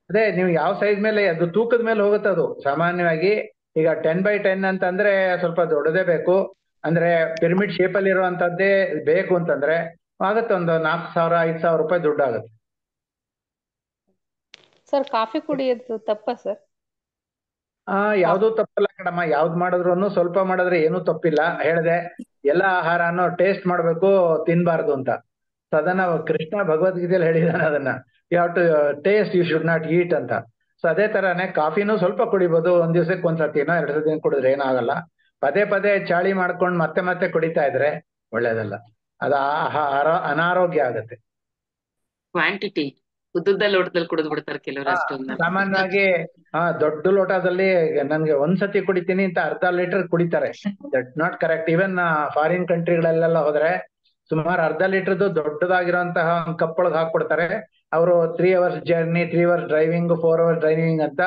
ಅದೇ ನೀವು ಯಾವ ಸೈಜ್ ಮೇಲೆ, ಅದು ತೂಕದ ಮೇಲೆ ಹೋಗುತ್ತೆ. ಅದು ಸಾಮಾನ್ಯವಾಗಿ ಈಗ 10x10 ಅಂತಂದ್ರೆ ಸ್ವಲ್ಪ ದೊಡ್ಡದೇ ಬೇಕು. ಅಂದ್ರೆ ಪಿರಮಿಡ್ ಶೇಪ್ ಅಲ್ಲಿ ಇರುವಂತದ್ದೇ ಬೇಕು ಅಂತಂದ್ರೆ ಆಗತ್ತೆ, ಒಂದು 4,000-5,000 ರೂಪಾಯಿ ದುಡ್ಡು ಆಗುತ್ತೆ. ಸರ್ ಕಾಫಿ ಕುಡಿಯೋದು ತಪ್ಪ ಸರ್? ಯಾವ್ದು ತಪ್ಪಲ್ಲ ಕಣಮ್ಮ, ಯಾವ್ದು ಮಾಡಿದ್ರು ಸ್ವಲ್ಪ ಮಾಡಿದ್ರೆ ಏನೂ ತಪ್ಪಿಲ್ಲ. ಹೇಳ್ದೆ ಎಲ್ಲ ಆಹಾರನು ಟೇಸ್ಟ್ ಮಾಡ್ಬೇಕು, ತಿನ್ಬಾರ್ದು ಅಂತ. ಅದನ್ನ ಕೃಷ್ಣ ಭಗವದ್ಗೀತೆಯಲ್ಲಿ ಹೇಳಿದಾನೆ ಅದನ್ನ, you have to taste, you should not eat ಅಂತ. ಸೊ ಅದೇ ತರಾನೇ ಕಾಫಿನೂ ಸ್ವಲ್ಪ ಕುಡಿಬೋದು, ಒಂದ್ ದಿವ್ಸಕ್ಕೆ ಒಂದ್ಸತಿನೋ 2 ಸತಿ ಕುಡಿದ್ರೆ ಏನಾಗಲ್ಲ. ಪದೇ ಪದೇ ಚಾಳಿ ಮಾಡ್ಕೊಂಡು ಮತ್ತೆ ಮತ್ತೆ ಕುಡಿತಾ ಇದ್ರೆ ಒಳ್ಳೇದಲ್ಲ, ಅದು ಅನಾರೋಗ್ಯ ಆಗತ್ತೆ. ಕ್ವಾಂಟಿಟಿ ಉದ್ದುದ್ದ ಲೋಟದಲ್ಲಿ ಕುಡಿದು ಬಿಡ್ತಾರೆ ಕೆಲವರು ಅಷ್ಟೊಂದು. ಸಾಮಾನ್ಯವಾಗಿ ದೊಡ್ಡ ಲೋಟದಲ್ಲಿ ನನ್ಗೆ ಒಂದ್ಸತಿ ಕುಡಿತೀನಿ ಅಂತ 1/2 ಲೀಟರ್ ಕುಡಿತಾರೆ. That not correct. Even foreign ಕಂಟ್ರಿಗಳಲ್ಲೆಲ್ಲ ಹೋದ್ರೆ ಸುಮಾರು 1/2 ಲೀಟರ್ದು ದೊಡ್ಡದಾಗಿರುವಂತಹ ಒಂದು ಕಪ್ ಒಳಗೆ ಹಾಕ್ಬಿಡ್ತಾರೆ. ಅವರು 3 hours journey, 3 hours driving, 4 hours driving ಅಂತ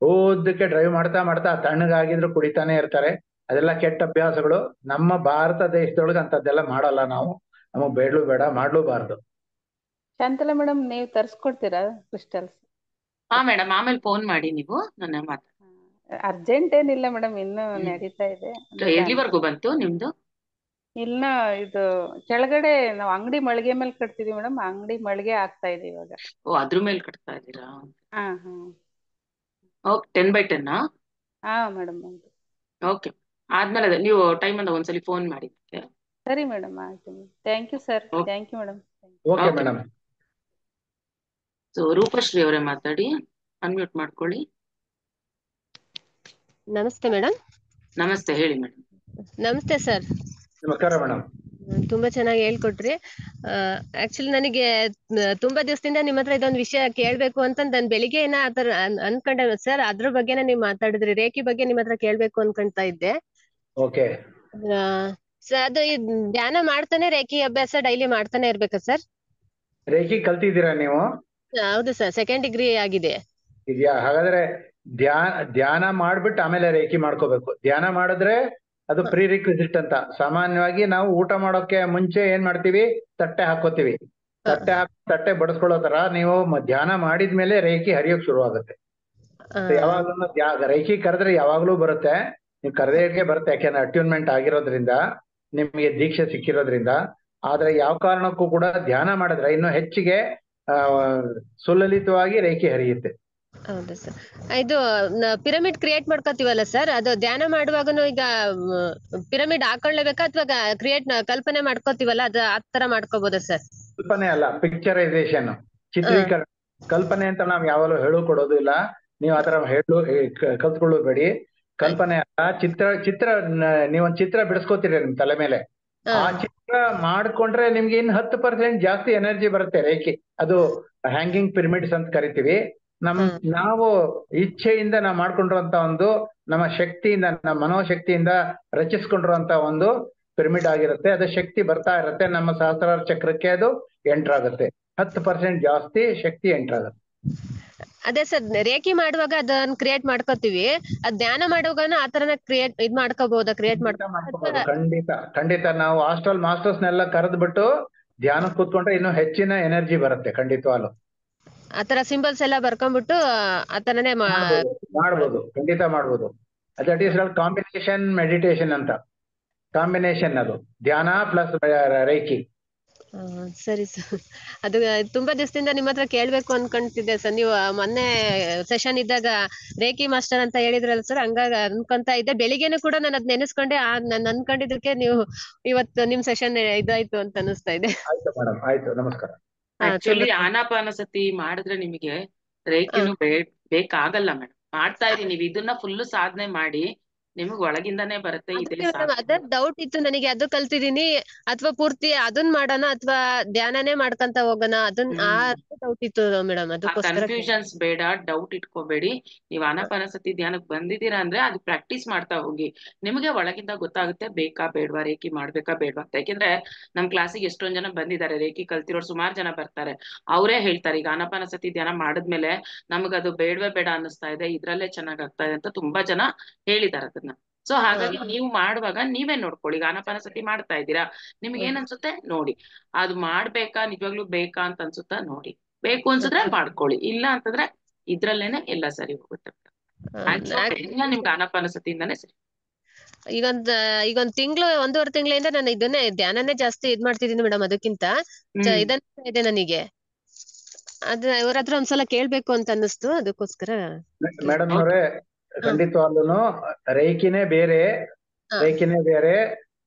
ಉದ್ದಕ್ಕೆ ಡ್ರೈವ್ ಮಾಡ್ತಾ ಮಾಡ್ತಾ ತಣ್ಣಗಾಗಿದ್ರು ಕುಡಿತಾನೆ ಇರ್ತಾರೆ. ಅದೆಲ್ಲ ಕೆಟ್ಟ ಅಭ್ಯಾಸಗಳು. ನಮ್ಮ ಭಾರತ ದೇಶದೊಳಗೆ ಅಂತದ್ದೆಲ್ಲ ಮಾಡಲ್ಲ ನಾವು, ನಮಗ್ ಬೇಡ, ಮಾಡ್ಲೂಬಾರ್ದು. ಶಾಂತಲಾ ಮೇಡಮ್, ನೀವು ತರ್ಸ್ಕೊಡ್ತೀರಾ ಕ್ರಿಸ್ಟಲ್ಸ್? ಹಾ ಮೇಡಮ್, ಆಮೇಲೆ ಫೋನ್ ಮಾಡಿ ನೀವು, ನನ್ನ ಮಾತು. ಅರ್ಜೆಂಟ್ ಏನಿಲ್ಲ ಮೇಡಮ್, ಇನ್ನು ನಡೀತಾ ಇದೆ. ಎಲ್ಲಿವರೆಗೂ ಬಂತು ನಿಮ್ದು? ಇನ್ನ ಇದು ಕೆಳಗಡೆ ನಾವು ಅಂಗಡಿ ಮಳಿಗೆ ಮೇಲೆ ಕಟ್ತಿದೀವಿ ಮೇಡಮ್, ಅಂಗಡಿ ಮಳಿಗೆ ಆಗ್ತಾ ಇದೆ ಇವಾಗ. ಓ, ಅದ್ರ ಮೇಲೆ ಕಟ್ತಾ ಇದ್ದೀರಾ? ಹಾ 10x10? ಹಾ ಮೇಡಮ್. ಓಕೆ, ಆದ್ಮೇಲೆ ಅದೇ ನೀವು ಟೈಮ್ ಅಂದ ಒಂದ್ಸಲಿ ಫೋನ್ ಮಾಡಿ. ಸರಿ ಮೇಡಮ್, ಆಯ್ತು. Thank you sir. Thank you madam. Okay madam. So Roopashree ಅವರೇ ಮಾತಾಡಿ, ಅನ್ಮ್ಯೂಟ್ ಮಾಡ್ಕೊಳ್ಳಿ. ನಮಸ್ತೆ ಮೇಡಮ್. ನಮಸ್ತೆ, ಹೇಳಿ ಮೇಡಮ್. ನಮಸ್ತೆ ಸರ್. ನಮಸ್ಕಾರ ಮೇಡಮ್. ತುಂಬಾ ಚೆನ್ನಾಗಿ ಹೇಳ್ಕೊಟ್ರಿ. ಆಕ್ಚುಲಿ ನನಗೆ ತುಂಬಾ ದಿವಸದಿಂದ ನಿಮ್ಮ ಹತ್ರ ಇದೊಂದು ವಿಷಯ ಕೇಳ್ಬೇಕು ಅಂತ ನಾನು ಬೆಳಿಗ್ಗೆ ಆತರ ಅನ್ಕೊಂಡೆ ಸರ್. ಅದ್ರ ಬಗ್ಗೆನೇ ನೀವು ಮಾತಾಡಿದ್ರಿ, ರೇಖಿ ಬಗ್ಗೆ ನಿಮ್ಮ ಹತ್ರ ಕೇಳ್ಬೇಕು ಅನ್ಕೊಂತಾ ಇದ್ದೆ. ಓಕೆ ಸರ್, ಅದು ಧ್ಯಾನ ಮಾಡ್ತಾನೆ ರೇಖಿ ಅಭ್ಯಾಸ ಡೈಲಿ ಮಾಡ್ತಾನೆ ಇರ್ಬೇಕಾ ಸರ್? ರೇಖಿ ಕಲ್ತಿದ್ದೀರಾ ನೀವು? ಹೌದು ಸರ್, 2nd ಡಿಗ್ರಿ ಆಗಿದೆ. ಇದೆಯಾ? ಹಾಗಾದ್ರೆ ಧ್ಯಾನ ಮಾಡ್ಬಿಟ್ಟು ಆಮೇಲೆ ರೇಖಿ ಮಾಡ್ಕೋಬೇಕು. ಧ್ಯಾನ ಮಾಡಿದ್ರೆ ಅದು ಪ್ರೀ ರಿಕ್ವಿಸಿಟ್ ಅಂತ. ಸಾಮಾನ್ಯವಾಗಿ ನಾವು ಊಟ ಮಾಡೋಕೆ ಮುಂಚೆ ಏನ್ ಮಾಡ್ತೀವಿ, ತಟ್ಟೆ ಹಾಕೋತೀವಿ. ತಟ್ಟೆ ಬಡಿಸ್ಕೊಳ್ಳೋ ತರ ನೀವು ಧ್ಯಾನ ಮಾಡಿದ್ಮೇಲೆ ರೇಖಿ ಹರಿಯೋಕ್ ಶುರು ಆಗುತ್ತೆ. ಯಾವಾಗ್ಲೂ ರೇಖಿ ಕರೆದ್ರೆ ಯಾವಾಗ್ಲೂ ಬರುತ್ತೆ, ನೀವು ಕರೆದೇಗೆ ಬರುತ್ತೆ. ಯಾಕೆಂದ್ರೆ ಅಟ್ಯೂನ್ಮೆಂಟ್ ಆಗಿರೋದ್ರಿಂದ, ನಿಮ್ಗೆ ದೀಕ್ಷೆ ಸಿಕ್ಕಿರೋದ್ರಿಂದ. ಆದ್ರೆ ಯಾವ ಕಾರಣಕ್ಕೂ ಕೂಡ ಧ್ಯಾನ ಮಾಡಿದ್ರೆ ಇನ್ನೂ ಹೆಚ್ಚಿಗೆ ಸುಲಲಿತವಾಗಿ ರೇಖಿ ಹರಿಯುತ್ತೆ. ಹೌದು ಸರ್. ಇದು ಪಿರಮಿಡ್ ಕ್ರಿಯೇಟ್ ಮಾಡ್ಕೋತೀವಲ್ಲ ಸರ್, ಅದು ಧ್ಯಾನ ಮಾಡುವಾಗನು ಈಗ ಪಿರಮಿಡ್ ಹಾಕೊಳ್ಳೇಬೇಕಾ ಅಥವಾ ಕಲ್ಪನೆ ಮಾಡ್ಕೋತೀವಲ್ಲ, ಅದು ಆತರ ಮಾಡ್ಕೋಬಹುದಾ ಸರ್? ಕಲ್ಪನೆ ಅಲ್ಲ, ಪಿಕ್ಚರೈಸೇಷನ್, ಚಿತ್ರೀಕರಣ. ಕಲ್ಪನೆ ಅಂತ ನಾವ್ ಯಾವಾಗಲೂ ಕೊಡೋದು ಇಲ್ಲ. ನೀವು ಆತರ ಕಲ್ತ್ಕೊಳ್ಳಬೇಡಿ. ಕಲ್ಪನೆ ಅಲ್ಲ, ಚಿತ್ರ ನೀವೊಂದ್ ಚಿತ್ರ ಬಿಡಿಸ್ಕೋತೀರಿ ನಿಮ್ ತಲೆ ಮೇಲೆ. ಆ ಚಿತ್ರ ಮಾಡ್ಕೊಂಡ್ರೆ ನಿಮ್ಗೆ ಇನ್ 10% ಜಾಸ್ತಿ ಎನರ್ಜಿ ಬರುತ್ತೆ ರೇಖಿ. ಅದು ಹ್ಯಾಂಗಿಂಗ್ ಪಿರಮಿಡ್ಸ್ ಅಂತ ಕರಿತೀವಿ. ನಾವು ಇಚ್ಛೆಯಿಂದ ನಾವು ಮಾಡ್ಕೊಂಡಿರುವಂತ ಒಂದು, ನಮ್ಮ ಶಕ್ತಿಯಿಂದ, ನಮ್ಮ ಮನೋಶಕ್ತಿಯಿಂದ ರಚಿಸ್ಕೊಂಡಿರುವಂತ ಒಂದು ಪಿರಮಿಡ್ ಆಗಿರುತ್ತೆ. ಅದು ಶಕ್ತಿ ಬರ್ತಾ ಇರುತ್ತೆ, ನಮ್ಮ ಸಹಸ್ರಾರ ಚಕ್ರಕ್ಕೆ ಅದು ಎಂಟರ್ ಆಗುತ್ತೆ. 10% ಜಾಸ್ತಿ ಶಕ್ತಿ ಎಂಟರ್ ಆಗುತ್ತೆ. ಅದೇ ಸರ್, ರೇಖಿ ಮಾಡುವಾಗ ಅದನ್ನ ಕ್ರಿಯೇಟ್ ಮಾಡ್ಕೋತೀವಿ, ಅದ್ ಧ್ಯಾನ ಮಾಡುವಾಗ ಆತರನ ಮಾಡ್ಕೋಬಹುದಾ? ಕ್ರಿಯೇಟ್ ಮಾಡ್ಕೋಬಹುದು. ಖಂಡಿತ. ನಾವು ಹಾಸ್ಟೆಲ್ ಮಾಸ್ಟರ್ಸ್ನೆಲ್ಲ ಕರೆದ್ಬಿಟ್ಟು ಧ್ಯಾನ ಕೂತ್ಕೊಂಡ್ರೆ ಇನ್ನೂ ಹೆಚ್ಚಿನ ಎನರ್ಜಿ ಬರುತ್ತೆ. ಖಂಡಿತವಾಗ್ಲು ಆತರ ಸಿಂಬಲ್ಸ್ ಎಲ್ಲ ಬರ್ಕೊಂಡ್ಬಿಟ್ಟು ಆತರನೇ ಮಾಡ್ಬೋದು. ಖಂಡಿತ ಮಾಡ್ಬೋದು. ದಟ್ ಈಸ್ ಕಾಂಬಿನೇಷನ್ ಮೆಡಿಟೇಷನ್ ಅಂತ. ಕಾಂಬಿನೇಷನ್ ಅದು, ಧ್ಯಾನ ಪ್ಲಸ್ ರೇಖಿ. ಸರಿ ಸರ್. ಅದು ತುಂಬಾ ದಿವಸದಿಂದ ನಿಮ್ಮ ಹತ್ರ ಕೇಳ್ಬೇಕು ಅನ್ಕೊಂತಿದ್ದೆ ಸರ್. ನೀವು ಮೊನ್ನೆ ಸೆಷನ್ ಇದ್ದಾಗ ರೇಖಿ ಮಾಸ್ಟರ್ ಅಂತ ಹೇಳಿದ್ರಲ್ಲ ಸರ್, ಹಂಗಾಗಿ ಅನ್ಕೊಂತ ಇದ್ದೆ. ಬೆಳಿಗ್ಗೆನೂ ಕೂಡ ನಾನು ಅದ್ ನೆನೆಸ್ಕೊಂಡೆ. ನಾನು ಅನ್ಕೊಂಡಿದ್ದಕ್ಕೆ ನೀವು ಇವತ್ತು ನಿಮ್ ಸೆಷನ್ ಇದಾಯ್ತು ಅಂತ ಅನಿಸ್ತಾ ಇದೆ. ಆಯ್ತು ಮೇಡಮ್, ಆಯ್ತು, ನಮಸ್ಕಾರ. ಆಕ್ಚುಲಿ ಆನಾಪಾನಸತಿ ಮಾಡಿದ್ರೆ ನಿಮಗೆ ರೇಖಿನೂ ಬೇಕಾಗಲ್ಲ ಮೇಡಮ್. ಮಾಡ್ತಾ ಇರಿ ನೀವು ಇದನ್ನ ಫುಲ್ ಸಾಧನೆ ಮಾಡಿ, ನಿಮಗ್ ಒಳಗಿಂದಾನೇ ಬರುತ್ತೆ. ಅದ ಡೌಟ್ ಇತ್ತು ನನಗೆ, ಅದು ಕಲ್ತಿದೀನಿ ಅಥವಾ ಪೂರ್ತಿ ಅದನ್ ಮಾಡೋಣ ಅಥವಾ ಧ್ಯಾನನೇ ಮಾಡ್ಕೊಂತ ಹೋಗೋಣ, ಅದನ್ನ ಡೌಟ್ ಇತ್ತು ಮೇಡಮ್. ಕನ್ಫ್ಯೂಷನ್ಸ್ ಬೇಡ, ಡೌಟ್ ಇಟ್ಕೋಬೇಡಿ. ನೀವು ಆನಾಪಾನಸತಿ ಧ್ಯಾನಕ್ಕೆ ಬಂದಿದ್ದೀರಾ ಅಂದ್ರೆ ಅದು ಪ್ರಾಕ್ಟೀಸ್ ಮಾಡ್ತಾ ಹೋಗಿ, ನಿಮಗೆ ಒಳಗಿಂದ ಗೊತ್ತಾಗುತ್ತೆ ಬೇಕಾ ಬೇಡ್ವಾ, ರೇಖಿ ಮಾಡ್ಬೇಕಾ ಬೇಡ್ವಾ ಅಂತ. ಯಾಕೆಂದ್ರೆ ನಮ್ ಕ್ಲಾಸಿಗೆ ಎಷ್ಟೊಂದ್ ಜನ ಬಂದಿದ್ದಾರೆ, ರೇಖಿ ಕಲ್ತಿರೋರು ಸುಮಾರು ಜನ ಬರ್ತಾರೆ. ಅವರೇ ಹೇಳ್ತಾರೆ, ಈಗ ಆನಾಪಾನಸತಿ ಧ್ಯಾನ ಮಾಡಿದ್ಮೇಲೆ ನಮಗದು ಬೇಡವೇ ಬೇಡ ಅನ್ನಿಸ್ತಾ ಇದೆ, ಇದ್ರಲ್ಲೇ ಚೆನ್ನಾಗ್ ಆಗ್ತಾ ಇದೆ ಅಂತ ತುಂಬಾ ಜನ ಹೇಳಿದಾರೆ ಅದನ್ನ. ಸೊ ಹಾಗಾಗಿ ನೀವು ಮಾಡುವಾಗ ನೀವೇ ನೋಡ್ಕೊಳ್ಳಿ. ಈಗ ಆನಾಪಾನಸತಿ ಮಾಡ್ತಾ ಇದ್ದೀರಾ, ನಿಮ್ಗೆ ಏನ್ ಅನ್ಸುತ್ತೆ ನೋಡಿ, ಅದು ಮಾಡ್ಬೇಕಾ, ನಿಜವಾಗ್ಲೂ ಬೇಕಾ ಅಂತ ಅನ್ಸುತ್ತಾ ನೋಡಿ. ಬೇಕು ಅನ್ಸಿದ್ರೆ ಮಾಡ್ಕೊಳ್ಳಿ, ಇಲ್ಲ ಅಂತಂದ್ರೆ ಇದ್ರಲ್ಲೇನೆ ಎಲ್ಲ ಸರಿ ಹೋಗುತ್ತೆ. ನಿಮ್ಗೆ ಆನಾಪಾನಸತಿಯಿಂದಾನೇ ಸರಿ. ಈಗೊಂದ್ ತಿಂಗಳು 1.5 ತಿಂಗಳಿಂದ ನಾನು ಇದನ್ನೇ ಧ್ಯಾನನೇ ಜಾಸ್ತಿ ಇದ್ ಮಾಡ್ತಿದ್ದೀನಿ ಮೇಡಮ್. ಅದಕ್ಕಿಂತ ಇದನ್ನ ಇದೆ ನನಗೆ. ಇವ್ರ ಹತ್ರ ಒಂದ್ಸಲ ಕೇಳ್ಬೇಕು ಅಂತ ಅನ್ನಿಸ್ತು, ಅದಕ್ಕೋಸ್ಕರ. ಮೇಡಮ್ ಅವರೇ, ಖಂಡಿತವಾಗ್ಲೂ ರೇಖಿನೇ ಬೇರೆ,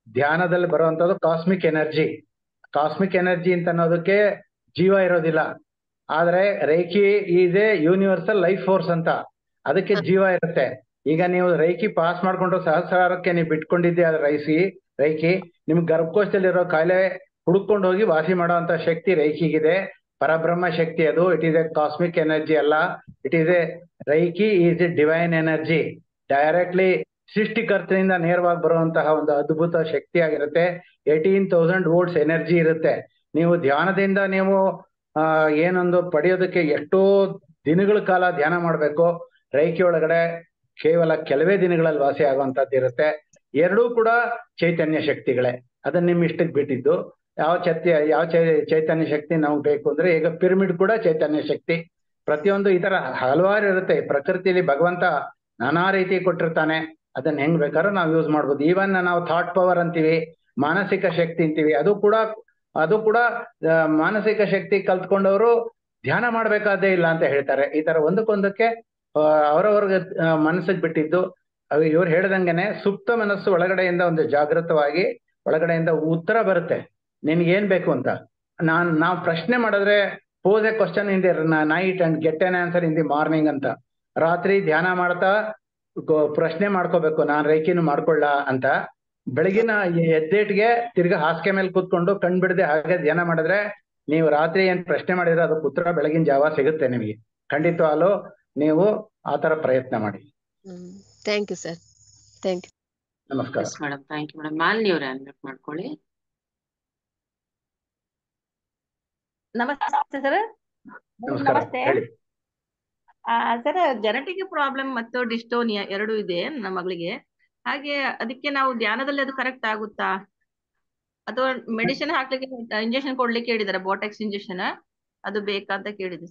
ಧ್ಯಾನದಲ್ಲಿ ಬರುವಂತದ್ದು ಕಾಸ್ಮಿಕ್ ಎನರ್ಜಿ. ಕಾಸ್ಮಿಕ್ ಎನರ್ಜಿ ಅಂತ ಅನ್ನೋದಕ್ಕೆ ಜೀವ ಇರೋದಿಲ್ಲ. ಆದ್ರೆ reiki is A universal life force ಅಂತ, ಅದಕ್ಕೆ ಜೀವ ಇರುತ್ತೆ. ಈಗ ನೀವು ರೇಖಿ ಪಾಸ್ ಮಾಡ್ಕೊಂಡು ಸಹಸ್ರಾರಕ್ಕೆ ನೀವು ಬಿಟ್ಕೊಂಡಿದ್ದೆ ಅದ್ರ ರೇಖಿ ನಿಮ್ಗೆ ಗರ್ಭಕೋಶದಲ್ಲಿರೋ ಕಾಯಿಲೆ ಹುಡುಕೊಂಡು ಹೋಗಿ ವಾಸಿ ಮಾಡುವಂತ ಶಕ್ತಿ ರೇಖಿಗಿದೆ. ಪರಬ್ರಹ್ಮ ಶಕ್ತಿ ಅದು. It is a cosmic energy ಅಲ್ಲ, it is a reiki is a divine energy. Directly ಸೃಷ್ಟಿಕರ್ತನಿಂದ ನೇರವಾಗಿ ಬರುವಂತಹ ಒಂದು ಅದ್ಭುತ ಶಕ್ತಿ ಆಗಿರುತ್ತೆ. 18,000 ವೋಲ್ಟ್ಸ್ ಎನರ್ಜಿ ಇರುತ್ತೆ. ನೀವು ಧ್ಯಾನದಿಂದ ನೀವು ಏನೊಂದು ಪಡೆಯೋದಕ್ಕೆ ಎಷ್ಟೋ ದಿನಗಳ ಕಾಲ ಧ್ಯಾನ ಮಾಡ್ಬೇಕು. ರೇಖಿ ಒಳಗಡೆ ಕೇವಲ ಕೆಲವೇ ದಿನಗಳಲ್ಲಿ ವಾಸಿ ಆಗುವಂತದ್ದು ಇರುತ್ತೆ. ಎರಡೂ ಕೂಡ ಚೈತನ್ಯ ಶಕ್ತಿಗಳೇ. ಅದನ್ನ ನಿಮ್ ಇಷ್ಟಕ್ಕೆ ಬಿಟ್ಟಿದ್ದು. ಯಾವ ಚೈತನ್ಯ ಶಕ್ತಿ ನಮ್ಗೆ ಬೇಕು ಅಂದ್ರೆ, ಈಗ ಪಿರಮಿಡ್ ಕೂಡ ಚೈತನ್ಯ ಶಕ್ತಿ. ಪ್ರತಿಯೊಂದು ಈ ತರ ಹಲವಾರು ಇರುತ್ತೆ. ಪ್ರಕೃತಿಯಲ್ಲಿ ಭಗವಂತ ನಾನಾ ರೀತಿ ಕೊಟ್ಟಿರ್ತಾನೆ. ಅದನ್ನ ಹೆಂಗ್ ಬೇಕಾದ್ರೂ ನಾವು ಯೂಸ್ ಮಾಡ್ಬೋದು. ಈವನ್ ನಾವು ಥಾಟ್ ಪವರ್ ಅಂತೀವಿ, ಮಾನಸಿಕ ಶಕ್ತಿ ಅಂತೀವಿ. ಅದು ಕೂಡ ಮಾನಸಿಕ ಶಕ್ತಿ ಕಲ್ತ್ಕೊಂಡವರು ಧ್ಯಾನ ಮಾಡ್ಬೇಕಾದೇ ಇಲ್ಲ ಅಂತ ಹೇಳ್ತಾರೆ. ಈ ತರ ಒಂದಕ್ಕೊಂದಕ್ಕೆ ಅವರವ್ರಿಗೆ ಮನಸ್ಸಿಗೆ ಬಿಟ್ಟಿದ್ದು. ಇವ್ರು ಹೇಳ್ದಂಗೆನೆ ಸುಪ್ತ ಮನಸ್ಸು ಒಳಗಡೆಯಿಂದ ಒಂದು ಜಾಗೃತವಾಗಿ ಒಳಗಡೆಯಿಂದ ಉತ್ತರ ಬರುತ್ತೆ, ನಿನ್ಗೇನ್ ಬೇಕು ಅಂತ. ನಾವು ಪ್ರಶ್ನೆ ಮಾಡಿದ್ರೆ pose A question in the night and get N answer in the morning ಅಂತ. ರಾತ್ರಿ ಧ್ಯಾನ ಮಾಡ್ತಾ ಪ್ರಶ್ನೆ ಮಾಡ್ಕೋಬೇಕು, ನಾನ್ ರೇಖಿನೂ ಮಾಡ್ಕೊಳ್ಳ ಅಂತ. ಬೆಳಗಿನ ಎದ್ದೇಟ್ಗೆ ತಿರ್ಗಾ ಹಾಸಿಗೆ ಮೇಲೆ ಕೂತ್ಕೊಂಡು ಕಣ್ಬಿಡದೆ ಹಾಗೆ ಧ್ಯಾನ ಮಾಡಿದ್ರೆ ನೀವು ರಾತ್ರಿ ಏನ್ ಪ್ರಶ್ನೆ ಮಾಡಿದ್ರೆ ಅದಕ್ಕೆ ಉತ್ತರ ಬೆಳಗಿನ ಜಾವ ಸಿಗುತ್ತೆ ನಿಮಗೆ. ಖಂಡಿತವಾಗ್ಲೂ ನೀವು ಆತರ ಪ್ರಯತ್ನ ಮಾಡಿ. Thank you sir. Thank you. ನಮಸ್ಕಾರ madam. Thank you madam. Malini ಅವರೇ ಅನ್ಮ್ಯೂಟ್ ಮಾಡ್ಕೊಳ್ಳಿ. ನಮಸ್ತೆ ಸರ್. ನಮಸ್ಕಾರ, ನಮಸ್ತೆ ಹೇಳಿ. ಸರ್, ಜೆನೆಟಿಕ್ ಪ್ರಾಬ್ಲಮ್ ಮತ್ತು ಡಿಸ್ಟೋನಿಯಾ ಎರಡು ಇದೆ ನಮ್ಮ ಮಗಳಿಗೆ. ಹಾಗೆ ಅದಕ್ಕೆ ನಾವು ಧ್ಯಾನದಲ್ಲಿ ಅದು ಕರೆಕ್ಟ್ ಆಗುತ್ತಾ, ಅಥವಾ ಮೆಡಿಸಿನ್ ಹಾಕ್ಲಿಕ್ಕೆ ಇಂಜೆಕ್ಷನ್ ಕೊಡ್ಲಿಕ್ಕೆ ಹೇಳಿದ್ದಾರೆ, ಬೋಟೆಕ್ಸ್ ಇಂಜೆಕ್ಷನ್, ಅದು ಬೇಕಾ ಅಂತ ಕೇಳಿದೆ.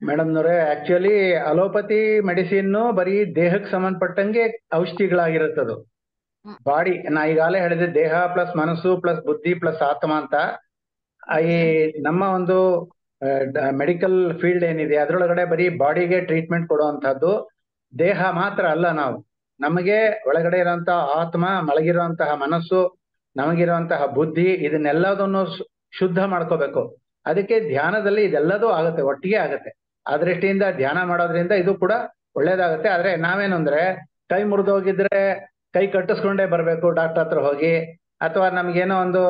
ಮೇಡಮ್ ನವ್ರೆ, ಆಕ್ಚುಲಿ ಅಲೋಪತಿ ಮೆಡಿಸಿನ್ ಬರೀ ದೇಹಕ್ಕೆ ಸಂಬಂಧಪಟ್ಟಂಗೆ ಔಷಧಿಗಳಾಗಿರುತ್ತದು. ಬಾಡಿ, ನಾ ಈಗಾಗಲೇ ಹೇಳಿದೆ, ದೇಹ ಪ್ಲಸ್ ಮನಸ್ಸು ಪ್ಲಸ್ ಬುದ್ಧಿ ಪ್ಲಸ್ ಆತ್ಮ ಅಂತ. ಈ ನಮ್ಮ ಒಂದು ಮೆಡಿಕಲ್ ಫೀಲ್ಡ್ ಏನಿದೆ ಅದ್ರೊಳಗಡೆ ಬರೀ ಬಾಡಿಗೆ ಟ್ರೀಟ್ಮೆಂಟ್ ಕೊಡುವಂತಹದ್ದು. ದೇಹ ಮಾತ್ರ ಅಲ್ಲ, ನಾವು ನಮಗೆ ಒಳಗಡೆ ಇರುವಂತಹ ಆತ್ಮ, ಮಲಗಿರುವಂತಹ ಮನಸ್ಸು, ನಮಗಿರುವಂತಹ ಬುದ್ಧಿ, ಇದನ್ನೆಲ್ಲದನ್ನು ಶುದ್ಧ ಮಾಡ್ಕೋಬೇಕು. ಅದಕ್ಕೆ ಧ್ಯಾನದಲ್ಲಿ ಇದೆಲ್ಲದೂ ಆಗುತ್ತೆ, ಒಟ್ಟಿಗೆ ಆಗುತ್ತೆ. ಆ ದೃಷ್ಟಿಯಿಂದ ಧ್ಯಾನ ಮಾಡೋದ್ರಿಂದ ಇದು ಕೂಡ ಒಳ್ಳೇದಾಗುತ್ತೆ. ಆದ್ರೆ ನಾವೇನು ಅಂದ್ರೆ, ಕೈ ಮುರಿದೋಗಿದ್ರೆ ಕೈ ಕಟ್ಟಿಸ್ಕೊಂಡೇ ಬರ್ಬೇಕು ಡಾಕ್ಟರ್ ಹತ್ರ ಹೋಗಿ, ಅಥವಾ ನಮ್ಗೇನೋ ಒಂದು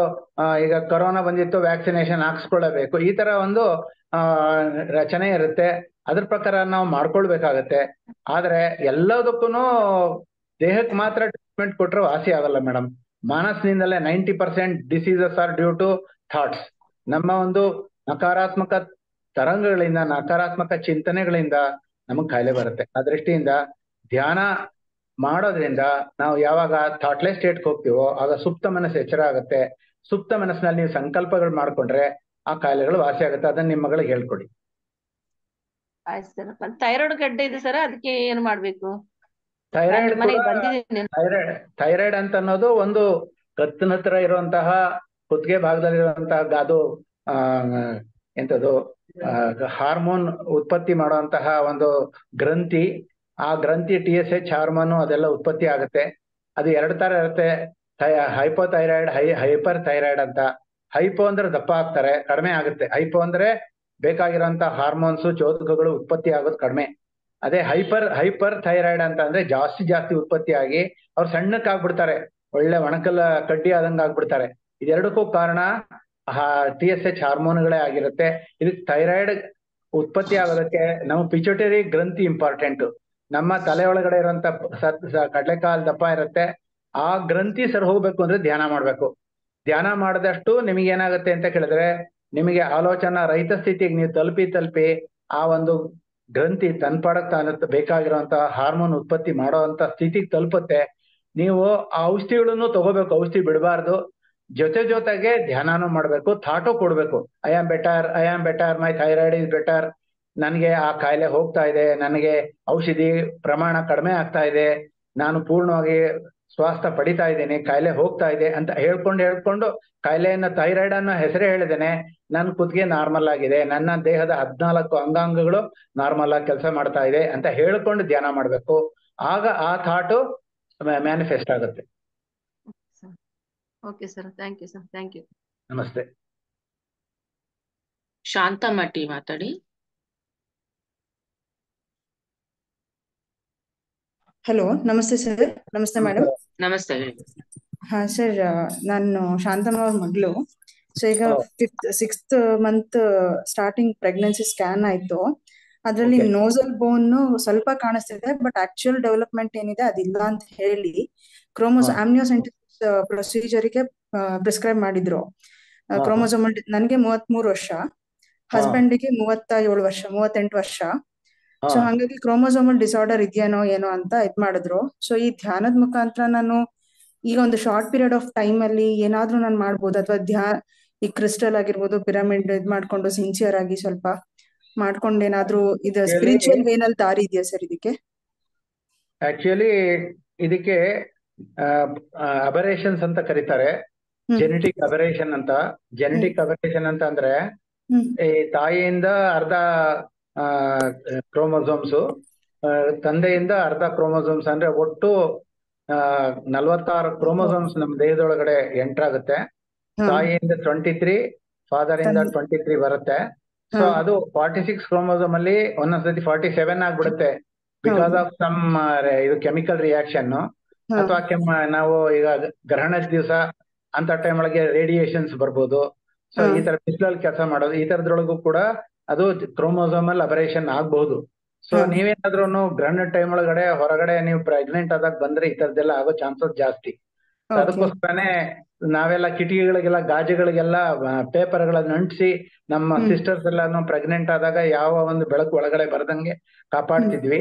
ಈಗ ಕೊರೋನಾ ಬಂದಿತ್ತು ವ್ಯಾಕ್ಸಿನೇಷನ್ ಹಾಕ್ಸ್ಕೊಳ್ಳಬೇಕು, ಈ ತರ ಒಂದು ರಚನೆ ಇರುತ್ತೆ. ಅದ್ರ ಪ್ರಕಾರ ನಾವು ಮಾಡ್ಕೊಳ್ಬೇಕಾಗತ್ತೆ. ಆದ್ರೆ ಎಲ್ಲದಕ್ಕೂ ದೇಹಕ್ಕೆ ಮಾತ್ರ ಟ್ರೀಟ್ಮೆಂಟ್ ಕೊಟ್ಟರೆ ವಾಸಿ ಆಗಲ್ಲ ಮೇಡಮ್. ಮನಸ್ಸಿನಿಂದಲೇ 90% diseases are due to thoughts. ನಮ್ಮ ಒಂದು ನಕಾರಾತ್ಮಕ ತರಂಗಗಳಿಂದ, ನಕಾರಾತ್ಮಕ ಚಿಂತನೆಗಳಿಂದ ನಮಗ್ ಕಾಯಿಲೆ ಬರುತ್ತೆ. ಆ ದೃಷ್ಟಿಯಿಂದ ಧ್ಯಾನ ಮಾಡೋದ್ರಿಂದ ನಾವು ಯಾವಾಗ ಥಾಟ್ಲೆಸ್ ಸ್ಟೇಟ್ಗೆ ಹೋಗ್ತೀವೋ ಆಗ ಸುಪ್ತ ಮನಸ್ಸು ಎಚ್ಚರ ಆಗುತ್ತೆ. ಸುಪ್ತ ಮನಸ್ಸಿನಲ್ಲಿ ನೀವು ಸಂಕಲ್ಪಗಳು ಮಾಡ್ಕೊಂಡ್ರೆ ಆ ಕಾಯಿಲೆಗಳು ವಾಸಿ ಆಗುತ್ತೆ. ಅದನ್ನ ನಿಮ್ಮ ಮಗಳಿಗೆ ಹೇಳ್ಕೊಡಿ. ಆಯ್ತು ಸರ್. ಥೈರಾಯ್ಡ್ ಗಡ್ಡೆ ಇದೆ ಸರ್, ಅದಕ್ಕೆ ಏನು ಮಾಡ್ಬೇಕು? ಥೈರಾಯ್ಡ್ ಅಂತ ಅನ್ನೋದು ಒಂದು ಕತ್ತಿನ ಹತ್ರ ಇರುವಂತಹ ಕುತ್ತಿಗೆ ಭಾಗದಲ್ಲಿರುವಂತಹ ಅದು ಎಂತದು ಹಾರ್ಮೋನ್ ಉತ್ಪತ್ತಿ ಮಾಡುವಂತಹ ಒಂದು ಗ್ರಂಥಿ. ಆ ಗ್ರಂಥಿ TSH ಹಾರ್ಮೋನು ಅದೆಲ್ಲ ಉತ್ಪತ್ತಿ ಆಗುತ್ತೆ. ಅದು 2 ತರ ಇರುತ್ತೆ, ಹೈಪೋಥೈರಾಯ್ಡ್, ಹೈಪರ್ ಥೈರಾಯ್ಡ್ ಅಂತ. ಹೈಪೋ ಅಂದ್ರೆ ದಪ್ಪ ಆಗ್ತಾರೆ, ಕಡಿಮೆ ಆಗುತ್ತೆ. ಹೈಪೋ ಅಂದ್ರೆ ಬೇಕಾಗಿರೋಂತ ಹಾರ್ಮೋನ್ಸ್, ಚೋದಕಗಳು ಉತ್ಪತ್ತಿ ಆಗೋದು ಕಡಿಮೆ. ಅದೇ ಹೈಪರ್ ಥೈರಾಯ್ಡ್ ಅಂತ ಅಂದ್ರೆ ಜಾಸ್ತಿ ಉತ್ಪತ್ತಿ ಆಗಿ ಅವ್ರು ಸಣ್ಣಕ್ಕಾಗ್ಬಿಡ್ತಾರೆ, ಒಳ್ಳೆ ಒಣಕಲ್ಲ ಕಡ್ಡಿ ಆದಂಗ ಆಗ್ಬಿಡ್ತಾರೆ. ಇದೆರಡಕ್ಕೂ ಕಾರಣ TSH ಹಾರ್ಮೋನ್ಗಳೇ ಆಗಿರುತ್ತೆ. ಇದಕ್ಕೆ ಥೈರಾಯ್ಡ್ ಉತ್ಪತ್ತಿ ಆಗೋದಕ್ಕೆ ನಮ್ಮ ಪಿಚುಟರಿ ಗ್ರಂಥಿ ಇಂಪಾರ್ಟೆಂಟ್. ನಮ್ಮ ತಲೆ ಒಳಗಡೆ ಇರುವಂತ ಕಡ್ಲೆಕಾಲ್ ದಪ್ಪ ಇರುತ್ತೆ, ಆ ಗ್ರಂಥಿ ಸರ್ ಹೋಗ್ಬೇಕು ಅಂದ್ರೆ ಧ್ಯಾನ ಮಾಡ್ಬೇಕು. ಧ್ಯಾನ ಮಾಡಿದಷ್ಟು ನಿಮಗೆ ಏನಾಗುತ್ತೆ ಅಂತ ಕೇಳಿದ್ರೆ, ನಿಮಗೆ ಆಲೋಚನಾ ರಹಿತ ಸ್ಥಿತಿಗೆ ನೀವು ತಲುಪಿ ಆ ಒಂದು ಗ್ರಂಥಿ ತನ್ಪಾಡಕ್ ಬೇಕಾಗಿರುವಂತ ಹಾರ್ಮೋನ್ ಉತ್ಪತ್ತಿ ಮಾಡೋ ಅಂತ ಸ್ಥಿತಿಗೆ ತಲುಪುತ್ತೆ. ನೀವು ಆ ಔಷಧಿಗಳನ್ನು ತಗೋಬೇಕು, ಔಷಧಿ ಬಿಡಬಾರ್ದು. ಜೊತೆಗೆ ಧ್ಯಾನನೂ ಮಾಡ್ಬೇಕು, ಥಾಟು ಕೊಡ್ಬೇಕು. I am better, my thyroid is better. ನನಗೆ ಆ ಕಾಯಿಲೆ ಹೋಗ್ತಾ ಇದೆ, ನನಗೆ ಔಷಧಿ ಪ್ರಮಾಣ ಕಡಿಮೆ ಆಗ್ತಾ ಇದೆ, ನಾನು ಪೂರ್ಣವಾಗಿ ಸ್ವಾಸ್ಥ್ಯ ಪಡಿತಾ ಇದ್ದೇನೆ, ಕಾಯಿಲೆ ಹೋಗ್ತಾ ಇದೆ ಅಂತ ಹೇಳ್ಕೊಂಡು ಕಾಯಿಲೆಯನ್ನ ಥೈರಾಯ್ಡ್ ಅನ್ನೋ ಹೆಸರೇ ಹೇಳಿದ್ದೇನೆ, ನನ್ನ ಕುತ್ತಿಗೆ ನಾರ್ಮಲ್ ಆಗಿದೆ, ನನ್ನ ದೇಹದ 14 ಅಂಗಾಂಗಗಳು ನಾರ್ಮಲ್ ಆಗಿ ಕೆಲಸ ಮಾಡ್ತಾ ಇದೆ ಅಂತ ಹೇಳ್ಕೊಂಡು ಧ್ಯಾನ ಮಾಡ್ಬೇಕು. ಆಗ ಆ ಥಾಟು ಮ್ಯಾನಿಫೆಸ್ಟ್ ಆಗುತ್ತೆ. Okay sir, thank you sir, thank you. ನಮಸ್ತೆ. ಶಾಂತಮ್ಮ ಟಿ ಮಾತಾಡಿ. ಹಲೋ, ನಮಸ್ತೆ ಸರ್. ನಮಸ್ತೆ ಮೇಡಮ್. ನಮಸ್ತೆ ಹೇಳಿ. ಹಾ ಸರ್, ನಾನು ಶಾಂತಮ್ಮ ಅವ್ರ ಮಗಳು. ಸೊ ಈಗ 6th month starting pregnancy scan ಆಯ್ತು. ಅದ್ರಲ್ಲಿ ನೋಸಲ್ ಬೋನ್ ಸ್ವಲ್ಪ ಕಾಣಿಸ್ತಿದೆ, ಬಟ್ ಆಕ್ಚುಯಲ್ ಡೆವಲಪ್ಮೆಂಟ್ ಏನಿದೆ ಅದಿಲ್ಲ ಅಂತ ಹೇಳಿ ಆಮ್ನಿಯೋಸೆಂಟಿಸಿಸ್ ಪ್ರೊಸೀಜರ್ಗೆ ಪ್ರಿಸ್ಕ್ರೈಬ್ ಮಾಡಿದ್ರು. ಕ್ರೋಮೋಸೋಮಲ್ ನನಗೆ 33 ವರ್ಷ, ಹಸ್ಬೆಂಡ್ಗೆ 38 ವರ್ಷ. ಸೊ ಹಂಗಾಗಿ ಕ್ರೋಮೋಸೋಮಲ್ ಡಿಸಾರ್ಡರ್ ಇದೆಯೇನೋ ಏನೋ ಅಂತ ಮಾಡಿದ್ರು. ಸೊ ಈ ಧ್ಯಾನದ ಮುಖಾಂತರ ನಾನು ಈಗ ಒಂದು ಶಾರ್ಟ್ ಪೀರಿಯಡ್ ಆಫ್ ಟೈಮ್ ಅಲ್ಲಿ ಏನಾದ್ರೂ ನಾನು ಮಾಡ್ಬೋದು, ಅಥವಾ ಈ ಕ್ರಿಸ್ಟಲ್ ಆಗಿರ್ಬೋದು, ಪಿರಮಿಡ್ ಮಾಡ್ಕೊಂಡು ಸಿನ್ಸಿಯರ್ ಆಗಿ ಸ್ವಲ್ಪ ಮಾಡ್ಕೊಂಡು ಏನಾದ್ರೂ ಇದು ಸ್ಪಿರಿಚುವಲ್ ವೇನಲ್ಲಿ ದಾರಿ ಇದೆಯಾ ಸರ್ ಇದಕ್ಕೆ? ಆಕ್ಚುಲಿ ಇದಕ್ಕೆ ಅಬರೇಷನ್ಸ್ ಅಂತ ಕರೀತಾರೆ, ಜೆನೆಟಿಕ್ ಅಬರೇಷನ್ ಅಂತ. ಜೆನೆಟಿಕ್ ಅಬರೇಷನ್ ಅಂತ ಅಂದ್ರೆ ಈ ತಾಯಿಯಿಂದ ಅರ್ಧ ಕ್ರೋಮೋಸೋಮ್ಸ್, ತಂದೆಯಿಂದ ಅರ್ಧ ಕ್ರೋಮೋಸೋಮ್ಸ್, ಅಂದ್ರೆ ಒಟ್ಟು 46 ಕ್ರೋಮೋಸೋಮ್ಸ್ ನಮ್ಮ ದೇಹದೊಳಗಡೆ ಎಂಟರ್ ಆಗುತ್ತೆ. ತಾಯಿಯಿಂದ 23, ಫಾದರ್ ಇಂದ 23 ಬರುತ್ತೆ. ಸೊ ಅದು 46 ಕ್ರೋಮೋಸೋಮ್ ಅಲ್ಲಿ ಒಂದೊಂದ್ಸತಿ 47 ಆಗ್ಬಿಡುತ್ತೆ, ಬಿಕಾಸ್ ಆಫ್ ಸಮ್ ಇದು ಕೆಮಿಕಲ್ ರಿಯಾಕ್ಷನ್, ಅಥವಾ ನಾವು ಈಗ ಗ್ರಹಣದ ದಿವಸ ಅಂತ ಟೈಮ್ ಒಳಗೆ ರೇಡಿಯೇಷನ್ಸ್ ಬರ್ಬೋದು. ಸೊ ಈ ತರ ಬಿಸಿಲಲ್ಲಿ ಕೆಲಸ ಮಾಡೋದು, ಈ ತರದ್ರೊಳಗೂ ಕೂಡ ಅದು ಕ್ರೋಮೋಸೋಮಲ್ ಅಬರೇಷನ್ ಆಗ್ಬಹುದು. ಸೊ ನೀವೇನಾದ್ರೂ ಗ್ರಹಣ ಟೈಮ್ ಒಳಗಡೆ ಹೊರಗಡೆ ನೀವು ಪ್ರೆಗ್ನೆಂಟ್ ಆದಾಗ ಬಂದ್ರೆ ಈ ತರದೆಲ್ಲ ಆಗೋ ಚಾನ್ಸಸ್ ಜಾಸ್ತಿ. ಅದಕ್ಕೋಸ್ಕರನೇ ನಾವೆಲ್ಲ ಕಿಟಕಿಗಳಿಗೆಲ್ಲ ಗಾಜುಗಳಿಗೆಲ್ಲ ಪೇಪರ್ಗಳನ್ನ ಅಂಟಿಸಿ ನಮ್ಮ ಸಿಸ್ಟರ್ಸ್ ಎಲ್ಲಾನು ಪ್ರೆಗ್ನೆಂಟ್ ಆದಾಗ ಯಾವ ಒಂದು ಬೆಳಕು ಒಳಗಡೆ ಬರದಂಗೆ ಕಾಪಾಡ್ತಿದ್ವಿ.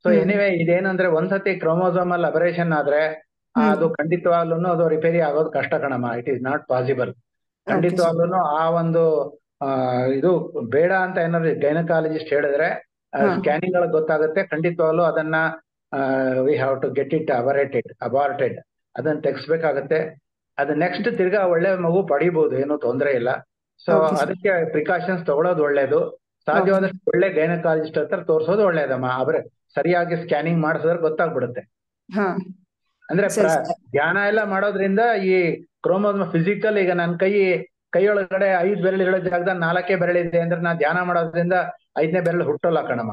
ಸೊ ಎನಿವೆ ಇದೇನಂದ್ರೆ ಒಂದ್ಸತಿ ಕ್ರೋಮೋಸೋಮಲ್ ಅಬರೇಷನ್ ಆದ್ರೆ ಅದು ಖಂಡಿತವಾಗ್ಲೂ ಅದು ರಿಪೇರಿ ಆಗೋದು ಕಷ್ಟ ಕಣಮ್ಮ. It is not possible. ಖಂಡಿತವಾಗ್ಲೂ ಆ ಒಂದು ಇದು ಬೇಡ ಅಂತ ಏನಾದ್ರು ಗೈನಕಾಲಜಿಸ್ಟ್ ಹೇಳಿದ್ರೆ ಸ್ಕ್ಯಾನಿಂಗ್ ಗಳಿಗೆ ಗೊತ್ತಾಗುತ್ತೆ. ಖಂಡಿತವಾಗ್ಲೂ ಅದನ್ನ we have to get it aborted, ಅದನ್ನ ತೆಗಿಸ್ಬೇಕಾಗತ್ತೆ. ಅದು ನೆಕ್ಸ್ಟ್ ತಿರ್ಗಾ ಒಳ್ಳೆ ಮಗು ಪಡಿಬಹುದು, ಏನೂ ತೊಂದರೆ ಇಲ್ಲ. ಸೊ ಅದಕ್ಕೆ ಪ್ರಿಕಾಷನ್ಸ್ ತಗೊಳ್ಳೋದು ಒಳ್ಳೇದು. ಸಾಧ್ಯವಾದಷ್ಟು ಒಳ್ಳೆ ಗೈನಕಾಲಜಿಸ್ಟ್ ಹತ್ರ ತೋರ್ಸೋದು ಒಳ್ಳೇದಮ್ಮ. ಅವ್ರೆ ಸರಿಯಾಗಿ ಸ್ಕ್ಯಾನಿಂಗ್ ಮಾಡಿಸಿದ್ರೆ ಗೊತ್ತಾಗ್ಬಿಡುತ್ತೆ. ಅಂದ್ರೆ ಧ್ಯಾನ ಎಲ್ಲ ಮಾಡೋದ್ರಿಂದ ಈ ಕ್ರೋಮೋಸೋಮ್ ಫಿಸಿಕಲ್, ಈಗ ನನ್ನ ಕೈಯೊಳಗಡೆ 5 ಬೆರಳಿರೋ ಜಾಗದಾಗ 4 ಬೆರಳಿದೆ ಅಂದ್ರೆ ನಾ ಧ್ಯಾನ ಮಾಡೋದ್ರಿಂದ 5ನೇ ಬೆರಳು ಹುಟ್ಟೋಲ್ಲ ಕಣಮ್ಮ.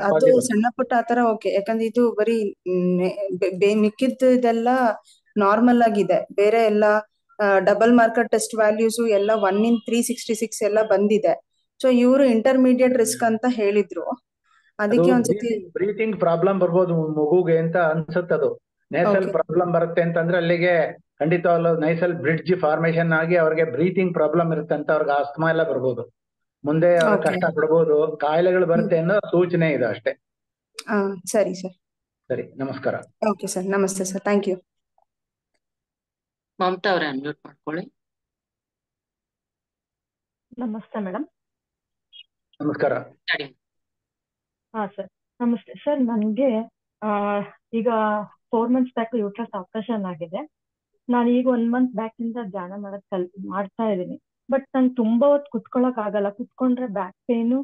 ಅದು ಸಣ್ಣ ಪುಟ್ಟ ಆತರ ಓಕೆ, ಯಾಕಂದ್ರೆ ಇದು ಬರೀ ಮಿಕ್ಕಿದ್ದು ಇದೆಲ್ಲ ನಾರ್ಮಲ್ ಆಗಿದೆ. ಬೇರೆ ಎಲ್ಲ ಡಬಲ್ ಮಾರ್ಕರ್ ಟೆಸ್ಟ್ ವ್ಯಾಲ್ಯೂಸ್ ಎಲ್ಲ 1 in 366 ಎಲ್ಲ ಬಂದಿದೆ. ಸೊ ಇವರು ಇಂಟರ್ಮೀಡಿಯೇಟ್ ರಿಸ್ಕ್ ಅಂತ ಹೇಳಿದ್ರು. ಅದಕ್ಕೆ ಒಂದ್ಸತಿ ಬ್ರೀತಿಂಗ್ ಪ್ರಾಬ್ಲಮ್ ಬರ್ಬೋದು ಮಗುಗೆ ಅಂತ ಅನ್ಸುತ್ತದು. ನೇಸಲ್ ಪ್ರಾಬ್ಲಮ್ ಬರುತ್ತೆ ಅಂತಂದ್ರೆ ಅಲ್ಲಿಗೆ ಖಂಡಿತವಾಗ್ಲೂ ನೈಸಲ್ ಬ್ರಿಡ್ಜ್ ಫಾರ್ಮೇಶನ್ ಆಗಿ ಅವ್ರಿಗೆ ಬ್ರೀತಿಂಗ್ ಪ್ರಾಬ್ಲಮ್ ಇರುತ್ತೆ ಅಂತ ಅವ್ರಿಗೆ ಆಸ್ತಮಾ ಎಲ್ಲ ಬರ್ಬೋದು, ಮುಂದೆ ಅವ್ರ ಕಷ್ಟ ಪಡ್ಬೋದು, ಕಾಯಿಲೆಗಳು ಬರುತ್ತೆ ಅನ್ನೋ ಸೂಚನೆ ಇದೆ ಅಷ್ಟೇ. ಸರಿ ಸರ್, ಸರಿ, ನಮಸ್ಕಾರ. ಓಕೆ ಸರ್, ನಮಸ್ತೆ ಸರ್, ಥ್ಯಾಂಕ್ ಯು. ಮಮತಾ ಅವರೇ ಅನ್ಮ್ಯೂಟ್ ಮಾಡ್ಕೊಳ್ಳಿ. ನಮಸ್ತೆ ಮೇಡಮ್. ನಮಸ್ಕಾರ. ಹಾ ಸರ್, ನಮಸ್ತೆ ಸರ್. ನನ್ಗೆ ಈಗ 4 months ಬ್ಯಾಕ್ ಯೂಟ್ರಸ್ ಆಪರೇಷನ್ ಆಗಿದೆ. ನಾನು ಈಗ 1 month ಬ್ಯಾಕ್ ಇಂದ ಧ್ಯಾನ ಮಾಡ್ತಾ ಇದ್ದೀನಿ. ಬಟ್ ನಂಗೆ ತುಂಬಾ ಹೊತ್ತು ಕುತ್ಕೊಳಕ್ ಆಗಲ್ಲ. ಕುತ್ಕೊಂಡ್ರೆ ಬ್ಯಾಕ್ ಪೇನು,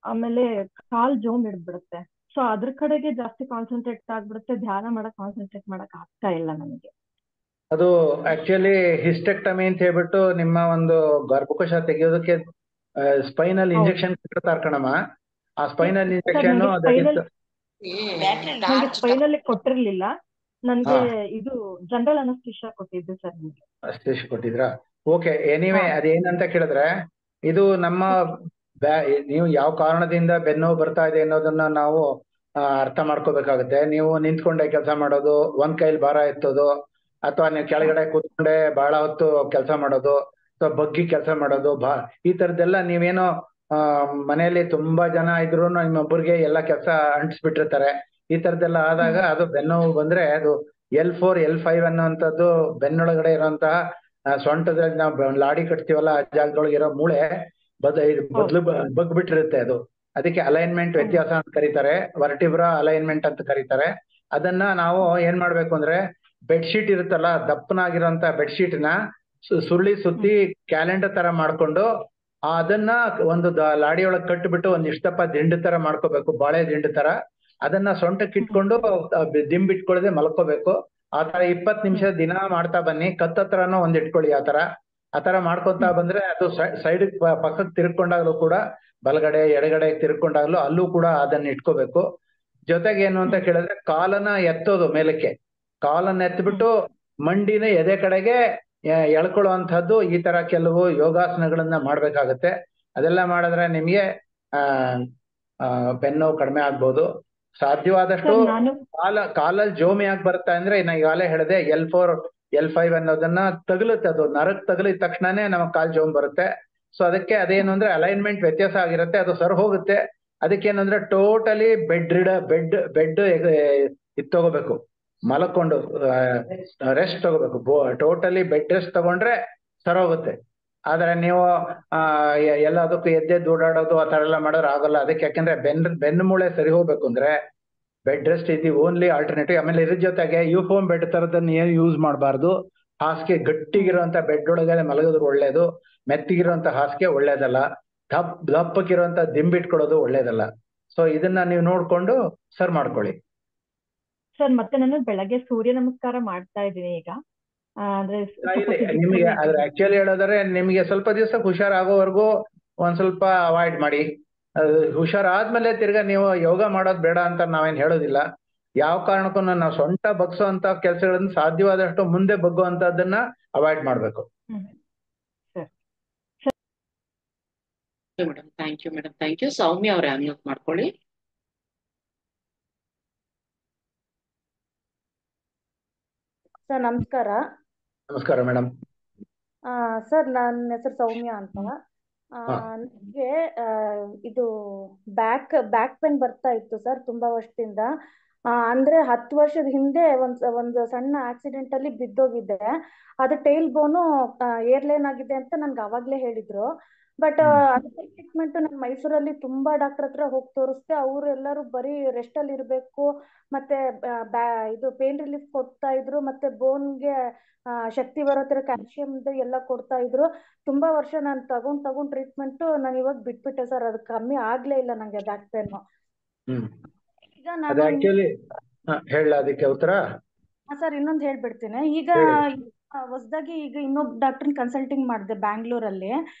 ಆಮೇಲೆ ಕಾಲ್ ಜೋಮ್ ಹಿಡ್ಬಿಡುತ್ತೆ. ಸೊ ಅದ್ರ ಕಡೆಗೆ ಜಾಸ್ತಿ ಕಾನ್ಸಂಟ್ರೇಟ್ ಆಗ್ಬಿಡುತ್ತೆ. ಧ್ಯಾನ ಮಾಡಕ್ ಕಾನ್ಸಂಟ್ರೇಟ್ ಮಾಡಕ್ ಆಗ್ತಾ ಇಲ್ಲ ನನಗೆ. ಅದು ಆಕ್ಚುಲಿ ಹಿಸ್ಟೆಕ್ಟಮಿ ಅಂತ ಹೇಳ್ಬಿಟ್ಟು ನಿಮ್ಮ ಒಂದು ಗರ್ಭಕೋಶ ತೆಗೆಯೋದಕ್ಕೆ ಸ್ಪೈನಲ್ ಇಂಜೆಕ್ಷನ್ ಕೊಡ್ತಾರೆ ಕಣಮ್ಮ. ಆ ಸ್ಪೈನಲ್ ಇಂಜೆಕ್ಷನ್ ಸ್ಪೈನಲ್ ಕೊಟ್ಟಿರ್ಲಿಲ್ಲ ನನ್ಗೆ, ಇದು ಜನರಲ್ ಅನಸ್ತೀಶಿಯಾ ಕೊಟ್ಟಿದ್ದು ಸರ್. ನಿಮ್ಗೆ ಅನಸ್ತೀಶಿಯಾ ಕೊಟ್ಟಿದ್ರಾ? ಓಕೆ. ಎನಿವೆ ಅದೇನಂತ ಕೇಳಿದ್ರೆ, ಇದು ನಮ್ಮ ನೀವು ಯಾವ ಕಾರಣದಿಂದ ಬೆನ್ನೋವು ಬರ್ತಾ ಇದೆ ಅನ್ನೋದನ್ನ ನಾವು ಅರ್ಥ ಮಾಡ್ಕೋಬೇಕಾಗುತ್ತೆ. ನೀವು ನಿಂತ್ಕೊಂಡೆ ಕೆಲಸ ಮಾಡೋದು, ಒಂದ್ ಕೈಲಿ ಭಾರ ಎತ್ತೋದು, ಅಥವಾ ನೀವು ಕೆಳಗಡೆ ಕೂತ್ಕೊಂಡೆ ಬಹಳ ಹೊತ್ತು ಕೆಲಸ ಮಾಡೋದು, ಅಥವಾ ಬಗ್ಗಿ ಕೆಲಸ ಮಾಡೋದು, ಈ ತರದ್ದೆಲ್ಲ ನೀವೇನೋ ಮನೆಯಲ್ಲಿ ತುಂಬಾ ಜನ ಇದ್ರು ನಿಮ್ಮೊಬ್ಬರಿಗೆ ಎಲ್ಲ ಕೆಲಸ ಅಂಟಿಸ್ಬಿಟ್ಟಿರ್ತಾರೆ. ಈ ತರದ್ದೆಲ್ಲ ಆದಾಗ ಅದು ಬೆನ್ನೋವು ಬಂದ್ರೆ ಅದು L4 L5 ಅನ್ನುವಂಥದ್ದು ಬೆನ್ನೊಳಗಡೆ ಇರುವಂತಹ ಸೊಂಟದಲ್ಲಿ ನಾವು ಲಾಡಿ ಕಟ್ತೀವಲ್ಲ ಆ ಜಾಗದೊಳಗೆ ಇರೋ ಮೂಳೆ ಬಗ್ಬಿಟ್ಟಿರುತ್ತೆ. ಅದು ಅದಕ್ಕೆ ಅಲೈನ್ಮೆಂಟ್ ವ್ಯತ್ಯಾಸ ಅಂತ ಕರೀತಾರೆ, ವರ್ಟಿಬ್ರಾ ಅಲೈನ್ಮೆಂಟ್ ಅಂತ ಕರೀತಾರೆ. ಅದನ್ನ ನಾವು ಏನ್ ಮಾಡ್ಬೇಕು ಅಂದ್ರೆ ಬೆಡ್ಶೀಟ್ ಇರುತ್ತಲ್ಲ, ದಪ್ಪನಾಗಿರೋಂತ ಬೆಡ್ಶೀಟ್ ನ ಸುರುಳಿ ಸುತ್ತಿ ಕ್ಯಾಲೆಂಡರ್ ತರ ಮಾಡ್ಕೊಂಡು ಅದನ್ನ ಒಂದು ಲಾಡಿ ಒಳಗೆ ಕಟ್ಬಿಟ್ಟು ಒಂದ್ ಇಷ್ಟಪ್ಪ ದಿಂಡು ತರ ಮಾಡ್ಕೋಬೇಕು, ಬಾಳೆ ದಿಂಡು ತರ. ಅದನ್ನ ಸೊಂಟಕ್ಕೆ ಇಟ್ಕೊಂಡು ದಿಂಬಿಟ್ಕೊಳ್ಳದೆ ಮಲ್ಕೋಬೇಕು. ಆತರ 20 ನಿಮಿಷ ದಿನ ಮಾಡ್ತಾ ಬನ್ನಿ. ಕತ್ತತ್ರನೂ ಒಂದ್ ಇಟ್ಕೊಳ್ಳಿ. ಆತರ ಮಾಡ್ಕೊಂತ ಬಂದ್ರೆ ಅದು ಸೈಡ್ ಪಕ್ಕಕ್ಕೆ ತಿರ್ಕೊಂಡಾಗ್ಲೂ ಕೂಡ, ಬಲಗಡೆ ಎಡಗಡೆ ತಿರ್ಕೊಂಡಾಗ್ಲೂ ಅಲ್ಲೂ ಕೂಡ ಅದನ್ನ ಇಟ್ಕೋಬೇಕು. ಜೊತೆಗೆ ಏನು ಅಂತ ಕೇಳಿದ್ರೆ ಕಾಲನ್ನ ಎತ್ತೋದು ಮೇಲಕ್ಕೆ, ಕಾಲನ್ನ ಎತ್ಬಿಟ್ಟು ಮಂಡಿನ ಎದೆ ಕಡೆಗೆ ಎಳ್ಕೊಳ್ಳುವಂಥದ್ದು. ಈ ತರ ಕೆಲವು ಯೋಗಾಸನಗಳನ್ನ ಮಾಡ್ಬೇಕಾಗತ್ತೆ. ಅದೆಲ್ಲ ಮಾಡಿದ್ರೆ ನಿಮ್ಗೆ ಬೆನ್ನೋವು ಕಡಿಮೆ ಆಗ್ಬೋದು. ಸಾಧ್ಯವಾದಷ್ಟು ಕಾಲಲ್ಲಿ ಜೋಮಿ ಆಗಿ ಬರುತ್ತಾ ಅಂದ್ರೆ ನಾ ಈಗಾಗಲೇ ಹೇಳಿದೆ, L4 L5 ಅನ್ನೋದನ್ನ ತಗುಲುತ್ತೆ. ಅದು ನರಕ್ ತಗುಲಿದ ತಕ್ಷಣನೇ ನಮಗ್ ಕಾಲ್ ಜೋಮ್ ಬರುತ್ತೆ. ಸೊ ಅದಕ್ಕೆ ಅದೇನು ಅಂದ್ರೆ ಅಲೈನ್ಮೆಂಟ್ ವ್ಯತ್ಯಾಸ ಆಗಿರುತ್ತೆ, ಅದು ಸರ್ ಹೋಗುತ್ತೆ. ಅದಕ್ಕೇನಂದ್ರೆ ಟೋಟಲಿ ಬೆಡ್ ಇದು ತಗೋಬೇಕು, ಮಲಕೊಂಡು ರೆಸ್ಟ್ ತಗೋಬೇಕು. ಟೋಟಲಿ ಬೆಡ್ ರೆಸ್ಟ್ ತಗೊಂಡ್ರೆ ಸರ್ ಹೋಗುತ್ತೆ. ಆದ್ರೆ ನೀವು ಎಲ್ಲದಕ್ಕೂ ಎದ್ದೆದ್ದು ಓಡಾಡೋದು ಆ ತರ ಎಲ್ಲ ಮಾಡೋರು ಆಗಲ್ಲ. ಅದಕ್ಕೆ ಯಾಕಂದ್ರೆ ಬೆನ್ನು ಮೂಳೆ ಸರಿ ಹೋಗ್ಬೇಕು ಅಂದ್ರೆ bed rest is the only alternative. ಆಮೇಲೆ ಇದ್ರ ಜೊತೆಗೆ ಯೂಫೋಮ್ ಬೆಡ್ ತರದನ್ನ ಏನು ಯೂಸ್ ಮಾಡಬಾರ್ದು. ಹಾಸಿಗೆ ಗಟ್ಟಿಗಿರುವಂತ ಬೆಡ್ ಒಳಗಡೆ ಮಲಗೋದು ಒಳ್ಳೇದು, ಮೆತ್ತಿಗಿರುವಂತ ಹಾಸಿಗೆ ಒಳ್ಳೇದಲ್ಲ. ದಪ್ಪಕ್ಕಿರುವಂತ ದಿಂಬಿಟ್ಕೊಡೋದು ಒಳ್ಳೇದಲ್ಲ. ಸೊ ಇದನ್ನ ನೀವು ನೋಡ್ಕೊಂಡು ಸರ್ ಮಾಡ್ಕೊಳ್ಳಿ. ಸರ್ ಮತ್ತೆ ನಾನು ಬೆಳಗ್ಗೆ ಸೂರ್ಯ ನಮಸ್ಕಾರ ಮಾಡ್ತಾ ಇದ್ದೀನಿ ಈಗ. ಅಂದ್ರೆ ನಿಮಗೆ ಅದ್ರ ಆಕ್ಚುಲಿ ಹೇಳೋದಾದ್ರೆ ನಿಮಗೆ ಸ್ವಲ್ಪ ದಿವಸ ಹುಷಾರಾಗೋವರೆಗೂ ಒಂದ್ ಸ್ವಲ್ಪ ಅವಾಯ್ಡ್ ಮಾಡಿ. ಹುಷಾರಾದ್ಮೇಲೆ ತಿರ್ಗಾ ನೀವು ಯೋಗ ಮಾಡೋದು ಬೇಡ ಅಂತ ನಾವೇನ್ ಹೇಳೋದಿಲ್ಲ. ಯಾವ ಕಾರಣಕ್ಕೂ ನಾವು ಸೊಂಟ ಬಗ್ಸೋ ಅಂತ ಕೆಲಸಗಳನ್ನ ಸಾಧ್ಯವಾದಷ್ಟು ಮುಂದೆ ಬಗ್ಗುವಂತದನ್ನ ಅವಾಯ್ಡ್ ಮಾಡ್ಬೇಕು. Madam thank you madam, thank you. Soumya ಅವ್ರೆ ಅನ್ಮ್ಯೂಟ್ ಮಾಡ್ಕೊಳ್ಳಿ. ಸರ್ ನಮಸ್ಕಾರ. ನಮಸ್ಕಾರ ಮೇಡಮ್. ಸರ್ ನನ್ನ ಹೆಸರು ಸೌಮ್ಯ ಅಂತ. ನನಗೆ ಇದು ಬ್ಯಾಕ್ ಪೇನ್ ಬರ್ತಾ ಇತ್ತು ಸರ್ ತುಂಬಾ ವರ್ಷದಿಂದ. ಅಂದ್ರೆ 10 ವರ್ಷದ ಹಿಂದೆ ಒಂದು ಸಣ್ಣ ಆಕ್ಸಿಡೆಂಟ್ ಅಲ್ಲಿ ಬಿದ್ದೋಗಿದ್ದೆ. ಅದು ಟೈಲ್ ಬೋನು ಏರ್ಲೈನ್ ಆಗಿದೆ ಅಂತ ನನ್ಗೆ ಅವಾಗ್ಲೇ ಹೇಳಿದ್ರು. ಬಟ್ ಅದಕ್ಕೆ ಟ್ರೀಟ್ಮೆಂಟ್ ನಾನು ಮೈಸೂರಲ್ಲಿ ತುಂಬಾ ಡಾಕ್ಟರ್ ಹತ್ರ ಹೋಗಿ ತೋರಿಸ್ದೆ. ಅವರು ಎಲ್ಲರೂ ಬರೀ ರೆಸ್ಟ್ ಅಲ್ಲಿ ಇರ್ಬೇಕು, ಮತ್ತೆ ಇದು ಪೇನ್ ರಿಲೀಫ್ ಕೊಡ್ತಾ ಇದ್ರು, ಮತ್ತೆ ಬೋನ್ಗೆ ಶಕ್ತಿ ಬರೋ ತರ ಕ್ಯಾಲ್ಸಿಯಂ ಎಲ್ಲ ಕೊಡ್ತಾ ಇದ್ರು. ತುಂಬಾ ವರ್ಷ ನಾನು ತಗೊಂಡ್ ಟ್ರೀಟ್ಮೆಂಟ್ ನಾನು ಇವಾಗ ಬಿಟ್ಬಿಟ್ಟೆ ಸರ್. ಅದು ಕಮ್ಮಿ ಆಗ್ಲೇ ಇಲ್ಲ ನಂಗೆ ಬ್ಯಾಕ್ ಪೇನ್. ಈಗ ನಾನು ಅದಕ್ಕೆ ಉತ್ತರ ಸರ್ ಇನ್ನೊಂದು ಹೇಳ್ಬಿಡ್ತೀನಿ. ಈಗ ಹೊಸದಾಗಿ ಈಗ ಇನ್ನೊಬ್ಬ ಡಾಕ್ಟರ್ ಕನ್ಸಲ್ಟಿಂಗ್ ಮಾಡಿದೆ ಬ್ಯಾಂಗ್ಳೂರಲ್ಲಿ.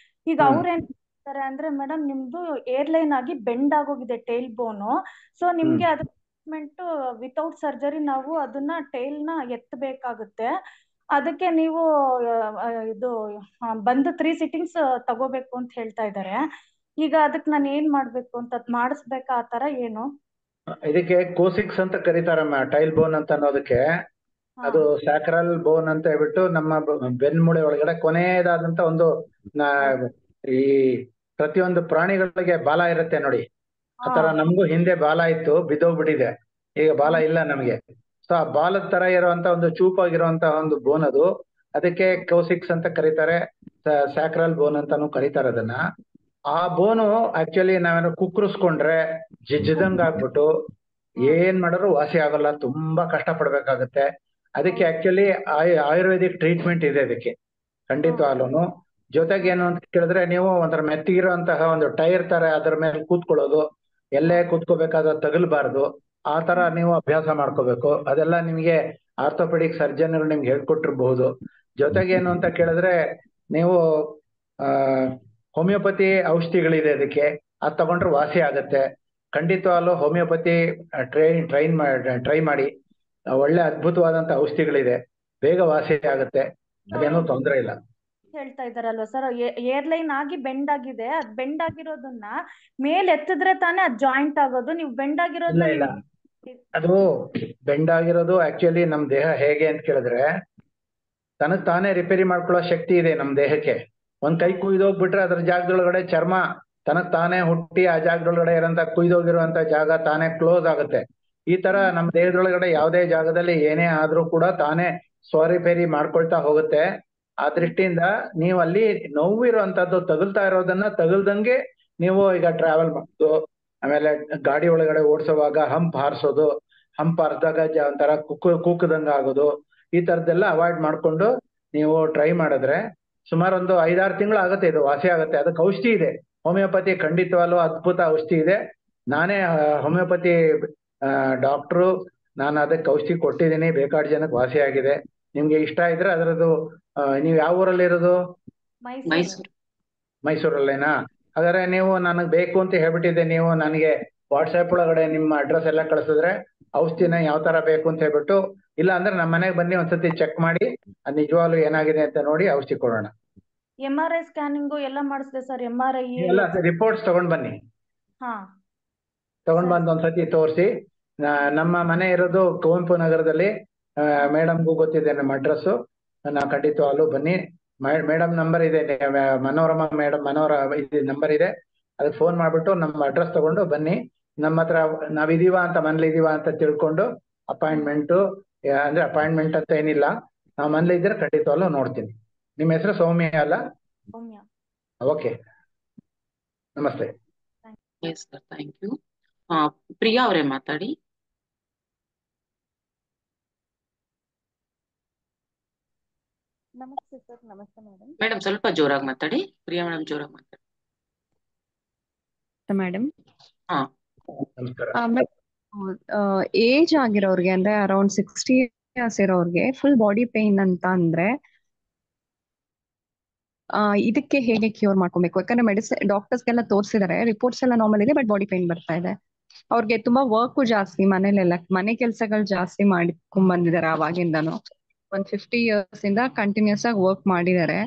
ಈಗ ಅವ್ರೇನ್ ಹೇಳ್ತಾರೆ ಅಂದ್ರೆ, ಮೇಡಮ್ ನಿಮ್ದು ಏರ್ಲೈನ್ ಆಗಿ ಬೆಂಡ್ ಆಗೋಗಿದೆ ಟೈಲ್ ಬೋನು. ಸೊ ನಿಮ್ಗೆ ಅದ್ರ ಟ್ರೀಟ್ಮೆಂಟ್ ವಿತೌಟ್ ಸರ್ಜರಿ ನಾವು ಅದನ್ನ ಟೈಲ್ ನ ಎತ್ತಬೇಕಾಗುತ್ತೆ. ಅದಕ್ಕೆ ನೀವು ಇದು ಬಂದು 3 ಸಿಟ್ಟಿಂಗ್ಸ್ ತಗೋಬೇಕು ಅಂತ ಹೇಳ್ತಾ ಇದ್ದಾರೆ. ಈಗ ಅದಕ್ಕೆ ನಾನು ಏನ್ ಮಾಡ್ಬೇಕು ಅಂತ, ಮಾಡಿಸ್ಬೇಕಾ ಆ ತರ ಏನು? ಇದಕ್ಕೆ ಕೋಸಿಕ್ಸ್ ಅಂತ ಕರೀತಾರಮ್ಮ, ಟೈಲ್ ಬೋನ್ ಅಂತ ಅನ್ನೋದಕ್ಕೆ. ಅದು ಸ್ಯಾಕ್ರಲ್ ಬೋನ್ ಅಂತ ಹೇಳ್ಬಿಟ್ಟು ನಮ್ಮ ಬೆನ್ಮೂಳೆ ಒಳಗಡೆ ಕೊನೆಯದಾದಂತ ಒಂದು ಈ ಪ್ರತಿಯೊಂದು ಪ್ರಾಣಿಗಳಿಗೆ ಬಾಲ ಇರುತ್ತೆ ನೋಡಿ, ಆತರ ನಮಗೂ ಹಿಂದೆ ಬಾಲ ಇತ್ತು, ಬಿದ್ದೋಗ್ಬಿಟ್ಟಿದೆ. ಈಗ ಬಾಲ ಇಲ್ಲ ನಮಗೆ. ಸೊ ಆ ಬಾಲದ ತರ ಇರುವಂತ ಒಂದು ಚೂಪಾಗಿರುವಂತ ಒಂದು ಬೋನ್ ಅದು. ಅದಕ್ಕೆ ಕೋಸಿಕ್ಸ್ ಅಂತ ಕರೀತಾರೆ, ಸ್ಯಾಕ್ರಲ್ ಬೋನ್ ಅಂತಾನು ಕರೀತಾರೆ ಅದನ್ನ. ಆ ಬೋನು ಆಕ್ಚುಲಿ ನಾವೇನು ಕುಕ್ಕರಿಸ್ಕೊಂಡ್ರೆ ಜಿಜ್ಜದಂಗ್ ಆಗ್ಬಿಟ್ಟು ಏನ್ ಮಾಡಿದ್ರು ವಾಸಿ ಆಗಲ್ಲ, ತುಂಬಾ ಕಷ್ಟ ಪಡ್ಬೇಕಾಗತ್ತೆ. ಅದಕ್ಕೆ ಆಕ್ಚುಲಿ ಆಯುರ್ವೇದಿಕ್ ಟ್ರೀಟ್ಮೆಂಟ್ ಇದೆ ಅದಕ್ಕೆ ಖಂಡಿತವಾಗ್ಲೂ. ಜೊತೆಗೆ ಏನು ಅಂತ ಕೇಳಿದ್ರೆ, ನೀವು ಒಂಥರ ಮೆತ್ತಿಗಿರುವಂತಹ ಒಂದು ಟೈರ್ ತರ ಅದ್ರ ಮೇಲೆ ಕೂತ್ಕೊಳ್ಳೋದು, ಎಲ್ಲೇ ಕೂತ್ಕೋಬೇಕಾದ್ರೆ ತಗಲ್ಬಾರ್ದು, ಆ ತರ ನೀವು ಅಭ್ಯಾಸ ಮಾಡ್ಕೋಬೇಕು. ಅದೆಲ್ಲ ನಿಮ್ಗೆ ಆರ್ಥೋಪೆಡಿಕ್ ಸರ್ಜನ್ ನಿಮ್ಗೆ ಹೇಳ್ಕೊಟ್ಟಿರ್ಬಹುದು. ಜೊತೆಗೆ ಏನು ಅಂತ ಕೇಳಿದ್ರೆ, ನೀವು ಹೋಮಿಯೋಪತಿ ಔಷಧಿಗಳಿದೆ ಅದಕ್ಕೆ, ಅದ್ ತಗೊಂಡ್ರೆ ವಾಸಿ ಆಗತ್ತೆ. ಖಂಡಿತವಾಗ್ಲೂ ಹೋಮಿಯೋಪತಿ ಟ್ರೈ ಮಾಡಿ. ಒಳ್ಳೆ ಅದ್ಭುತವಾದಂತ ಔಷಧಿಗಳಿದೆ, ಬೇಗ ವಾಸಿ ಆಗುತ್ತೆ, ಅದೇನೋ ತೊಂದರೆ ಇಲ್ಲ. ಹೇಳ್ತಾ ಇದಾರಲ್ವಾ ಸರ್, ಏರ್ಲೈನ್ ಆಗಿ ಬೆಂಡ್ ಆಗಿದೆ. ಅದ್ ಬೆಂಡ್ ಆಗಿರೋದನ್ನ ಮೇಲ್ ಎತ್ತಿದ್ರೆ ತಾನೇ ಅದ್ ಜಾಯಿಂಟ್ ಆಗೋದು. ನೀವು ಬೆಂಡ್ ಆಗಿರೋದನ್ನ ಅದು ಬೆಂಡ್ ಆಗಿರೋದು ಆಕ್ಚುಲಿ ನಮ್ ದೇಹ ಹೇಗೆ ಅಂತ ಕೇಳಿದ್ರೆ, ತನಗ್ ತಾನೇ ರಿಪೇರಿ ಮಾಡ್ಕೊಳ್ಳೋ ಶಕ್ತಿ ಇದೆ ನಮ್ ದೇಹಕ್ಕೆ. ಒಂದ್ ಕೈ ಕುಯ್ದೋಗ್ಬಿಟ್ರೆ ಅದ್ರ ಜಾಗದೊಳಗಡೆ ಚರ್ಮ ತನಗ್ ತಾನೇ ಹುಟ್ಟಿ ಆ ಜಾಗದೊಳಗಡೆ ಇರೋಂತ ಕುಯ್ದೋಗಿರುವಂತ ಜಾಗ ತಾನೇ ಕ್ಲೋಸ್ ಆಗುತ್ತೆ. ಈ ತರ ನಮ್ಮ ದೇಹದೊಳಗಡೆ ಯಾವುದೇ ಜಾಗದಲ್ಲಿ ಏನೇ ಆದ್ರೂ ಕೂಡ ತಾನೇ ಸ್ವರಿಪೇರಿ ಮಾಡ್ಕೊಳ್ತಾ ಹೋಗುತ್ತೆ. ಆ ದೃಷ್ಟಿಯಿಂದ ನೀವು ಅಲ್ಲಿ ನೋವು ಇರುವಂತದ್ದು ತಗುಲ್ತಾ ಇರೋದನ್ನ ತಗುಲ್ದಂಗೆ ನೀವು ಈಗ ಟ್ರಾವೆಲ್ ಮಾಡೋದು, ಆಮೇಲೆ ಗಾಡಿ ಒಳಗಡೆ ಓಡಿಸುವಾಗ ಹಂಪ್ ಹಾರಿಸೋದು, ಹಂಪ್ ಹಾರಿಸಿದಾಗ ಒಂಥರ ಕೂಕದಂಗ ಆಗೋದು, ಈ ತರದ್ದೆಲ್ಲ ಅವಾಯ್ಡ್ ಮಾಡ್ಕೊಂಡು ನೀವು ಟ್ರೈ ಮಾಡಿದ್ರೆ ಸುಮಾರು ಒಂದು 5-6 ತಿಂಗಳು ಆಗುತ್ತೆ, ಇದು ವಾಸಿ ಆಗುತ್ತೆ. ಅದಕ್ಕೆ ಔಷಧಿ ಇದೆ, ಹೋಮಿಯೋಪತಿ ಖಂಡಿತವಾಗ್ಲೂ ಅದ್ಭುತ ಔಷಧಿ ಇದೆ. ನಾನೇ ಹೋಮಿಯೋಪತಿ ಡಾಕ್ಟ್ರು, ನಾನು ಅದಕ್ಕೆ ಔಷಧಿ ಕೊಟ್ಟಿದ್ದೀನಿ, ಬೇಕಾದ ಜನಕ್ಕೆ ವಾಸಿ ಆಗಿದೆ. ನಿಮ್ಗೆ ಇಷ್ಟ ಇದ್ರೆ ಅದರದ್ದು ನೀವು ಯಾವ ಊರಲ್ಲಿ ಇರೋದು? ಮೈಸೂರು. ಮೈಸೂರಲ್ಲೇನಾ? ಹಾಗಾದ್ರೆ ನೀವು ನನಗೆ ಬೇಕು ಅಂತ ಹೇಳ್ಬಿಟ್ಟಿದ್ದೆ, ನೀವು ನನಗೆ ವಾಟ್ಸ್ಆ್ಯಪ್ ಒಳಗಡೆ ನಿಮ್ಮ ಅಡ್ರೆಸ್ ಎಲ್ಲ ಕಳಿಸಿದ್ರೆ ಔಷಧಿನ ಯಾವ ತರ ಬೇಕು ಅಂತ ಹೇಳ್ಬಿಟ್ಟು, ಇಲ್ಲ ಅಂದ್ರೆ ನಮ್ಮ ಮನೆಗೆ ಬನ್ನಿ ಒಂದ್ಸತಿ ಚೆಕ್ ಮಾಡಿ ಅದು ನಿಜವಾಗ್ಲೂ ಏನಾಗಿದೆ ಅಂತ ನೋಡಿ ಔಷಧಿ ಕೊಡೋಣ. MRI ಸ್ಕ್ಯಾನಿಂಗು ಎಲ್ಲ ಮಾಡಿಸಿದೆ ಸರ್. MRI ಎಲ್ಲ ರಿಪೋರ್ಟ್ಸ್ ತಗೊಂಡ್ ಬನ್ನಿ, ಹಾ ತಗೊಂಡ್ ಬಂದು ಒಂದ್ಸತಿ ತೋರಿಸಿ. ನಮ್ಮ ಮನೆ ಇರೋದು ಕುವೆಂಪು ನಗರದಲ್ಲಿ, ಮೇಡಮ್ಗೂ ಗೊತ್ತಿದೆ ನಮ್ಮ ಅಡ್ರೆಸ್ಸು. ನಾ ಖಂಡಿತವಾಗ್ಲೂ ಬನ್ನಿ. ಮೇಡಮ್ ನಂಬರ್ ಇದೆ, ಮನೋರಮಾ ಮೇಡಮ್ ಇದು ನಂಬರ್ ಇದೆ, ಅದಕ್ಕೆ ಫೋನ್ ಮಾಡ್ಬಿಟ್ಟು ನಮ್ಮ ಅಡ್ರೆಸ್ ತಗೊಂಡು ಬನ್ನಿ. ನಮ್ಮ ಹತ್ರ ನಾವಿದೀವ ಅಂತ, ಮನೇಲಿ ಇದೀವ ಅಂತ ತಿಳ್ಕೊಂಡು ಅಪಾಯಿಂಟ್ಮೆಂಟು, ಅಂದ್ರೆ ಅಪಾಯಿಂಟ್ಮೆಂಟ್ ಅಂತ ಏನಿಲ್ಲ, ನಾವು ಮನೇಲಿ ಇದ್ರೆ ಖಂಡಿತವಾಗ್ಲೂ ನೋಡ್ತೀನಿ. ನಿಮ್ಮ ಹೆಸರು ಸೌಮ್ಯ ಅಲ್ಲ? ಸೌಮ್ಯ. ಓಕೆ, ನಮಸ್ತೆ. Yes sir, thank you. Priya ಅವರೇ ಮಾತಾಡಿ. ನಮಸ್ತೆ ಸರ್. ನಮಸ್ತೆ ಮೇಡಮ್. ಮೇಡಮ್ ಸ್ವಲ್ಪ ಜೋರಾಗಿ ಮಾತಾಡಿ. ಪ್ರಿಯಾ ಮೇಡಮ್ ಜೋರಾಗಿ ಮಾತಾಡಿ. ಮೇಡಮ್ ನಮಸ್ಕಾರ. ಏಜ್ ಆಗಿರೋರ್ಗೆ ಅಂದ್ರೆ ಅರೌಂಡ್ 60 ಇಯರ್ಸ್ ಇರೋರ್ಗೆ ಫುಲ್ ಬಾಡಿ ಪೇನ್ ಅಂತ ಅಂದ್ರೆ ಇದಕ್ಕೆ ಹೇಗೆ ಕ್ಯೂರ್ ಮಾಡ್ಕೊಬೇಕು? ಯಾಕಂದ್ರೆ ಮೆಡಿಸಿನ್ ಡಾಕ್ಟರ್ಸ್ಗೆಲ್ಲ ತೋರಿಸಿದಾರೆ, ರಿಪೋರ್ಟ್ಸ್ ಎಲ್ಲ ನಾರ್ಮಲ್ ಇದೆ, ಬಟ್ ಬಾಡಿ ಪೇನ್ ಬರ್ತಾ ಇದೆ. ಅವ್ರಿಗೆ ತುಂಬಾ ವರ್ಕು ಜಾಸ್ತಿ, ಮನೇಲೆಲ್ಲ ಮನೆ ಕೆಲಸಗಳು ಜಾಸ್ತಿ ಮಾಡ್ಕೊಂಡ್ ಬಂದಿದ್ದಾರೆ ಅವಾಗಿಂದನು. ಒಂದ್ 50 ಇಯರ್ಸ್ ಇಂದ ಕಂಟಿನ್ಯೂಸ್ ಆಗಿ ವರ್ಕ್ ಮಾಡಿದ್ದಾರೆ.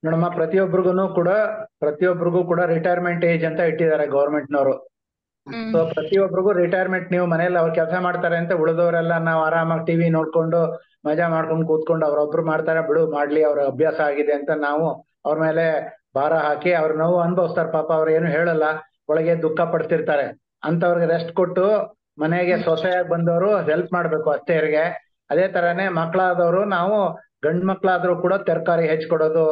ನೋಡಮ್ಮ, ಪ್ರತಿಯೊಬ್ಬರಿಗೂ ಕೂಡ ರಿಟೈರ್ಮೆಂಟ್ ಏಜ್ ಅಂತ ಇಟ್ಟಿದ್ದಾರೆ ಗೌರ್ಮೆಂಟ್ನವರು. ಸೊ ಪ್ರತಿಯೊಬ್ಬರಿಗೂ ರಿಟೈರ್ಮೆಂಟ್, ನೀವು ಮನೇಲಿ ಅವ್ರು ಕೆಲಸ ಮಾಡ್ತಾರೆ ಅಂತ ಉಳಿದವರೆಲ್ಲ ನಾವು ಆರಾಮಾಗಿ ಟಿವಿ ನೋಡ್ಕೊಂಡು ಮಜಾ ಮಾಡ್ಕೊಂಡು ಕೂತ್ಕೊಂಡು ಅವ್ರೊಬ್ರು ಮಾಡ್ತಾರೆ, ಬಿಡು ಮಾಡ್ಲಿ, ಅವ್ರ ಅಭ್ಯಾಸ ಆಗಿದೆ ಅಂತ ನಾವು ಅವ್ರ ಮೇಲೆ ಭಾರ ಹಾಕಿ ಅವ್ರ ನೋವು ಅನುಭವಿಸ್ತಾರೆ. ಪಾಪ ಅವ್ರು ಏನು ಹೇಳಲ್ಲ, ಒಳಗೆ ದುಃಖ ಪಡ್ತಿರ್ತಾರೆ. ಅಂತವ್ರಿಗೆ ರೆಸ್ಟ್ ಕೊಟ್ಟು ಮನೆಗೆ ಸೊಸೆಯಾಗಿ ಬಂದವರು ಹೆಲ್ಪ್ ಮಾಡ್ಬೇಕು ಅತ್ತೆಯರಿಗೆ. ಅದೇ ತರಾನೇ ಮಕ್ಕಳಾದವರು, ನಾವು ಗಂಡು ಮಕ್ಳಾದ್ರೂ ಕೂಡ ತರಕಾರಿ ಹೆಚ್ಚಿಕೊಡೋದು,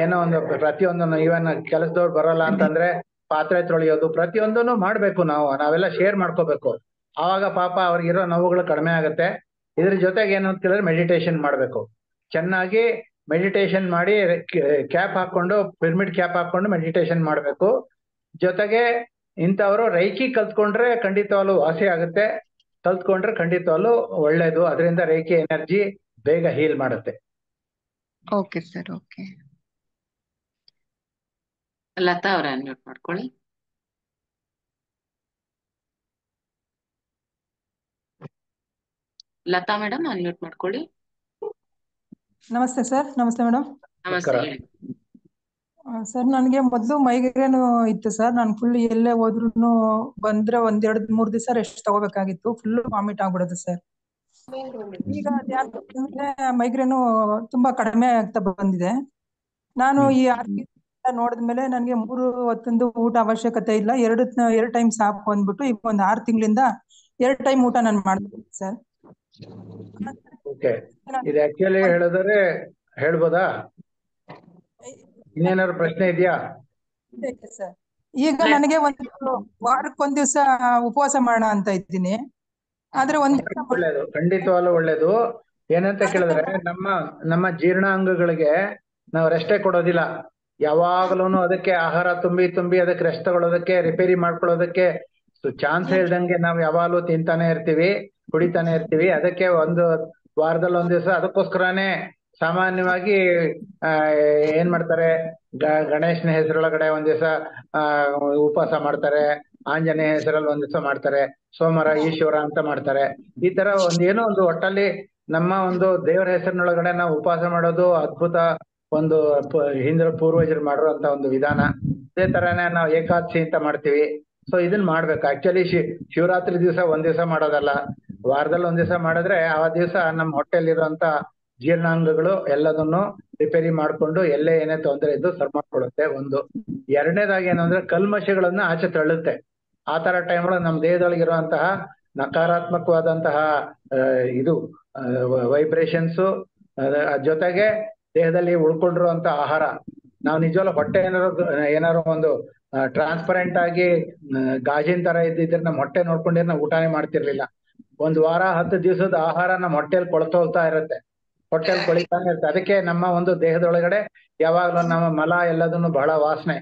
ಏನೋ ಒಂದು ಪ್ರತಿಯೊಂದನ್ನು, ಇವನ್ ಕೆಲಸದವ್ರು ಬರೋಲ್ಲ ಅಂತಂದ್ರೆ ಪಾತ್ರೆ ತೊಳೆಯೋದು, ಪ್ರತಿಯೊಂದನ್ನು ಮಾಡ್ಬೇಕು. ನಾವೆಲ್ಲ ಶೇರ್ ಮಾಡ್ಕೋಬೇಕು. ಆವಾಗ ಪಾಪ ಅವ್ರಿಗಿರೋ ನೋವುಗಳು ಕಡಿಮೆ ಆಗುತ್ತೆ. ಇದ್ರ ಜೊತೆಗೆ ಏನು ಅಂತ ಕೇಳಿದ್ರೆ ಮೆಡಿಟೇಷನ್ ಮಾಡ್ಬೇಕು. ಚೆನ್ನಾಗಿ ಮೆಡಿಟೇಷನ್ ಮಾಡಿ, ಕ್ಯಾಪ್ ಹಾಕೊಂಡು, ಪಿರಮಿಡ್ ಕ್ಯಾಪ್ ಹಾಕೊಂಡು ಮೆಡಿಟೇಷನ್ ಮಾಡ್ಬೇಕು. ಜೊತೆಗೆ ಇಂಥವ್ರು ರೈಕಿ ಕಲ್ತ್ಕೊಂಡ್ರೆ ಖಂಡಿತವಾಗ್ಲೂ ವಾಸಿ ಆಗುತ್ತೆ, ಕಲ್ತ್ಕೊಂಡ್ರೆ ಖಂಡಿತವಾಗ್ಲೂ ಒಳ್ಳೇದು. ಅದರಿಂದ ರೇಖೆ ಎನರ್ಜಿ ಬೇಗ ಹೀಲ್ ಮಾಡುತ್ತೆ. Okay sir, okay. ಲತಾ ಅವರ ಅನ್ಮ್ಯೂಟ್ ಮಾಡ್ಕೊಳ್ಳಿ. ಲತಾ ಮೇಡಮ್ ಅನ್ಮ್ಯೂಟ್ ಮಾಡ್ಕೊಳ್ಳಿ. ನಮಸ್ತೆ ಸರ್. ನಮಸ್ತೆ ಮೇಡಮ್. ನಮಸ್ತೆ, ಹೇಳಿ. ಸರ್, ನನಗೆ ಮೊದಲು ಮೈಗ್ರೇನ್ ಇತ್ತು ಸರ್. ನಾನು ಫುಲ್ ಎಲ್ಲೇ ಹೋದ್ರು ಬಂದ್ರೆ 1-2-3 ದಿವಸ ರೆಸ್ಟ್ ತಗೋಬೇಕಾಗಿತ್ತು. ಫುಲ್ ವಾಮಿಟ್ ಆಗ್ಬಿಡೋದು ಸರ್. ಈಗ ಮೈಗ್ರೇನು ತುಂಬಾ ಕಡಿಮೆ ಆಗ್ತಾ ಬಂದಿದೆ. ನಾನು ಈ ನೋಡಿದ್ಮೇಲೆ ನನಗೆ 3 ಹೊತ್ತಂದು ಊಟ ಅವಶ್ಯಕತೆ ಇಲ್ಲ, 2 ಟೈಮ್ ಸಾಕು ಅಂದ್ಬಿಟ್ಟು ಈಗ ಒಂದು 6 ತಿಂಗಳಿಂದ 2 ಟೈಮ್ ಊಟ ನಾನು ಮಾಡ್ತೀನಿ ಸರ್. ಓಕೆ, ಇದು ಆಕ್ಚುಲಿ ಹೇಳಿದ್ರೆ ಹೇಳ್ಬೋದಾ? ಇನ್ನೇನಾದ್ರು ಪ್ರಶ್ನೆ ಇದೆಯಾ? ಸರ್, ಈಗ ನನಗೆ ಒಂದು ವಾರಕ್ಕೊಂದ್ ದಿವಸ ಉಪವಾಸ ಮಾಡೋಣ ಅಂತ ಇದ್ದೀನಿ. ಆದ್ರೆ ಒಳ್ಳೇದು, ಖಂಡಿತವಾಗ್ಲೂ ಒಳ್ಳೇದು. ಏನಂತ ಕೇಳಿದ್ರೆ ನಮ್ಮ ಜೀರ್ಣಾಂಗಗಳಿಗೆ ನಾವು ರೆಸ್ಟೇ ಕೊಡೋದಿಲ್ಲ. ಯಾವಾಗಲೂ ಅದಕ್ಕೆ ಆಹಾರ ತುಂಬಿ ಅದಕ್ಕೆ ರೆಸ್ಟ್ ತಗೊಳ್ಳೋದಕ್ಕೆ, ರಿಪೇರಿ ಮಾಡ್ಕೊಳ್ಳೋದಕ್ಕೆ ಚಾನ್ಸ್ ಇಲ್ದಂಗೆ ನಾವು ಯಾವಾಗಲೂ ತಿಂತಾನೆ ಇರ್ತೀವಿ, ಕುಡಿತಾನೆ ಇರ್ತೀವಿ. ಅದಕ್ಕೆ ಒಂದು ವಾರದಲ್ಲಿ ಒಂದ್ ದಿವಸ ಅದಕ್ಕೋಸ್ಕರನೇ ಸಾಮಾನ್ಯವಾಗಿ ಏನ್ ಮಾಡ್ತಾರೆ, ಗಣೇಶನ ಹೆಸರೊಳಗಡೆ ಒಂದ್ ದಿವಸ ಉಪವಾಸ ಮಾಡ್ತಾರೆ, ಆಂಜನೇಯ ಹೆಸರಲ್ಲಿ ಒಂದ್ ದಿವಸ ಮಾಡ್ತಾರೆ, ಸೋಮವಾರ ಈಶ್ವರ ಅಂತ ಮಾಡ್ತಾರೆ. ಈ ತರ ಏನೋ ಒಂದು ಒಟ್ಟಲ್ಲಿ ನಮ್ಮ ಒಂದು ದೇವರ ಹೆಸರಿನೊಳಗಡೆ ನಾವು ಉಪವಾಸ ಮಾಡೋದು ಅದ್ಭುತ. ಒಂದು ಹಿಂದಿನ ಪೂರ್ವಜರು ಮಾಡಿರುವಂತ ಒಂದು ವಿಧಾನ. ಅದೇ ತರಾನೇ ನಾವು ಏಕಾದಶಿ ಅಂತ ಮಾಡ್ತೀವಿ. ಸೊ ಇದನ್ನ ಮಾಡ್ಬೇಕು. ಆಕ್ಚುಲಿ ಶಿವರಾತ್ರಿ ದಿವಸ ಒಂದ್ ದಿವಸ ಮಾಡೋದಲ್ಲ, ವಾರದಲ್ಲಿ ಒಂದ್ ದಿವಸ ಮಾಡಿದ್ರೆ ಆ ದಿವಸ ನಮ್ಮ ಹೊಟ್ಟೆಲಿರುವಂತ ಜೀರ್ಣಾಂಗಗಳು ಎಲ್ಲದನ್ನು ರಿಪೇರಿ ಮಾಡ್ಕೊಂಡು ಎಲ್ಲೇ ಏನೇ ತೊಂದರೆ ಇದ್ದು ಸರಿ ಮಾಡ್ಕೊಳ್ಳುತ್ತೆ. ಒಂದು ಎರಡನೇದಾಗಿ ಏನು ಅಂದ್ರೆ ಕಲ್ಮಶಗಳನ್ನ ಆಚೆ ತಳ್ಳುತ್ತೆ. ಆ ತರ ಟೈಮ್ ಒಳಗೆ ನಮ್ಮ ದೇಹದೊಳಗಿರುವಂತಹ ನಕಾರಾತ್ಮಕವಾದಂತಹ ಇದು ವೈಬ್ರೇಷನ್ಸು, ಜೊತೆಗೆ ದೇಹದಲ್ಲಿ ಉಳ್ಕೊಂಡಿರುವಂತ ಆಹಾರ, ನಾವು ನಿಜವಲ್ಲ ಹೊಟ್ಟೆ ಏನಾರು ಒಂದು ಟ್ರಾನ್ಸ್ಪರೆಂಟ್ ಆಗಿ ಗಾಜಿನ ತರ ಇದ್ದಿದ್ರೆ ನಮ್ಮ ಹೊಟ್ಟೆ ನೋಡ್ಕೊಂಡಿದ್ರೆ ನಾವು ಊಟನೇ ಮಾಡ್ತಿರ್ಲಿಲ್ಲ. 1 ವಾರ 10 ದಿವಸದ ಆಹಾರ ನಮ್ಮ ಹೊಟ್ಟೆಲ್ ಕೊಳ್ತೋಗ್ತಾ ಇರುತ್ತೆ, ಹೊಟ್ಟೆಲ್ ಕೊಳಿತಾನೆ ಇರುತ್ತೆ. ಅದಕ್ಕೆ ನಮ್ಮ ಒಂದು ದೇಹದೊಳಗಡೆ ಯಾವಾಗ್ಲೂ ನಮ್ಮ ಮಲ ಎಲ್ಲದನ್ನು ಬಹಳ ವಾಸನೆ.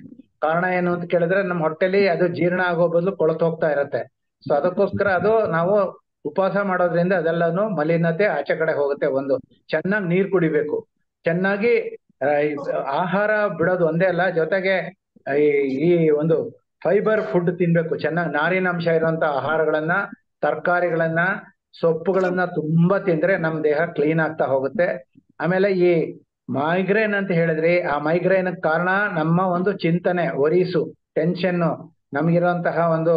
ಕಾರಣ ಏನು ಅಂತ ಕೇಳಿದ್ರೆ ನಮ್ಮ ಹೊಟ್ಟೆಲಿ ಅದು ಜೀರ್ಣ ಆಗೋ ಬದಲು ಕೊಳತು ಹೋಗ್ತಾ ಇರುತ್ತೆ. ಸೊ ಅದಕ್ಕೋಸ್ಕರ ಅದು ನಾವು ಉಪವಾಸ ಮಾಡೋದ್ರಿಂದ ಅದೆಲ್ಲನು ಮಲಿನತೆ ಆಚೆ ಕಡೆ ಹೋಗುತ್ತೆ. ಒಂದು ಚೆನ್ನಾಗಿ ನೀರ್ ಕುಡಿಬೇಕು, ಚೆನ್ನಾಗಿ ಆಹಾರ ಬಿಡೋದು ಒಂದೇ ಅಲ್ಲ, ಜೊತೆಗೆ ಈ ಒಂದು ಫೈಬರ್ ಫುಡ್ ತಿನ್ಬೇಕು, ಚೆನ್ನಾಗಿ ನಾರಿನಾಂಶ ಇರುವಂತ ಆಹಾರಗಳನ್ನ, ತರಕಾರಿಗಳನ್ನ, ಸೊಪ್ಪುಗಳನ್ನ ತುಂಬಾ ತಿಂದ್ರೆ ನಮ್ ದೇಹ ಕ್ಲೀನ್ ಆಗ್ತಾ ಹೋಗುತ್ತೆ. ಆಮೇಲೆ ಈ ಮೈಗ್ರೇನ್ ಅಂತ ಹೇಳಿದ್ರಿ, ಆ ಮೈಗ್ರೇನ್ ಕಾರಣ ನಮ್ಮ ಒಂದು ಚಿಂತನೆ, ಒರೀಸು, ಟೆನ್ಷನ್, ನಮಗಿರುವಂತಹ ಒಂದು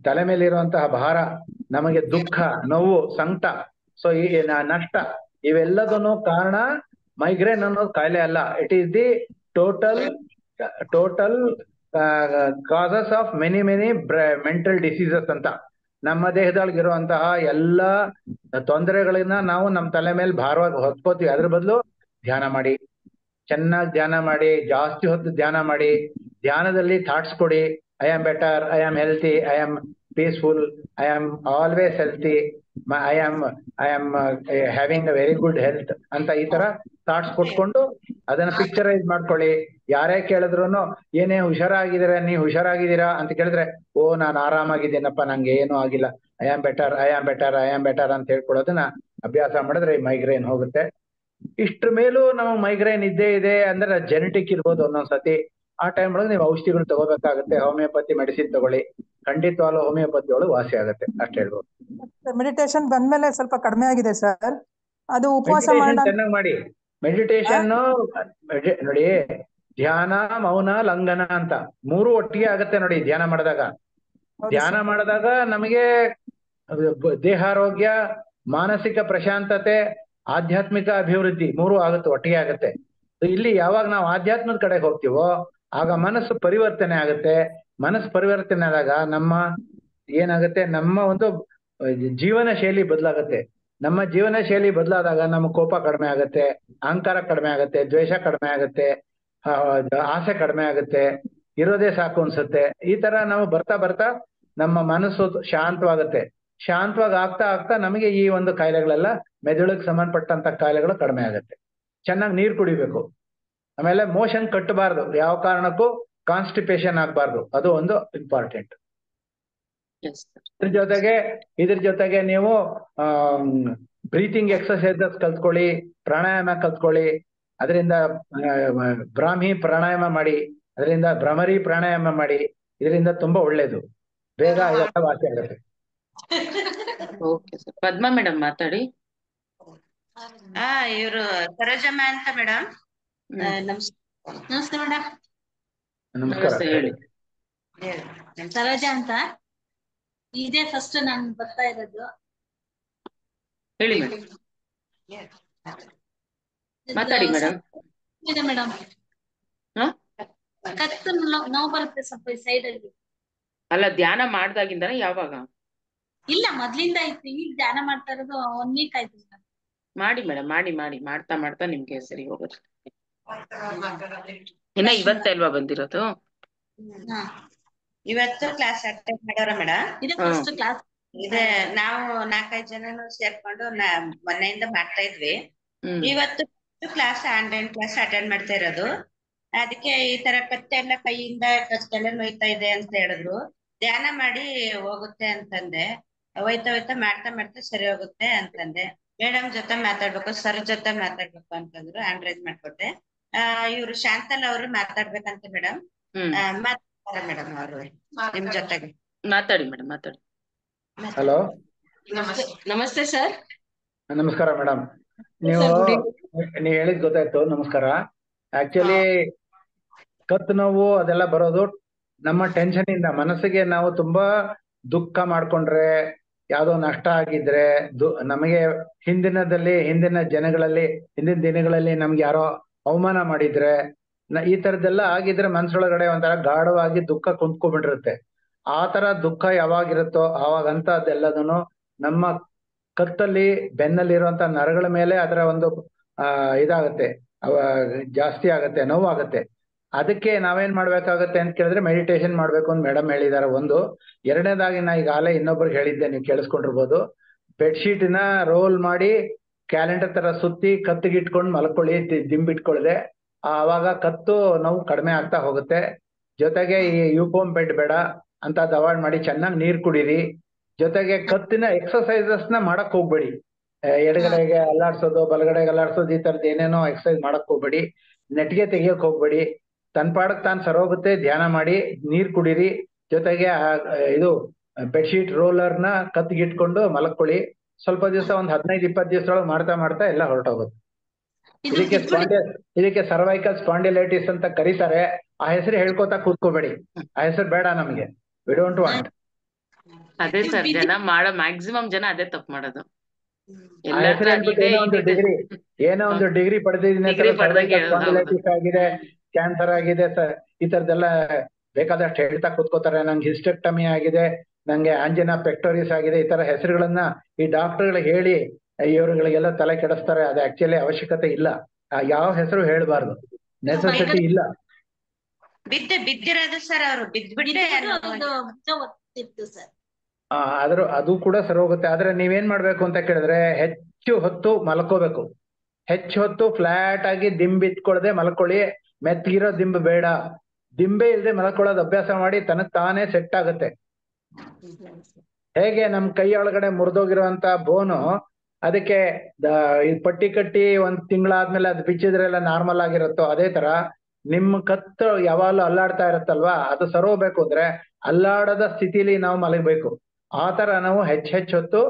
ತಲೆ ಮೇಲಿರುವಂತಹ ಭಾರ, ನಮಗೆ ದುಃಖ, ನೋವು, ಸಂಕಟ, ಸೊ ಈ ನಷ್ಟ, ಇವೆಲ್ಲದನ್ನು ಕಾರಣ ಮೈಗ್ರೇನ್ ಅನ್ನೋದು ಕಾಯಿಲೆ ಅಲ್ಲ. It is the total causes of many mental diseases ಅಂತ. ನಮ್ಮ ದೇಹದೊಳಗಿರುವಂತಹ ಎಲ್ಲಾ ತೊಂದರೆಗಳನ್ನ ನಾವು ನಮ್ಮ ತಲೆ ಮೇಲೆ ಭಾರವಾಗಿ ಹೊತ್ಕೋತೀವಿ. ಅದ್ರ ಬದಲು ಧ್ಯಾನ ಮಾಡಿ, ಚೆನ್ನಾಗಿ ಧ್ಯಾನ ಮಾಡಿ, ಜಾಸ್ತಿ ಹೊತ್ತು ಧ್ಯಾನ ಮಾಡಿ. ಧ್ಯಾನದಲ್ಲಿ ಥಾಟ್ಸ್ ಕೊಡಿ, I am better, I am healthy, I am peaceful, I am always healthy, I am having a very good health ಅಂತ ಈ ತರ ಥಾಟ್ಸ್ ಕೊಟ್ಕೊಂಡು ಅದನ್ನ ಪಿಕ್ಚರೈಸ್ ಮಾಡ್ಕೊಳ್ಳಿ. ಯಾರೇ ಕೇಳಿದ್ರು ಏನೇ ಹುಷಾರಾಗಿದ್ದೀರಾ, ನೀವು ಹುಷಾರಾಗಿದ್ದೀರಾ ಅಂತ ಕೇಳಿದ್ರೆ, ಓ ನಾನು ಆರಾಮಾಗಿದ್ದೀನಪ್ಪ, ನಂಗೆ ಏನೂ ಆಗಿಲ್ಲ, I am better, I am better, I am better ಅಂತ ಹೇಳ್ಕೊಡೋದನ್ನ ಅಭ್ಯಾಸ ಮಾಡಿದ್ರೆ ಈ ಮೈಗ್ರೇನ್ ಹೋಗುತ್ತೆ. ಇಷ್ಟ್ರ ಮೇಲೂ ನಮಗೆ ಮೈಗ್ರೇನ್ ಇದ್ದೇ ಇದೆ ಅಂದ್ರೆ ಜೆನೆಟಿಕ್ ಇರ್ಬೋದು ಒಂದೊಂದ್ಸತಿ. ಆ ಟೈಮ್ ಒಳಗೆ ನೀವು ಔಷಧಿಗಳು ತಗೋಬೇಕಾಗುತ್ತೆ. ಹೋಮಿಯೋಪತಿ ಮೆಡಿಸಿನ್ ತಗೊಳ್ಳಿ, ಖಂಡಿತವಾಗ್ಲೂ ಹೋಮಿಯೋಪತಿ ಒಳಗೆ ವಾಸಿ ಆಗುತ್ತೆ, ಅಷ್ಟೇ ಹೇಳ್ಬೋದು. ಮೆಡಿಟೇಷನ್ ಬಂದ್ಮೇಲೆ ಸ್ವಲ್ಪ ಕಡಿಮೆ ಆಗಿದೆ ಸರ್. ಅದು ಉಪವಾಸ ಚೆನ್ನಾಗಿ ಮಾಡಿ. ಮೆಡಿಟೇಷನ್ ನೋಡಿ, ಧ್ಯಾನ, ಮೌನ, ಲಂಘನ ಅಂತ 3 ಒಟ್ಟಿಗೆ ಆಗತ್ತೆ ನೋಡಿ. ಧ್ಯಾನ ಮಾಡಿದಾಗ ನಮಗೆ ದೇಹಾರೋಗ್ಯ, ಮಾನಸಿಕ ಪ್ರಶಾಂತತೆ, ಆಧ್ಯಾತ್ಮಿಕ ಅಭಿವೃದ್ಧಿ 3 ಆಗುತ್ತೆ, ಒಟ್ಟಿಗೆ ಆಗುತ್ತೆ. ಇಲ್ಲಿ ಯಾವಾಗ ನಾವು ಆಧ್ಯಾತ್ಮದ ಕಡೆಗೆ ಹೋಗ್ತೀವೋ ಆಗ ಮನಸ್ಸು ಪರಿವರ್ತನೆ ಆಗುತ್ತೆ. ಮನಸ್ಸು ಪರಿವರ್ತನೆ ಆದಾಗ ನಮ್ಮ ಏನಾಗುತ್ತೆ, ನಮ್ಮ ಒಂದು ಜೀವನ ಶೈಲಿ ಬದಲಾಗುತ್ತೆ. ನಮ್ಮ ಜೀವನ ಶೈಲಿ ಬದಲಾದಾಗ ನಮ್ಮ ಕೋಪ ಕಡಿಮೆ ಆಗುತ್ತೆ, ಅಹಂಕಾರ ಕಡಿಮೆ ಆಗುತ್ತೆ, ದ್ವೇಷ ಕಡಿಮೆ ಆಗುತ್ತೆ, ಆಸೆ ಕಡಿಮೆ ಆಗುತ್ತೆ, ಇರೋದೇ ಸಾಕು ಅನ್ಸುತ್ತೆ. ಈ ತರ ನಾವು ಬರ್ತಾ ನಮ್ಮ ಮನಸ್ಸು ಶಾಂತವಾಗುತ್ತೆ. ಶಾಂತವಾಗಿ ಆಗ್ತಾ ನಮಗೆ ಈ ಒಂದು ಕಾಯಿಲೆಗಳೆಲ್ಲ, ಮೆದುಳಿಗೆ ಸಂಬಂಧಪಟ್ಟಂತ ಕಾಯಿಲೆಗಳು ಕಡಿಮೆ ಆಗುತ್ತೆ. ಚೆನ್ನಾಗಿ ನೀರು ಕುಡಿಬೇಕು. ಆಮೇಲೆ ಮೋಷನ್ ಕಟ್ಟಬಾರ್ದು, ಯಾವ ಕಾರಣಕ್ಕೂ ಕಾನ್ಸ್ಟಿಪೇಷನ್ ಆಗ್ಬಾರ್ದು, ಅದು ಒಂದು ಇಂಪಾರ್ಟೆಂಟ್. ಇದ್ರ ಜೊತೆಗೆ ನೀವು ಬ್ರೀತಿಂಗ್ ಎಕ್ಸರ್ಸೈಸಸ್ ಕಲ್ತ್ಕೊಳ್ಳಿ, ಪ್ರಾಣಾಯಾಮ ಕಲ್ತ್ಕೊಳ್ಳಿ. ಅದರಿಂದ ಬ್ರಾಹ್ಮಿ ಪ್ರಾಣಾಯಾಮ ಮಾಡಿ, ಅದರಿಂದ ಭ್ರಮರಿ ಪ್ರಾಣಾಯಾಮ ಮಾಡಿ. ಇದರಿಂದ ತುಂಬಾ ಒಳ್ಳೇದು, ಬೇಗ ಇದೆಲ್ಲ ವಾಸಿ ಆಗುತ್ತೆ. ಪದ್ಮಾ ಮೇಡಮ್ ಮಾತಾಡಿ. ಇವರು ಸರೋಜಮ್ಮ ಅಂತ ಮೇಡಮ್. ನಮಸ್ತೆ ಮೇಡಮ್. ನಮಸ್ಕಾರ ಹೇಳಿ. ಸರೋಜಾ ಅಂತ. ಇದೇ ಫಸ್ಟ್ ನಾನು ಬರ್ತಾ ಇರೋದು. ಹೇಳಿ ಮೇಡಮ್, ಮಾತಾಡಿ ಮೇಡಮ್. ಮೇಡಮ್ ಕತ್ತು ನೋವು ಬರುತ್ತೆ ಸ್ವಲ್ಪ ಸೈಡ್ ಅಲ್ಲಿ. ಅಲ್ಲ, ಧ್ಯಾನ ಮಾಡ್ದಾಗಿಂದ ಯಾವಾಗ? ಇಲ್ಲ, ಮೊದ್ಲಿಂದ ಆಯ್ತು. ಈಗ ಧ್ಯಾನ ಮಾಡ್ತಾ ಇರೋದು 1 ವೀಕ್ ಆಯ್ತು. ಮಾಡಿ ಮೇಡಮ್, ಮಾಡಿ ಮಾಡ್ತಾ ನಿಮ್ಗೆ ಸರಿ ಹೋಗುತ್ತೆ. ಇನ್ನ ಇವತ್ತೇ ಅಲ್ವಾ ಬಂದಿರೋದು? ಇವತ್ತು ಕ್ಲಾಸ್ ಅಟೆಂಡ್ ಮಾಡೋರ ಮೇಡಮ್. ಇದೆ ಫಸ್ಟ್ ಕ್ಲಾಸ್. ಇದೆ, ನಾವು 4-5 ಜನನು ಸೇರ್ಕೊಂಡು ಮೊನ್ನೆಯಿಂದ ಮಾಡ್ತಾ ಇದ್ವಿ. ಇವತ್ತು ಕ್ಲಾಸ್ ಆನ್ಲೈನ್ ಕ್ಲಾಸ್ ಅಟೆಂಡ್ ಮಾಡ್ತಾ ಇರೋದು. ಅದಕ್ಕೆ ಈ ತರ ಕತ್ತೆಲ್ಲ ಕೈಯಿಂದ ಕತ್ತೆಲ್ಲ ನೋಯ್ತಾ ಇದೆ ಅಂತ ಹೇಳಿದ್ರು. ಧ್ಯಾನ ಮಾಡಿ ಹೋಗುತ್ತೆ ಅಂತಂದೆ. ಹೋಯ್ತಾ ಮಾಡ್ತಾ ಸರಿ ಹೋಗುತ್ತೆ ಅಂತಂದೆ. ಮೇಡಮ್ ಜೊತೆ ಮಾತಾಡ್ಬೇಕು, ಸರ್ ಜೊತೆ ಮಾತಾಡ್ಬೇಕು ಅಂತಂದ್ರು. ಆಂಡ್ರೈಸ್ ಮಾಡ್ಕೊಟ್ಟೆ. ಇವ್ರು ಶಾಂತಲ್ ಅವರು ಮಾತಾಡ್ಬೇಕಂತ ಮೇಡಮ್. ಮಾತಾಡ್ತಾರೆ ಮೇಡಮ್ ಅವರು ನಿಮ್ ಜೊತೆಗೆ. ಮಾತಾಡಿ ಮೇಡಮ್, ಮಾತಾಡಿ. ಹಲೋ, ನಮಸ್ತೆ ಸರ್. ನಮಸ್ಕಾರ ಮೇಡಮ್. ನೀವು ಹೇಳಿದ್ ಗೊತ್ತಾಯ್ತು, ನಮಸ್ಕಾರ. ಆಕ್ಚುಲಿ ಕತ್ತು ನೋವು ಅದೆಲ್ಲ ಬರೋದು ನಮ್ಮ ಟೆನ್ಷನ್ ಇಂದ. ಮನಸ್ಸಿಗೆ ನಾವು ತುಂಬಾ ದುಃಖ ಮಾಡ್ಕೊಂಡ್ರೆ, ಯಾವ್ದೋ ನಷ್ಟ ಆಗಿದ್ರೆ, ನಮಗೆ ಹಿಂದಿನ ದಿನಗಳಲ್ಲಿ ನಮ್ಗೆ ಯಾರೋ ಅವಮಾನ ಮಾಡಿದ್ರೆ, ಈ ತರದ್ದೆಲ್ಲ ಆಗಿದ್ರೆ ಮನ್ಸೊಳಗಡೆ ಒಂಥರ ಗಾಢವಾಗಿ ದುಃಖ ಕುಂತ್ಕೊಂಡ್ಬಿಟ್ಟಿರುತ್ತೆ. ಆ ತರ ದುಃಖ ಯಾವಾಗಿರುತ್ತೋ ಆವಾಗಂತ ಅದೆಲ್ಲದನ್ನು ನಮ್ಮ ಕತ್ತಲ್ಲಿ, ಬೆನ್ನಲ್ಲಿರುವಂತ ನರಗಳ ಮೇಲೆ ಅದರ ಒಂದು ಇದಾಗತ್ತೆ, ಜಾಸ್ತಿ ಆಗತ್ತೆ, ನೋವಾಗತ್ತೆ. ಅದಕ್ಕೆ ನಾವೇನ್ ಮಾಡ್ಬೇಕಾಗತ್ತೆ ಅಂತ ಕೇಳಿದ್ರೆ ಮೆಡಿಟೇಷನ್ ಮಾಡ್ಬೇಕು ಅಂತ ಮೇಡಮ್ ಹೇಳಿದಾರೆ. ಒಂದು. ಎರಡನೇದಾಗಿ ನಾ ಈಗಾಗಲೇ ಇನ್ನೊಬ್ರಿಗೆ ಹೇಳಿದ್ದೆ, ನೀವು ಕೇಳಿಸ್ಕೊಂಡಿರ್ಬೋದು. ಬೆಡ್ಶೀಟ್ನ ರೋಲ್ ಮಾಡಿ ಕ್ಯಾಲೆಂಡರ್ ತರ ಸುತ್ತಿ ಕತ್ತಿಗೆ ಇಟ್ಕೊಂಡು ಮಲ್ಕೊಳ್ಳಿ, ದಿಂಬಿಟ್ಕೊಳ್ದೆ. ಆವಾಗ ಕತ್ತು ನೋವು ಕಡಿಮೆ ಆಗ್ತಾ ಹೋಗುತ್ತೆ. ಜೊತೆಗೆ ಈ ಯೂಫೋಮ್ ಬೆಡ್ ಬೇಡ ಅಂತ ಅವಾಯ್ಡ್ ಮಾಡಿ ಚೆನ್ನಾಗಿ ನೀರ್ ಕುಡೀರಿ. ಜೊತೆಗೆ ಕತ್ತಿನ ಎಕ್ಸರ್ಸೈಸಸ್ ನ ಮಾಡಕ್ ಹೋಗ್ಬೇಡಿ. ಎಡಗಡೆಗೆ ಅಲ್ಲಾಡ್ಸೋದು, ಬಲಗಡೆಗೆ ಅಲ್ಲಾಡ್ಸೋದು, ಈ ತರದ್ ಏನೇನೋ ಎಕ್ಸರ್ಸೈಸ್ ಮಾಡಕ್ ಹೋಗ್ಬೇಡಿ. ನೆಟ್ಗೆ ತೆಗಿಯಕ್ ಹೋಗ್ಬೇಡಿ. ತನ್ ಪಾಡಕ್ ತಾನು ಸರೋಗುತ್ತೆ. ಧ್ಯಾನ ಮಾಡಿ, ನೀರ್ ಕುಡೀರಿ. ಜೊತೆಗೆ ಇದು ಬೆಡ್ಶೀಟ್ ರೋಲರ್ನ ಕತ್ತಿಗೆ ಇಟ್ಕೊಂಡು ಮಲಕ್ಕೊಳ್ಳಿ. ಸ್ವಲ್ಪ ದಿವಸ ಒಂದ್ 15-20 ದಿವಸದೊಳಗೆ ಮಾಡ್ತಾ ಮಾಡ್ತಾ ಎಲ್ಲ ಹೊರಟೋಗುತ್ತೆ. ಇದಕ್ಕೆ ಸರ್ವೈಕಲ್ ಸ್ಪಾಂಡಿಲೈಟಿಸ್ ಅಂತ ಕರೀತಾರೆ. ಆ ಹೆಸರು ಹೇಳ್ಕೊತಾ ಕೂತ್ಕೋಬೇಡಿ. ಆ ಹೆಸರು ಬೇಡ ನಮ್ಗೆ. We don't want. ಅದೇ ಸರ್, ಜನ ಮಾಡೋ ಮ್ಯಾಕ್ಸಿಮಮ್ ಜನ ಅದೇ ತಪ್ಪು ಮಾಡೋದು. ಆ ಹೆಸರು ಹೇಳ್ಬಿಟ್ಟು ಏನೋ ಒಂದು ಡಿಗ್ರಿ ಪಡೆದಿದ್ದೀನಿ, ಸ್ಪಾಂಡಿಲೈಟಿಸ್ ಆಗಿದೆ, ಕ್ಯಾನ್ಸರ್ ಆಗಿದೆ, ಈ ತರದೆಲ್ಲ ಬೇಕಾದಷ್ಟು ಹೇಳ್ತಾ ಕೂತ್ಕೋತಾರೆ. ನಂಗೆ ಹಿಸ್ಟೆಕ್ಟಮಿ ಆಗಿದೆ, ನಂಗೆ ಆಂಜಿನಾ ಪೆಕ್ಟೋರಿಸ್ ಆಗಿದೆ, ಈ ತರ ಹೆಸರುಗಳನ್ನ ಈ ಡಾಕ್ಟರ್ಗಳಿಗೆ ಹೇಳಿ ಇವ್ರುಗಳಿಗೆಲ್ಲ ತಲೆ ಕೆಡಿಸ್ತಾರೆ. ಅದು ಆಕ್ಚುಲಿ ಅವಶ್ಯಕತೆ ಇಲ್ಲ. ಯಾವ ಹೆಸರು ಹೇಳ್ಬಾರ್ದು, ನೆಸೆಸಿಟಿ ಇಲ್ಲ. ಬಿದ್ದಿರೋದು ಸರ್, ಅವರು ಆದ್ರೂ ಅದು ಕೂಡ ಸರಿ ಹೋಗುತ್ತೆ. ಆದ್ರೆ ನೀವೇನ್ ಮಾಡ್ಬೇಕು ಅಂತ ಕೇಳಿದ್ರೆ ಹೆಚ್ಚು ಹೊತ್ತು ಮಲ್ಕೋಬೇಕು. ಹೆಚ್ಚು ಹೊತ್ತು ಫ್ಲಾಟ್ ಆಗಿ ದಿಂಬಿತ್ಕೊಳ್ದೆ ಮಲ್ಕೊಳ್ಳಿ. ಮೆತ್ತಗಿರೋ ದಿಂಬು ಬೇಡ. ದಿಂಬೆ ಇಲ್ಲದೆ ಮಲ್ಕೊಳ್ಳೋದು ಅಭ್ಯಾಸ ಮಾಡಿ, ತನಗ್ ತಾನೇ ಸೆಟ್ ಆಗುತ್ತೆ. ಹೇಗೆ ನಮ್ ಕೈ ಒಳಗಡೆ ಮುರಿದೋಗಿರುವಂತ ಬೋನು, ಅದಕ್ಕೆ ಪಟ್ಟಿ ಕಟ್ಟಿ ಒಂದ್ ತಿಂಗಳಾದ್ಮೇಲೆ ಅದು ಬಿಚ್ಚಿದ್ರೆಲ್ಲ ನಾರ್ಮಲ್ ಆಗಿರುತ್ತೋ, ಅದೇ ತರ ನಿಮ್ಮ ಕತ್ತು ಯಾವಾಗಲೂ ಅಲ್ಲಾಡ್ತಾ ಇರುತ್ತಲ್ವಾ, ಅದು ಸರೋಬೇಕು ಅಂದ್ರೆ ಅಲ್ಲಾಡದ ಸ್ಥಿತಿಲಿ ನಾವು ಮಲಗಬೇಕು. ಆ ತರ ನಾವು ಹೆಚ್ಚು ಹೊತ್ತು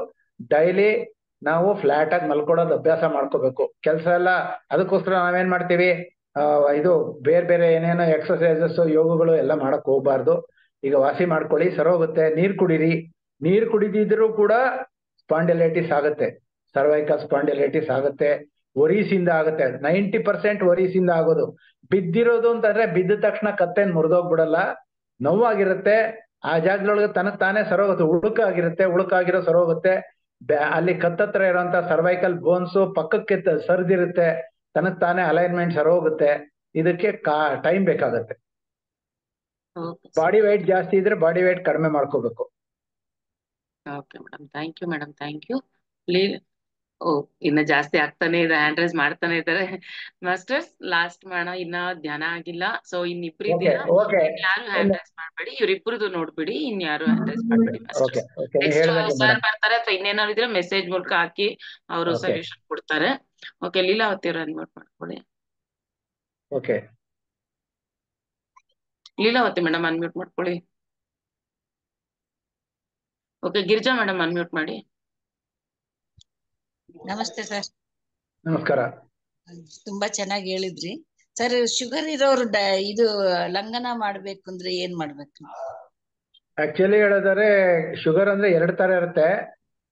ಡೈಲಿ ನಾವು ಫ್ಲಾಟ್ ಆಗಿ ಮಲ್ಕೊಳ್ಳೋದು ಅಭ್ಯಾಸ ಮಾಡ್ಕೋಬೇಕು. ಕೆಲಸ ಎಲ್ಲ ಅದಕ್ಕೋಸ್ಕರ ನಾವೇನ್ ಮಾಡ್ತೀವಿ, ಇದು ಬೇರೆ ಏನೇನೋ ಎಕ್ಸರ್ಸೈಸಸ್, ಯೋಗಗಳು ಎಲ್ಲ ಮಾಡಕ್ ಹೋಗ್ಬಾರ್ದು. ಈಗ ವಾಸಿ ಮಾಡ್ಕೊಳ್ಳಿ, ಸರೋಗುತ್ತೆ. ನೀರ್ ಕುಡೀರಿ. ನೀರ್ ಕುಡಿದಿದ್ರು ಕೂಡ ಸ್ಪಾಂಡಿಲೈಟಿಸ್ ಆಗುತ್ತೆ, ಸರ್ವೈಕಲ್ ಸ್ಪಾಂಡಿಲೈಟಿಸ್ ಆಗುತ್ತೆ. ವರೀಸಿಂದ ಆಗುತ್ತೆ. 90% ವರೀಸಿಂದ ಆಗೋದು. ಬಿದ್ದಿರೋದು ಅಂತಂದ್ರೆ ಬಿದ್ದ ತಕ್ಷಣ ಕತ್ತೇನ್ ಮುರಿದೋಗ್ಬಿಡಲ್ಲ, ನೋವಾಗಿರುತ್ತೆ. ಆ ಜಾಗದೊಳಗೆ ತನಗ್ ತಾನೇ ಸರೋಗುತ್ತೆ. ಉಳುಕಾಗಿರುತ್ತೆ, ಉಳುಕಾಗಿರೋ ಸರೋಗುತ್ತೆ. ಅಲ್ಲಿ ಕತ್ತತ್ರ ಇರೋಂತ ಸರ್ವೈಕಲ್ ಬೋನ್ಸ್ ಪಕ್ಕಕ್ಕೆ ಸರ್ದಿರುತ್ತೆ, ತನಗ್ ತಾನೇ ಅಲೈನ್ಮೆಂಟ್ ಸರೋಗುತ್ತೆ. ಇದಕ್ಕೆ ಟೈಮ್ ಬೇಕಾಗತ್ತೆ. ಬಾಡಿ weight ಜಾಸ್ತಿ ಇದ್ರೆ ಬಾಡಿ weight ಕಡಿಮೆ ಮಾಡ್ಕೋಬೇಕು. Okay madam, thank you madam, thank you. ಇನ್ನ ಜಾಸ್ತಿ ಆಗ್ತಾನೆ ಇದೆ, ಹ್ಯಾಂಡ್ ರೈಸ್ ಮಾಡ್ತಾನೆ ಇದ್ದಾರೆ ಮಾಸ್ಟರ್ಸ್. ಲಾಸ್ಟ್ ಮಾಡೋಣ, ಇನ್ನ ಧ್ಯಾನ ಆಗಿಲ್ಲ. ಸೊ ಇನ್ನಿಬ್ರು ಇದ್ದೀರಾ, ಇನ್ಯಾರು ಹ್ಯಾಂಡ್ ರೈಸ್ ಮಾಡ್ಬೇಡಿ. ಇವ್ರಿಬ್ರದ್ದು ನೋಡ್ಬಿಡಿ, ಇನ್ಯಾರು ಹ್ಯಾಂಡ್ ರೈಸ್ ಮಾಡ್ಬೇಡಿ ಮಾಸ್ಟರ್ಸ್. ನೆಕ್ಸ್ಟ್ ಸರ್ ಬರ್ತಾರೆ, ಅಥವಾ ಇನ್ನೇನಾದ್ರು ಇದ್ರೆ ಮೆಸೇಜ್ ಮೂಲಕ ಹಾಕಿ ಅವರು ಸೊಲ್ಯೂಷನ್ ಕೊಡ್ತಾರೆ. ಓಕೆ, ಲೀಲಾವತಿ ಅವ್ರು ಅನ್ಮ್ಯೂಟ್ ಮಾಡ್ಕೊಳ್ಳಿ. ಓಕೆ, ಲೀಲಾವತಿ ಮೇಡಮ್ ಅನ್ಮ್ಯೂಟ್ ಮಾಡ್ಕೊಳ್ಳಿ. ಓಕೆ, ಗಿರಿಜಾ ಮೇಡಮ್ ಅನ್ಮ್ಯೂಟ್ ಮಾಡಿ. ನಮಸ್ತೆ ಸರ್. ನಮಸ್ಕಾರ. ತುಂಬಾ ಚೆನ್ನಾಗಿ ಹೇಳಿದ್ರಿ ಸರ್. ಶುಗರ್ ಇರೋರು ಇದು ಲಂಘನ ಮಾಡ್ಬೇಕು ಅಂದ್ರೆ ಏನ್ ಮಾಡ್ಬೇಕು? ಆಕ್ಚುಲಿ ಹೇಳಿದರೆ ಶುಗರ್ ಅಂದ್ರೆ 2 ತರ ಇರುತ್ತೆ.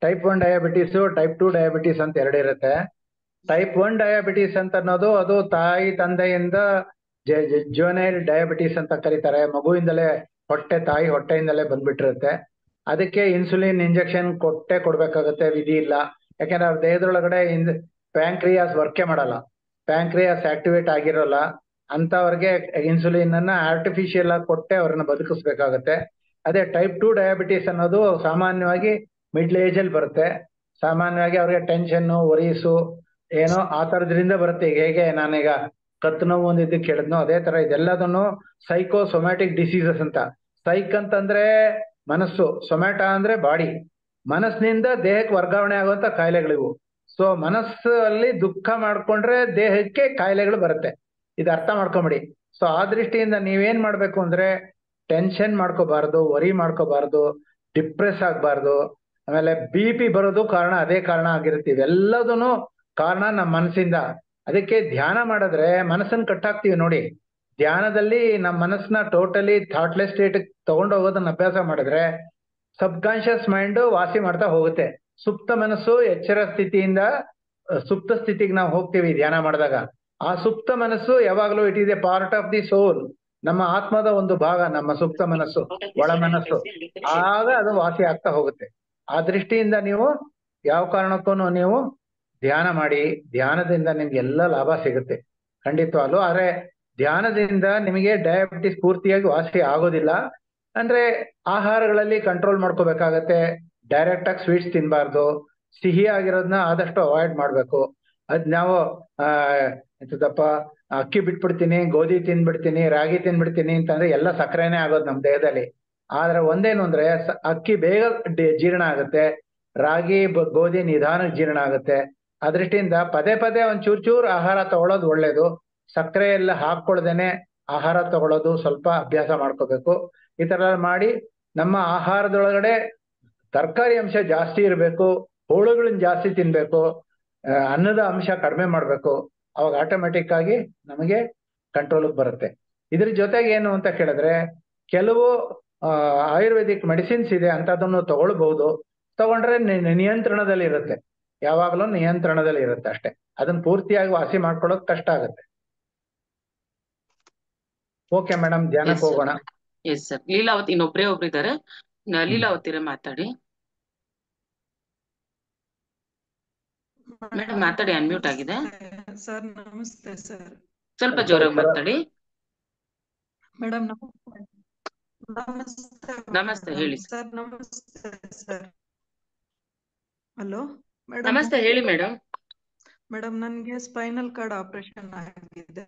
ಟೈಪ್ 1 ಡಯಾಬಿಟೀಸ್, ಟೈಪ್ 2 ಡಯಾಬಿಟೀಸ್ ಅಂತ 2 ಇರುತ್ತೆ. ಟೈಪ್ 1 ಡಯಾಬಿಟೀಸ್ ಅಂತ ಅನ್ನೋದು ಅದು ತಾಯಿ ತಂದೆಯಿಂದ ಜುವೆನೈಲ್ ಡಯಾಬಿಟೀಸ್ ಅಂತ ಕರೀತಾರೆ. ಮಗುವಿಂದಲೇ ತಾಯಿ ಹೊಟ್ಟೆಯಿಂದಲೇ ಬಂದ್ಬಿಟ್ಟಿರುತ್ತೆ. ಅದಕ್ಕೆ ಇನ್ಸುಲಿನ್ ಇಂಜೆಕ್ಷನ್ ಕೊಡ್ಬೇಕಾಗತ್ತೆ, ವಿಧಿ ಇಲ್ಲ. ಯಾಕಂದ್ರೆ ಅವ್ರ ದೇಹದೊಳಗಡೆ ಪ್ಯಾಂಕ್ರಿಯಾಸ್ ವರ್ಕೆ ಮಾಡಲ್ಲ, ಪ್ಯಾಂಕ್ರಿಯಾಸ್ ಆಕ್ಟಿವೇಟ್ ಆಗಿರೋಲ್ಲ. ಅಂತವ್ರಿಗೆ ಇನ್ಸುಲಿನ್ ಅನ್ನ ಆರ್ಟಿಫಿಷಿಯಲ್ ಆಗಿ ಕೊಟ್ಟೆ ಅವ್ರನ್ನ ಬದುಕಿಸ್ಬೇಕಾಗತ್ತೆ. ಅದೇ ಟೈಪ್ 2 ಡಯಾಬಿಟೀಸ್ ಅನ್ನೋದು ಸಾಮಾನ್ಯವಾಗಿ ಮಿಡ್ಲ್ ಏಜ್ ಅಲ್ಲಿ ಬರುತ್ತೆ. ಸಾಮಾನ್ಯವಾಗಿ ಅವ್ರಿಗೆ ಟೆನ್ಷನ್, ವರೀಸು ಏನೋ ಆ ತರದ್ರಿಂದ ಬರುತ್ತೆ. ಈಗ ಹೇಗೆ ನಾನೀಗ ಕತ್ತು ನೋವು ಒಂದಿದ್ದಕ್ಕೆ ಹೇಳಿದ್ನೋ ಅದೇ ತರ ಇದೆಲ್ಲದನ್ನು ಸೈಕೋಸೊಮ್ಯಾಟಿಕ್ ಡಿಸೀಸಸ್ ಅಂತ. ಸೈಕ್ ಅಂತಂದ್ರೆ ಮನಸ್ಸು, ಸೊಮ್ಯಾಟಾ ಅಂದ್ರೆ ಬಾಡಿ. ಮನಸ್ಸಿನಿಂದ ದೇಹಕ್ಕೆ ವರ್ಗಾವಣೆ ಆಗುವಂತ ಕಾಯಿಲೆಗಳಿವು. ಸೊ ಮನಸ್ಸಲ್ಲಿ ದುಃಖ ಮಾಡ್ಕೊಂಡ್ರೆ ದೇಹಕ್ಕೆ ಕಾಯಿಲೆಗಳು ಬರುತ್ತೆ. ಇದು ಅರ್ಥ ಮಾಡ್ಕೊಂಬಿಡಿ. ಸೊ ಆ ದೃಷ್ಟಿಯಿಂದ ನೀವೇನ್ ಮಾಡ್ಬೇಕು ಅಂದ್ರೆ ಟೆನ್ಷನ್ ಮಾಡ್ಕೋಬಾರ್ದು, ವರಿ ಮಾಡ್ಕೋಬಾರ್ದು, ಡಿಪ್ರೆಸ್ ಆಗ್ಬಾರ್ದು. ಆಮೇಲೆ BP ಬರೋದು ಕಾರಣ ಅದೇ ಕಾರಣ ಆಗಿರುತ್ತೆ. ಇವೆಲ್ಲದೂ ಕಾರಣ ನಮ್ಮ ಮನಸ್ಸಿಂದ. ಅದಕ್ಕೆ ಧ್ಯಾನ ಮಾಡಿದ್ರೆ ಮನಸ್ಸನ್ನ ಕಟ್ಟಾಕ್ತಿವಿ ನೋಡಿ. ಧ್ಯಾನದಲ್ಲಿ ನಮ್ಮ ಮನಸ್ಸನ್ನ ಟೋಟಲಿ ಥಾಟ್ಲೆಸ್ ಸ್ಟೇಟ್ ತಗೊಂಡೋಗೋದನ್ನ ಅಭ್ಯಾಸ ಮಾಡಿದ್ರೆ ಸಬ್ ಕಾನ್ಶಿಯಸ್ ಮೈಂಡ್ ವಾಸಿ ಮಾಡ್ತಾ ಹೋಗುತ್ತೆ. ಸುಪ್ತ ಮನಸ್ಸು ಎಚ್ಚರ ಸ್ಥಿತಿಯಿಂದ ಸುಪ್ತ ಸ್ಥಿತಿಗೆ ನಾವು ಹೋಗ್ತೀವಿ ಧ್ಯಾನ ಮಾಡಿದಾಗ. ಆ ಸುಪ್ತ ಮನಸ್ಸು ಯಾವಾಗಲೂ it is a part of the soul, ನಮ್ಮ ಆತ್ಮದ ಒಂದು ಭಾಗ, ನಮ್ಮ ಸುಪ್ತ ಮನಸ್ಸು, ಒಳ ಮನಸ್ಸು. ಆಗ ಅದು ವಾಸಿ ಆಗ್ತಾ ಹೋಗುತ್ತೆ. ಆ ದೃಷ್ಟಿಯಿಂದ ನೀವು ಯಾವ ಕಾರಣಕ್ಕೂ ನೀವು ಧ್ಯಾನ ಮಾಡಿ. ಧ್ಯಾನದಿಂದ ನಿಮ್ಗೆ ಎಲ್ಲ ಲಾಭ ಸಿಗುತ್ತೆ ಖಂಡಿತವಾಗ್ಲು. ಆದ್ರೆ ಧ್ಯಾನದಿಂದ ನಿಮಗೆ ಡಯಾಬಿಟಿಸ್ ಪೂರ್ತಿಯಾಗಿ ವಾಸಿ ಆಗೋದಿಲ್ಲ. ಅಂದ್ರೆ ಆಹಾರಗಳಲ್ಲಿ ಕಂಟ್ರೋಲ್ ಮಾಡ್ಕೋಬೇಕಾಗತ್ತೆ. ಡೈರೆಕ್ಟ್ ಆಗಿ ಸ್ವೀಟ್ಸ್ ತಿನ್ಬಾರ್ದು, ಸಿಹಿ ಆಗಿರೋದನ್ನ ಆದಷ್ಟು ಅವಾಯ್ಡ್ ಮಾಡ್ಬೇಕು. ಅದ್ ನಾವು ಎಂತದಪ್ಪ ಅಕ್ಕಿ ಬಿಟ್ಬಿಡ್ತೀನಿ, ಗೋಧಿ ತಿನ್ಬಿಡ್ತೀನಿ, ರಾಗಿ ತಿನ್ಬಿಡ್ತೀನಿ ಅಂತಂದ್ರೆ ಎಲ್ಲ ಸಕ್ಕರೆನೇ ಆಗೋದು ನಮ್ಮ ದೇಹದಲ್ಲಿ. ಆದ್ರೆ ಒಂದೇನು ಅಂದ್ರೆ ಅಕ್ಕಿ ಬೇಗ ಜೀರ್ಣ ಆಗುತ್ತೆ, ರಾಗಿ ಗೋಧಿ ನಿಧಾನಕ್ಕೆ ಜೀರ್ಣ ಆಗುತ್ತೆ. ಅದೃಷ್ಟಿಯಿಂದ ಪದೇ ಪದೇ ಒಂದ್ ಚೂರ್ ಆಹಾರ ತಗೊಳ್ಳೋದು ಒಳ್ಳೇದು. ಸಕ್ಕರೆ ಎಲ್ಲ ಹಾಕೊಳ್ದೇನೆ ಆಹಾರ ತಗೊಳ್ಳೋದು ಸ್ವಲ್ಪ ಅಭ್ಯಾಸ ಮಾಡ್ಕೋಬೇಕು. ಈ ತರ ಮಾಡಿ ನಮ್ಮ ಆಹಾರದೊಳಗಡೆ ತರಕಾರಿ ಅಂಶ ಜಾಸ್ತಿ ಇರಬೇಕು, ಹೋಳುಗಳನ್ನ ಜಾಸ್ತಿ ತಿನ್ಬೇಕು, ಅನ್ನದ ಅಂಶ ಕಡಿಮೆ ಮಾಡ್ಬೇಕು. ಅವಾಗ ಆಟೋಮೆಟಿಕ್ ಆಗಿ ನಮಗೆ ಕಂಟ್ರೋಲ್ಗೆ ಬರುತ್ತೆ. ಇದ್ರ ಜೊತೆಗೆ ಏನು ಅಂತ ಕೇಳಿದ್ರೆ, ಕೆಲವು ಆಯುರ್ವೇದಿಕ್ ಮೆಡಿಸಿನ್ಸ್ ಇದೆ, ಅಂತದನ್ನು ತಗೊಳ್ಬಹುದು. ತಗೊಂಡ್ರೆ ನಿಯಂತ್ರಣದಲ್ಲಿ ಇರುತ್ತೆ, ಯಾವಾಗಲೂ ನಿಯಂತ್ರಣದಲ್ಲಿ ಇರುತ್ತೆ ಅಷ್ಟೇ. ಅದನ್ನ ಪೂರ್ತಿಯಾಗಿ ವಾಸಿ ಮಾಡ್ಕೊಳ್ಳೋದು ಕಷ್ಟ ಆಗುತ್ತೆ. ಓಕೆ ಮೇಡಮ್, ಧ್ಯಾನಕ್ಕೆ ಹೋಗೋಣ. Yes sir. ಲೀಲಾವತಿ ಇನ್ನೊಬ್ರೇ ಇದ್ದಾರೆ, ಲೀಲಾವತಿರೇ ಮಾತಾಡಿ. ಮೇಡಮ್ ಮಾತಾಡಿ, ಅನ್ಮ್ಯೂಟ್ ಆಗಿದೆ. ಸರ್ ನಮಸ್ತೆ ಸರ್. ಸ್ವಲ್ಪ ಜೋರಾಗಿ ಮಾತಾಡಿ ಮೇಡಮ್. ನಮಸ್ತೆ, ಹೇಳಿ ಸರ್. ನಮಸ್ತೆ ಸರ್. Hello madam. ನಮಸ್ತೆ, ಹೇಳಿ ಮೇಡಮ್. ಮೇಡಮ್, ನನ್ಗೆ ಸ್ಪೈನಲ್ ಕಾರ್ಡ್ ಆಪರೇಷನ್ ಆಗಿದೆ.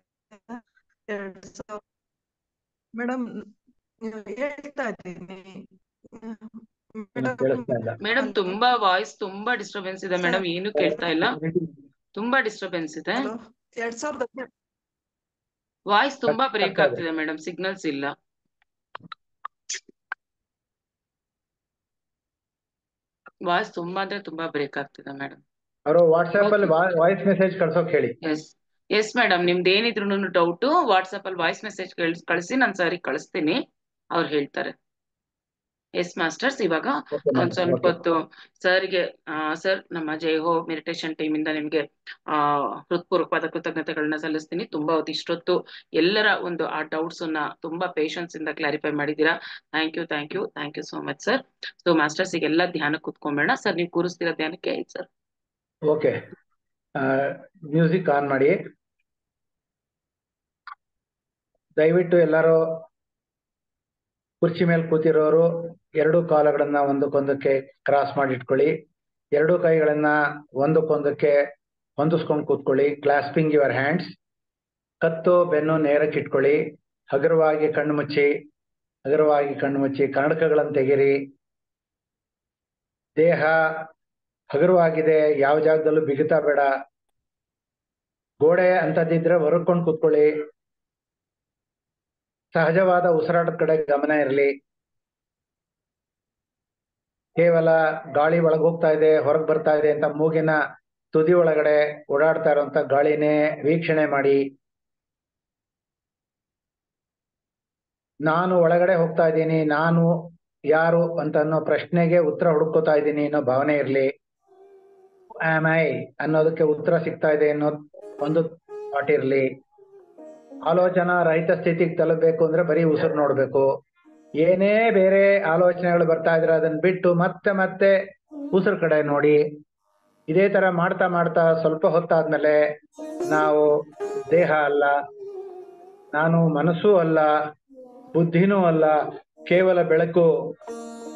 ಮೇಡಮ್ ಹೇಳ್ತಾ ಇದ್ದೀನಿ ಮೇಡಮ್. ತುಂಬಾ ವಾಯ್ಸ್ ತುಂಬಾ ಡಿಸ್ಟರ್ಬೆನ್ಸ್ ಇದೆ ಮೇಡಮ್, ಏನು ಕೇಳ್ತಾ ಇಲ್ಲ, ತುಂಬಾ ಡಿಸ್ಟರ್ಬೆನ್ಸ್ ಇದೆ. 2018 ವಾಯ್ಸ್ ತುಂಬಾ ಬ್ರೇಕ್ ಆಗ್ತಿದೆ ಮೇಡಮ್, ಸಿಗ್ನಲ್ಸ್ ಇಲ್ಲ. ವಾಯ್ಸ್ ತುಂಬಾ ಅಂದ್ರೆ ತುಂಬಾ ಬ್ರೇಕ್ ಆಗ್ತಿದೆ ಮೇಡಮ್. ಅವರು ವಾಟ್ಸ್ಆಪ್ ಅಲ್ಲಿ ವಾಯ್ಸ್ ಮೆಸೇಜ್ ಕಳ್ಸೋಕ್ ಹೇಳಿ. ಎಸ್ ಮೇಡಮ್, ನಿಮ್ದು ಏನಿದ್ರು ಡೌಟ್ ವಾಟ್ಸ್ಆಪ್ ಅಲ್ಲಿ ವಾಯ್ಸ್ ಮೆಸೇಜ್ ಕಳಿಸಿ, ನಾನು ಸರಿ ಕಳಿಸ್ತೀನಿ, ಅವ್ರು ಹೇಳ್ತಾರೆ. ಎಸ್ ಮಾಸ್ಟರ್ಸ್, ಇವಾಗ ಒಂದ್ ಸ್ವಲ್ಪ ಹೊತ್ತು ಸರ್ಗೆ ಸರ್, ನಮ್ಮ ಜೈ ಹೋ ಮೆಡಿಟೇಷನ್ ಟೀಮ್ ಇಂದ ನಿಮ್ಗೆ ಹೃತ್ಪೂರ್ವಕವಾದ ಕೃತಜ್ಞತೆಗಳನ್ನ ಸಲ್ಲಿಸ್ತೀನಿ. ತುಂಬಾ ಹೊತ್ತು ಇಷ್ಟೊತ್ತು ಎಲ್ಲರ ಒಂದು ಆ ಡೌಟ್ಸ್ ಅನ್ನ ತುಂಬಾ ಪೇಷನ್ಸ್ ಇಂದ ಕ್ಲಾರಿಫೈ ಮಾಡಿದೀರಾ. Thank you so much sir. So masters, ಈಗೆಲ್ಲ ಧ್ಯಾನಕ್ಕೆ ಕುತ್ಕೊಂಬೇಡ ಸರ್, ನೀವು ಕೂರಿಸ್ತೀರಾ ಧ್ಯಾನಕ್ಕೆ ಸರ್? ಓಕೆ, ಮ್ಯೂಸಿಕ್ ಆನ್ ಮಾಡಿ. ದಯವಿಟ್ಟು ಎಲ್ಲರೂ ಕುರ್ಚಿ ಮೇಲೆ ಕೂತಿರೋರು ಎರಡೂ ಕಾಲುಗಳನ್ನ ಒಂದಕ್ಕೊಂದಕ್ಕೆ ಕ್ರಾಸ್ ಮಾಡಿ ಇಟ್ಕೊಳ್ಳಿ. ಎರಡೂ ಕೈಗಳನ್ನ ಒಂದಕ್ಕೊಂದಕ್ಕೆ ಹೊಂದಿಸ್ಕೊಂಡು ಕೂತ್ಕೊಳ್ಳಿ. ಕ್ಲಾಸ್ಪಿಂಗ್ ಯುವರ್ ಹ್ಯಾಂಡ್ಸ್. ಕತ್ತು ಬೆನ್ನು ನೇರಕ್ಕೆ ಇಟ್ಕೊಳ್ಳಿ. ಹಗುರವಾಗಿ ಕಣ್ಣು ಮುಚ್ಚಿ ಕನ್ನಡಕಗಳನ್ನು ತೆಗೀರಿ. ದೇಹ ಹಗುರವಾಗಿದೆ, ಯಾವ ಜಾಗದಲ್ಲೂ ಬಿಗುತ್ತಾ ಬೇಡ. ಗೋಡೆ ಅಂತದಿದ್ರೆ ಹೊರಕೊಂಡು ಕೂತ್ಕೊಳ್ಳಿ. ಸಹಜವಾದ ಉಸಿರಾಟದ ಕಡೆ ಗಮನ ಇರಲಿ. ಕೇವಲ ಗಾಳಿ ಒಳಗೆ ಹೋಗ್ತಾ ಇದೆ, ಹೊರಗೆ ಬರ್ತಾ ಇದೆ ಅಂತ ಮೂಗಿನ ತುದಿ ಒಳಗಡೆ ಓಡಾಡ್ತಾ ಇರುವಂತ ಗಾಳಿನೇ ವೀಕ್ಷಣೆ ಮಾಡಿ. ನಾನು ಒಳಗಡೆ ಹೋಗ್ತಾ ಇದ್ದೀನಿ, ನಾನು ಯಾರು ಅಂತ ಅನ್ನೋ ಪ್ರಶ್ನೆಗೆ ಉತ್ತರ ಹುಡುಕೋತಾ ಇದ್ದೀನಿ ಅನ್ನೋ ಭಾವನೆ ಇರಲಿ. ಆಮ್ ಐ ಅನ್ನೋದಕ್ಕೆ ಉತ್ತರ ಸಿಗ್ತಾ ಇದೆ ಅನ್ನೋ ಒಂದು ಥಾಟ್ ಇರಲಿ. ಆಲೋಚನಾ ರಹಿತ ಸ್ಥಿತಿಗೆ ತಲುಪಬೇಕು ಅಂದ್ರೆ ಬರೀ ಉಸಿರು ನೋಡ್ಬೇಕು. ಏನೇ ಬೇರೆ ಆಲೋಚನೆಗಳು ಬರ್ತಾ ಇದ್ರೆ ಅದನ್ನ ಬಿಟ್ಟು ಮತ್ತೆ ಉಸಿರು ಕಡೆ ನೋಡಿ. ಇದೇ ತರ ಮಾಡ್ತಾ ಸ್ವಲ್ಪ ಹೊತ್ತಾದ್ಮೇಲೆ ನಾವು ದೇಹ ಅಲ್ಲ, ನಾನು ಮನಸ್ಸೂ ಅಲ್ಲ, ಬುದ್ಧಿನೂ ಅಲ್ಲ, ಕೇವಲ ಬೆಳಕು,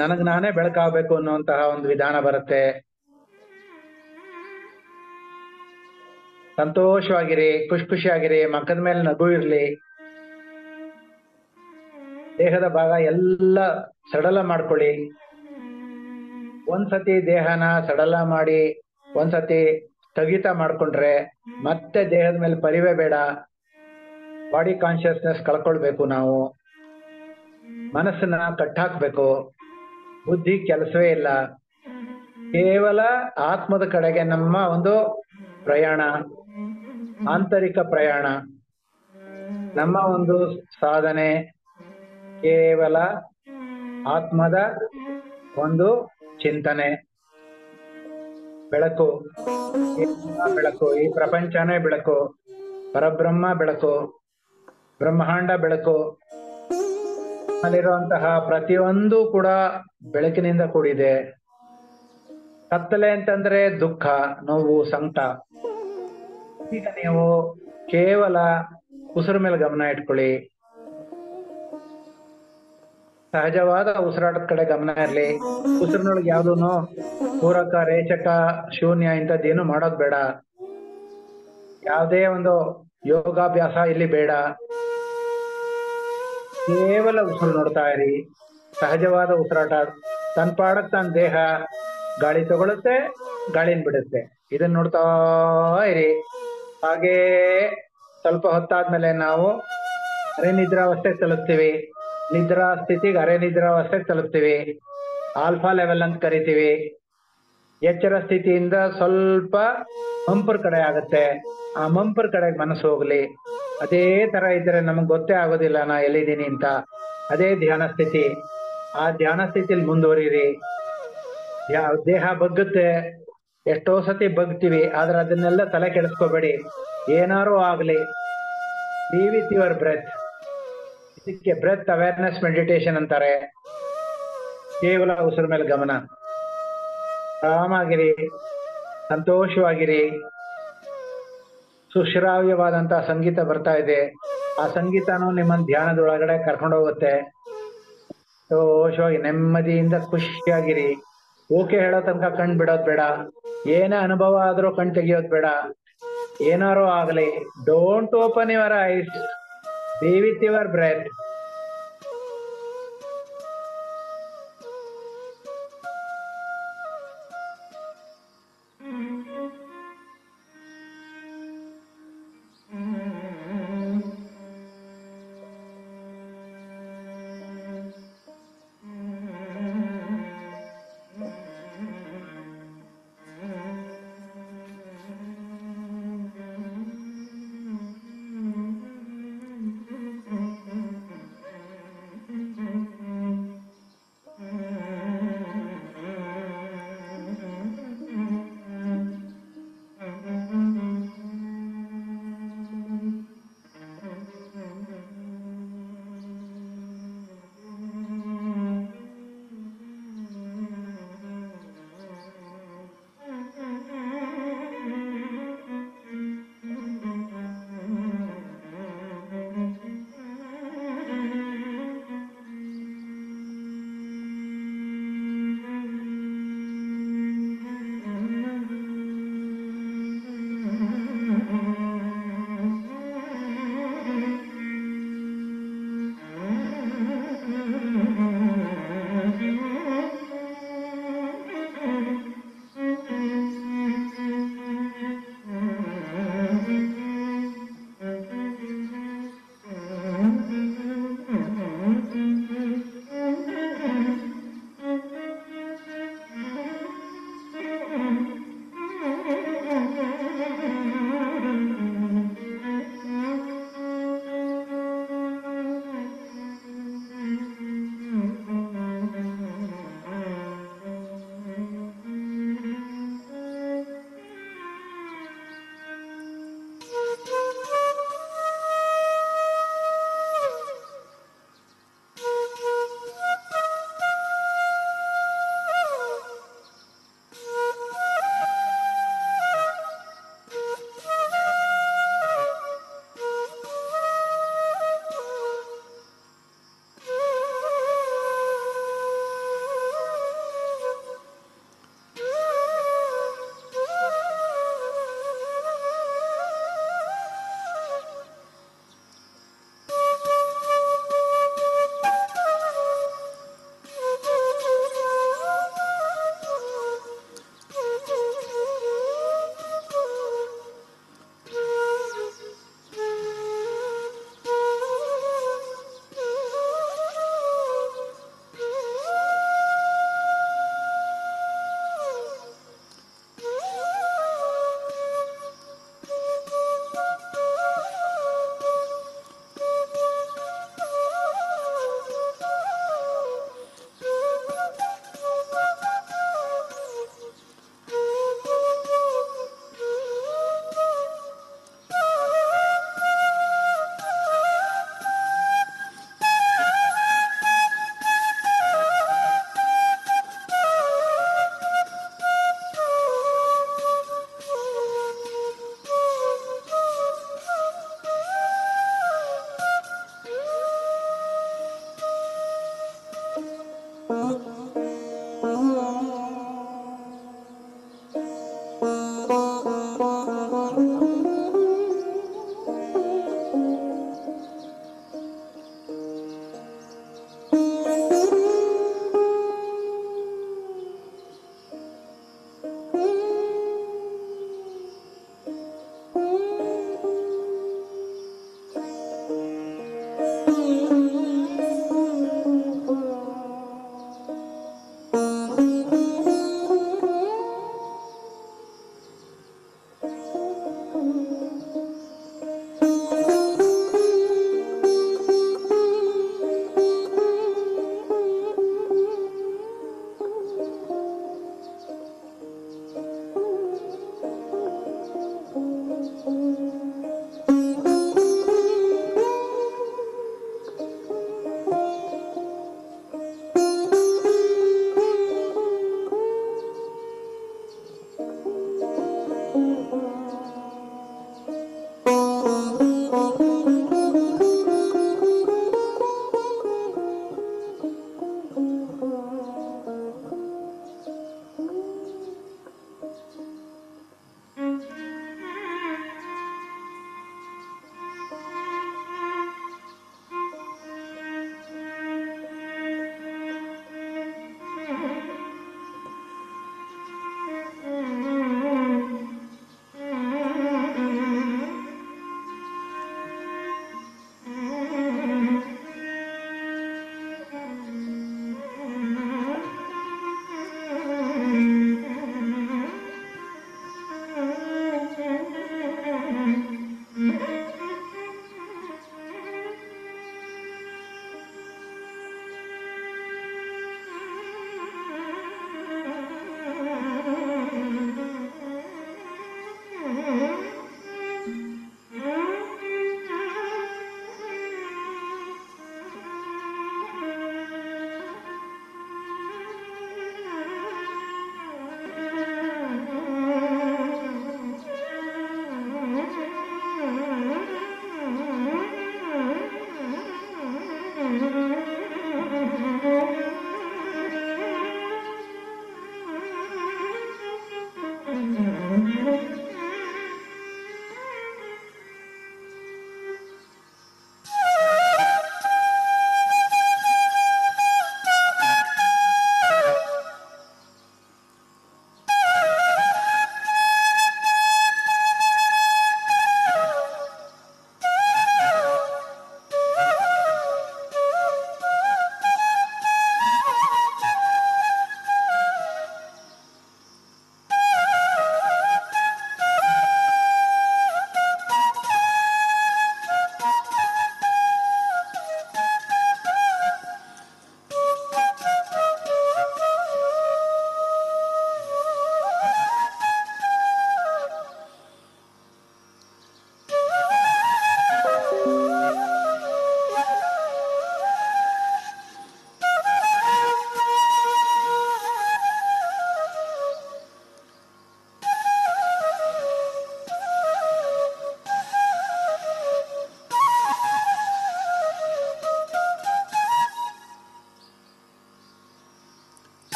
ನನಗ್ ನಾನೇ ಬೆಳಕಾಗಬೇಕು ಅನ್ನುವಂತಹ ಒಂದು ವಿಧಾನ ಬರುತ್ತೆ. ಸಂತೋಷವಾಗಿರಿ, ಖುಷಿಯಾಗಿರಿ, ಮಕ್ಕದ ಮೇಲೆ ನಗು ಇರ್ಲಿ. ದೇಹದ ಭಾಗ ಎಲ್ಲ ಸಡಲ ಮಾಡ್ಕೊಳ್ಳಿ. ಒಂದ್ಸತಿ ದೇಹನ ಸಡಲ ಮಾಡಿ ಒಂದ್ಸತಿ ಸ್ಥಗಿತ ಮಾಡ್ಕೊಂಡ್ರೆ ಮತ್ತೆ ದೇಹದ ಮೇಲೆ ಪರಿವೇ ಬೇಡ. ಬಾಡಿ ಕಾನ್ಶಿಯಸ್ನೆಸ್ ಕಳ್ಕೊಳ್ಬೇಕು. ನಾವು ಮನಸ್ಸನ್ನ ಕಟ್ಟಾಕ್ಬೇಕು. ಬುದ್ಧಿ ಕೆಲಸವೇ ಇಲ್ಲ, ಕೇವಲ ಆತ್ಮದ ಕಡೆಗೆ ನಮ್ಮ ಒಂದು ಪ್ರಯಾಣ, ಆಂತರಿಕ ಪ್ರಯಾಣ. ನಮ್ಮ ಒಂದು ಸಾಧನೆ ಕೇವಲ ಆತ್ಮದ ಒಂದು ಚಿಂತನೆ. ಬೆಳಕು, ಬೆಳಕು, ಈ ಪ್ರಪಂಚನೇ ಬೆಳಕು, ಪರಬ್ರಹ್ಮ ಬೆಳಕು, ಬ್ರಹ್ಮಾಂಡ ಬೆಳಕು. ಅಲ್ಲಿರುವಂತಹ ಪ್ರತಿಯೊಂದು ಕೂಡ ಬೆಳಕಿನಿಂದ ಕೂಡಿದೆ. ಕತ್ತಲೆ ಅಂತಂದ್ರೆ ದುಃಖ, ನೋವು, ಸಂಕಟ. ಈಗ ನೀವು ಕೇವಲ ಉಸಿರು ಮೇಲೆ ಗಮನ ಇಟ್ಕೊಳ್ಳಿ. ಸಹಜವಾದ ಉಸಿರಾಟದ ಕಡೆ ಗಮನ ಇರಲಿ. ಉಸಿರಿನೊಳಗೆ ಯಾವ್ದೂನು ಪೂರಕ, ರೇಚಕ, ಶೂನ್ಯ ಇಂಥದ್ದೇನು ಮಾಡೋದು ಬೇಡ. ಯಾವುದೇ ಒಂದು ಯೋಗಾಭ್ಯಾಸ ಇಲ್ಲಿ ಬೇಡ. ಕೇವಲ ಉಸಿರು ನೋಡ್ತಾ ಇರಿ. ಸಹಜವಾದ ಉಸಿರಾಟ. ತನ್ನ ಪಾಡಕ್ ತನ್ನ ದೇಹ ಗಾಳಿ ತಗೊಳುತ್ತೆ, ಗಾಳಿನ ಬಿಡುತ್ತೆ. ಇದನ್ನ ನೋಡ್ತಾ ಇರಿ. ಹಾಗೇ ಸ್ವಲ್ಪ ಹೊತ್ತಾದ್ಮೇಲೆ ನಾವು ಅರೆ ನಿದ್ರಾವಸ್ಥೆಗೆ ತಲುಪ್ತೀವಿ. ನಿದ್ರಾ ಸ್ಥಿತಿಗೆ ಅರೆ ನಿದ್ರಾವಸ್ಥೆಗೆ ತಲುಪ್ತೀವಿ. ಆಲ್ಫಾ ಲೆವೆಲ್ ಅಂತ ಕರಿತೀವಿ. ಎಚ್ಚರ ಸ್ಥಿತಿಯಿಂದ ಸ್ವಲ್ಪ ಮಂಪರ್ ಕಡೆ ಆಗುತ್ತೆ. ಆ ಮಂಪರ್ ಕಡೆಗೆ ಮನಸ್ಸು ಹೋಗ್ಲಿ. ಅದೇ ತರ ಇದ್ರೆ ನಮಗೆ ಗೊತ್ತೇ ಆಗೋದಿಲ್ಲ ನಾ ಎಲ್ಲಿದ್ದೀನಿ ಅಂತ. ಅದೇ ಧ್ಯಾನ ಸ್ಥಿತಿ. ಆ ಧ್ಯಾನ ಸ್ಥಿತಿಲಿ ಮುಂದುವರಿರಿ. ದೇಹ ಬಗ್ಗುತ್ತೆ, ಎಷ್ಟೋ ಸತಿ ಬಗ್ತೀವಿ, ಆದ್ರೆ ಅದನ್ನೆಲ್ಲ ತಲೆ ಕೆಡಿಸ್ಕೋಬೇಡಿ. ಏನಾರು ಆಗ್ಲಿ, ಬಿ ವಿತ್ ಯುವರ್ ಬ್ರೆತ್. ಇದಕ್ಕೆ ಬ್ರೆತ್ ಅವೇರ್ನೆಸ್ ಮೆಡಿಟೇಷನ್ ಅಂತಾರೆ. ಕೇವಲ ಉಸಿರು ಮೇಲೆ ಗಮನ. ಆರಾಮಾಗಿರಿ, ಸಂತೋಷವಾಗಿರಿ. ಸುಶ್ರಾವ್ಯವಾದಂತಹ ಸಂಗೀತ ಬರ್ತಾ ಇದೆ. ಆ ಸಂಗೀತನೂ ನಿಮ್ಮ ಧ್ಯಾನದೊಳಗಡೆ ಕರ್ಕೊಂಡು ಹೋಗುತ್ತೆ. ಸಂತೋಷವಾಗಿ ನೆಮ್ಮದಿಯಿಂದ ಖುಷಿಯಾಗಿರಿ. ಓಕೆ ಹೇಳೋ ತನಕ ಕಣ್ ಬಿಡೋದ್ ಬೇಡ. ಏನೇ ಅನುಭವ ಆದ್ರೂ ಕಣ್ ತೆಗಿಯೋದ್ ಬೇಡ. ಏನಾರು ಆಗಲಿ, don't open your eyes. Be with your breath.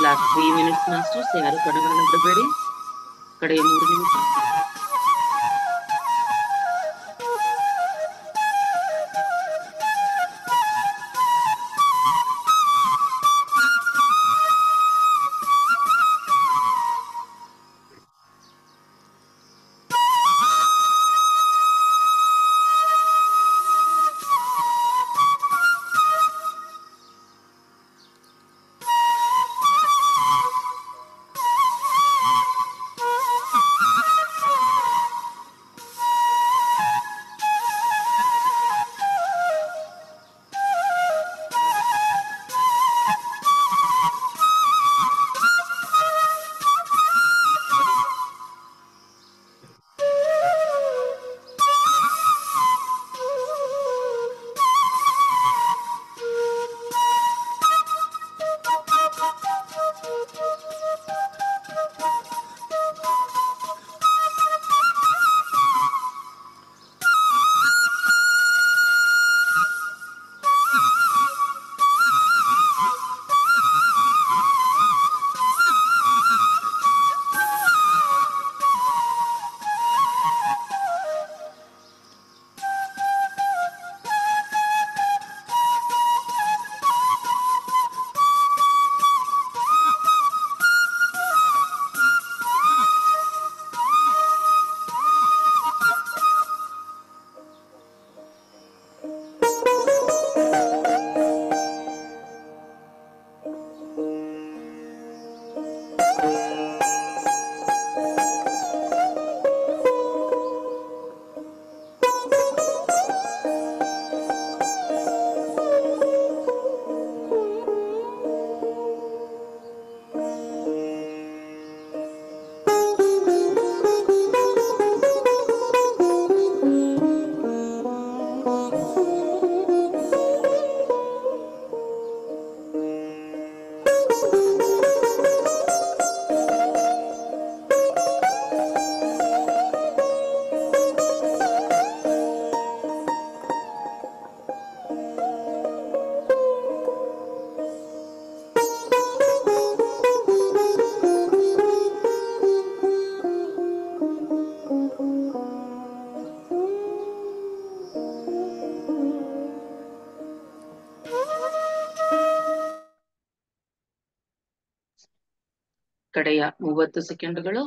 Last 3 minutes masters, ಯಾರು ಕಣಗಳನ್ನು ಬಿಡಬೇಡಿ. ಕಡೆಯ 3 ನಿಮಿಷ. ಕಡೆಯ 30 ಸೆಕೆಂಡುಗಳು.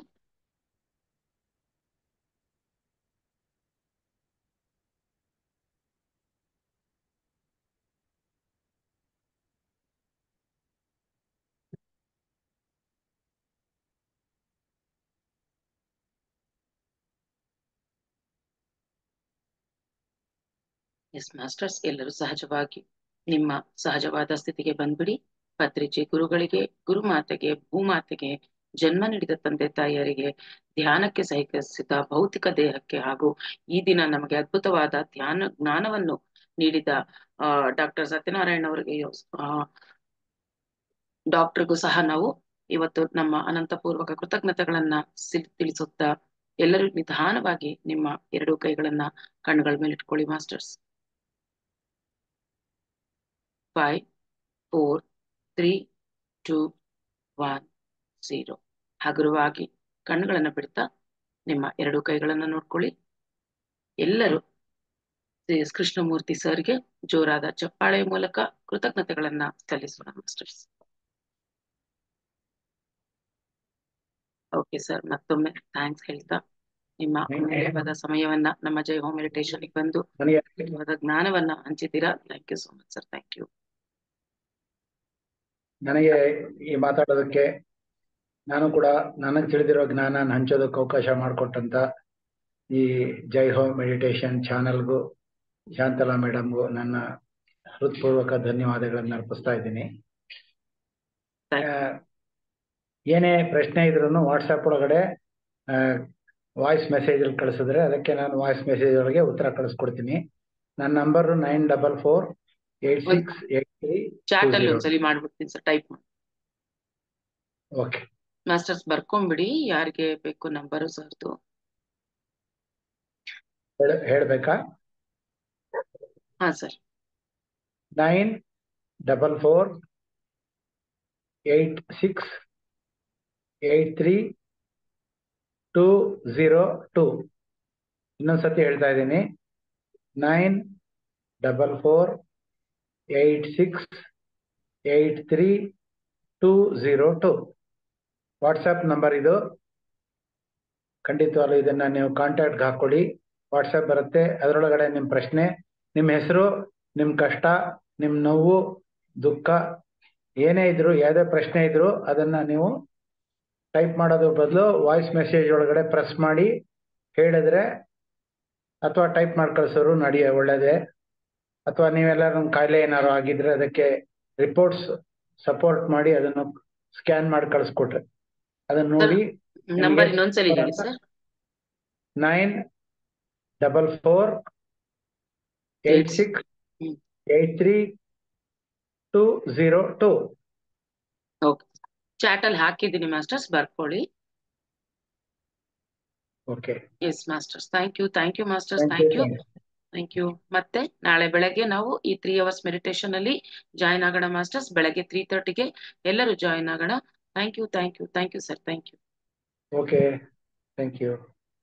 ಎಸ್ ಮಾಸ್ಟರ್ಸ್, ಎಲ್ಲರೂ ಸಹಜವಾಗಿ ನಿಮ್ಮ ಸಹಜವಾದ ಸ್ಥಿತಿಗೆ ಬಂದ್ಬಿಡಿ. ಪತ್ರಿಜೆ ಗುರುಗಳಿಗೆ, ಗುರುಮಾತೆಗೆ, ಭೂಮಾತೆಗೆ, ಜನ್ಮ ನೀಡಿದ ತಂದೆ ತಾಯಿಯರಿಗೆ, ಧ್ಯಾನಕ್ಕೆ ಸಹಕರಿಸಿದ ಭೌತಿಕ ದೇಹಕ್ಕೆ, ಹಾಗೂ ಈ ದಿನ ನಮಗೆ ಅದ್ಭುತವಾದ ಧ್ಯಾನ ಜ್ಞಾನವನ್ನು ನೀಡಿದ ಡಾಕ್ಟರ್ ಸತ್ಯನಾರಾಯಣ ಅವರಿಗೆ, ಡಾಕ್ಟರ್ಗೂ ಸಹ ನಾವು ಇವತ್ತು ನಮ್ಮ ಅನಂತಪೂರ್ವಕ ಕೃತಜ್ಞತೆಗಳನ್ನ ತಿಳಿಸುತ್ತಾ, ಎಲ್ಲರೂ ನಿಧಾನವಾಗಿ ನಿಮ್ಮ 2 ಕೈಗಳನ್ನ ಕಣ್ಣುಗಳ ಮೇಲೆ ಇಟ್ಕೊಳ್ಳಿ ಮಾಸ್ಟರ್ಸ್. 5, 4, 3, 2, 1, 0. ಹಗುರವಾಗಿ ಕಣ್ಣುಗಳನ್ನ ಬಿಡ್ತಾ ನಿಮ್ಮ 2 ಕೈಗಳನ್ನ ನೋಡ್ಕೊಳ್ಳಿ. ಎಲ್ಲರೂ ಕೃಷ್ಣಮೂರ್ತಿ ಸರ್ಗೆ ಜೋರಾದ ಚಪ್ಪಾಳೆ ಮೂಲಕ ಕೃತಜ್ಞತೆಗಳನ್ನ ಸಲ್ಲಿಸೋಣ ಮಾಸ್ಟರ್ಸ್. ಓಕೆ ಸರ್, ಮತ್ತೊಮ್ಮೆ ಥ್ಯಾಂಕ್ಸ್ ಹೇಳ್ತಾ ನಿಮ್ಮ ಅಮೂಲ್ಯವಾದ ಸಮಯವನ್ನ ನಮ್ಮ ಜೈ ಹೋಮ್ ಮೆಡಿಟೇಷನ್ಗೆ ಬಂದು ಜ್ಞಾನವನ್ನ ಹಂಚಿದ್ದೀರಾ. Thank you so much sir. Thank you. ನನಗೆ ಈ ಮಾತಾಡೋದಕ್ಕೆ, ನಾನು ಕೂಡ ನನಗೆ ತಿಳಿದಿರೋ ಜ್ಞಾನ ಹಂಚೋದಕ್ಕೆ ಅವಕಾಶ ಮಾಡಿಕೊಟ್ಟಂತ ಈ ಜೈ ಹೋಮ್ ಮೆಡಿಟೇಷನ್ ಚಾನಲ್ಗೂ ಶಾಂತಲಾ ಮೇಡಮ್ಗೂ ನನ್ನ ಹೃತ್ಪೂರ್ವಕ ಧನ್ಯವಾದಗಳನ್ನು ಅರ್ಪಿಸ್ತಾ ಇದ್ದೀನಿ. ಏನೇ ಪ್ರಶ್ನೆ ಇದ್ರೂ ವಾಟ್ಸಪ್ ಒಳಗಡೆ ವಾಯ್ಸ್ ಮೆಸೇಜ್ ಅಲ್ಲಿ ಕಳಿಸಿದ್ರೆ ಅದಕ್ಕೆ ನಾನು ವಾಯ್ಸ್ ಮೆಸೇಜ್ ಒಳಗೆ ಉತ್ತರ ಕಳಿಸ್ಕೊಡ್ತೀನಿ. ನನ್ನ ನಂಬರ್ 94486832. ಚಾಟ್ ಅಲ್ಲಿ ಒಂದ್ಸಲಿ ಮಾಡ್ಬಿಡ್ತೀನಿ ಸರ್, ಟೈಪ್ ಮಾಡಿ. ಓಕೆ ಮಾಸ್ಟರ್ಸ್ ಬರ್ಕೊಂಬಿಡಿ, ಯಾರಿಗೆ ಬೇಕು ನಂಬರು ಸರ್ದು. ಹೇಳ್ಬೇಕಾ? ಹಾ ಸರ್. 944 868320 ಇನ್ನೊಂದ್ಸತಿ ಹೇಳ್ತಾ ಇದ್ದೀನಿ 9448683202 ವಾಟ್ಸಪ್ ನಂಬರ್ ಇದು. ಖಂಡಿತವಾಗ್ಲೂ ಇದನ್ನ ನೀವು ಕಾಂಟ್ಯಾಕ್ಟ್ಗೆ ಹಾಕೊಳ್ಳಿ. ವಾಟ್ಸಪ್ ಬರುತ್ತೆ, ಅದರೊಳಗಡೆ ನಿಮ್ಮ ಪ್ರಶ್ನೆ, ನಿಮ್ಮ ಹೆಸರು, ನಿಮ್ಮ ಕಷ್ಟ, ನಿಮ್ಮ ನೋವು, ದುಃಖ ಏನೇ ಇದ್ರು, ಯಾವುದೇ ಪ್ರಶ್ನೆ ಇದ್ರು ಅದನ್ನ ನೀವು ಟೈಪ್ ಮಾಡೋದ್ರ ಬದಲು ವಾಯ್ಸ್ ಮೆಸೇಜ್ ಒಳಗಡೆ ಪ್ರೆಸ್ ಮಾಡಿ ಹೇಳಿದ್ರೆ, ಅಥವಾ ಟೈಪ್ ಮಾಡಿ ಕಳಿಸೋರು ಒಳ್ಳೇದೇ. ಅಥವಾ ನೀವೆಲ್ಲರೂ ಕಾಯಿಲೆ ಏನಾದ್ರು ಆಗಿದ್ರೆ ಅದಕ್ಕೆ ರಿಪೋರ್ಟ್ಸ್ ಸಪೋರ್ಟ್ ಮಾಡಿ ಅದನ್ನು ಸ್ಕ್ಯಾನ್ ಮಾಡಿ ಕಳಿಸ್ಕೊಟ್ರೆ ಅದನ್ನ ನೋಡಿ ನಂಬರ್ ಇನ್ನೊಂದ್ಸಲಿ ಹೇಳಿ ಸರ್. 9448683202. ಓಕೆ, ಚಾಟ್ ಅಲ್ಲಿ ಹಾಕಿದ್ದೀನಿ ಮಾಸ್ಟರ್ಸ್, ಬರ್ಕೊಳ್ಳಿ. Okay, yes masters, thank you masters, thank you. ಮತ್ತೆ ನಾಳೆ ಬೆಳಗ್ಗೆ ನಾವು ಈ 3 hours ಮೆಡಿಟೇಷನ್ ಅಲ್ಲಿ ಜಾಯಿನ್ ಆಗೋಣ ಮಾಸ್ಟರ್ಸ್. ಬೆಳಗ್ಗೆ 3:30ಗೆ ಎಲ್ಲರೂ ಜಾಯಿನ್ ಆಗೋಣ. Thank you sir, thank you. Okay, thank you.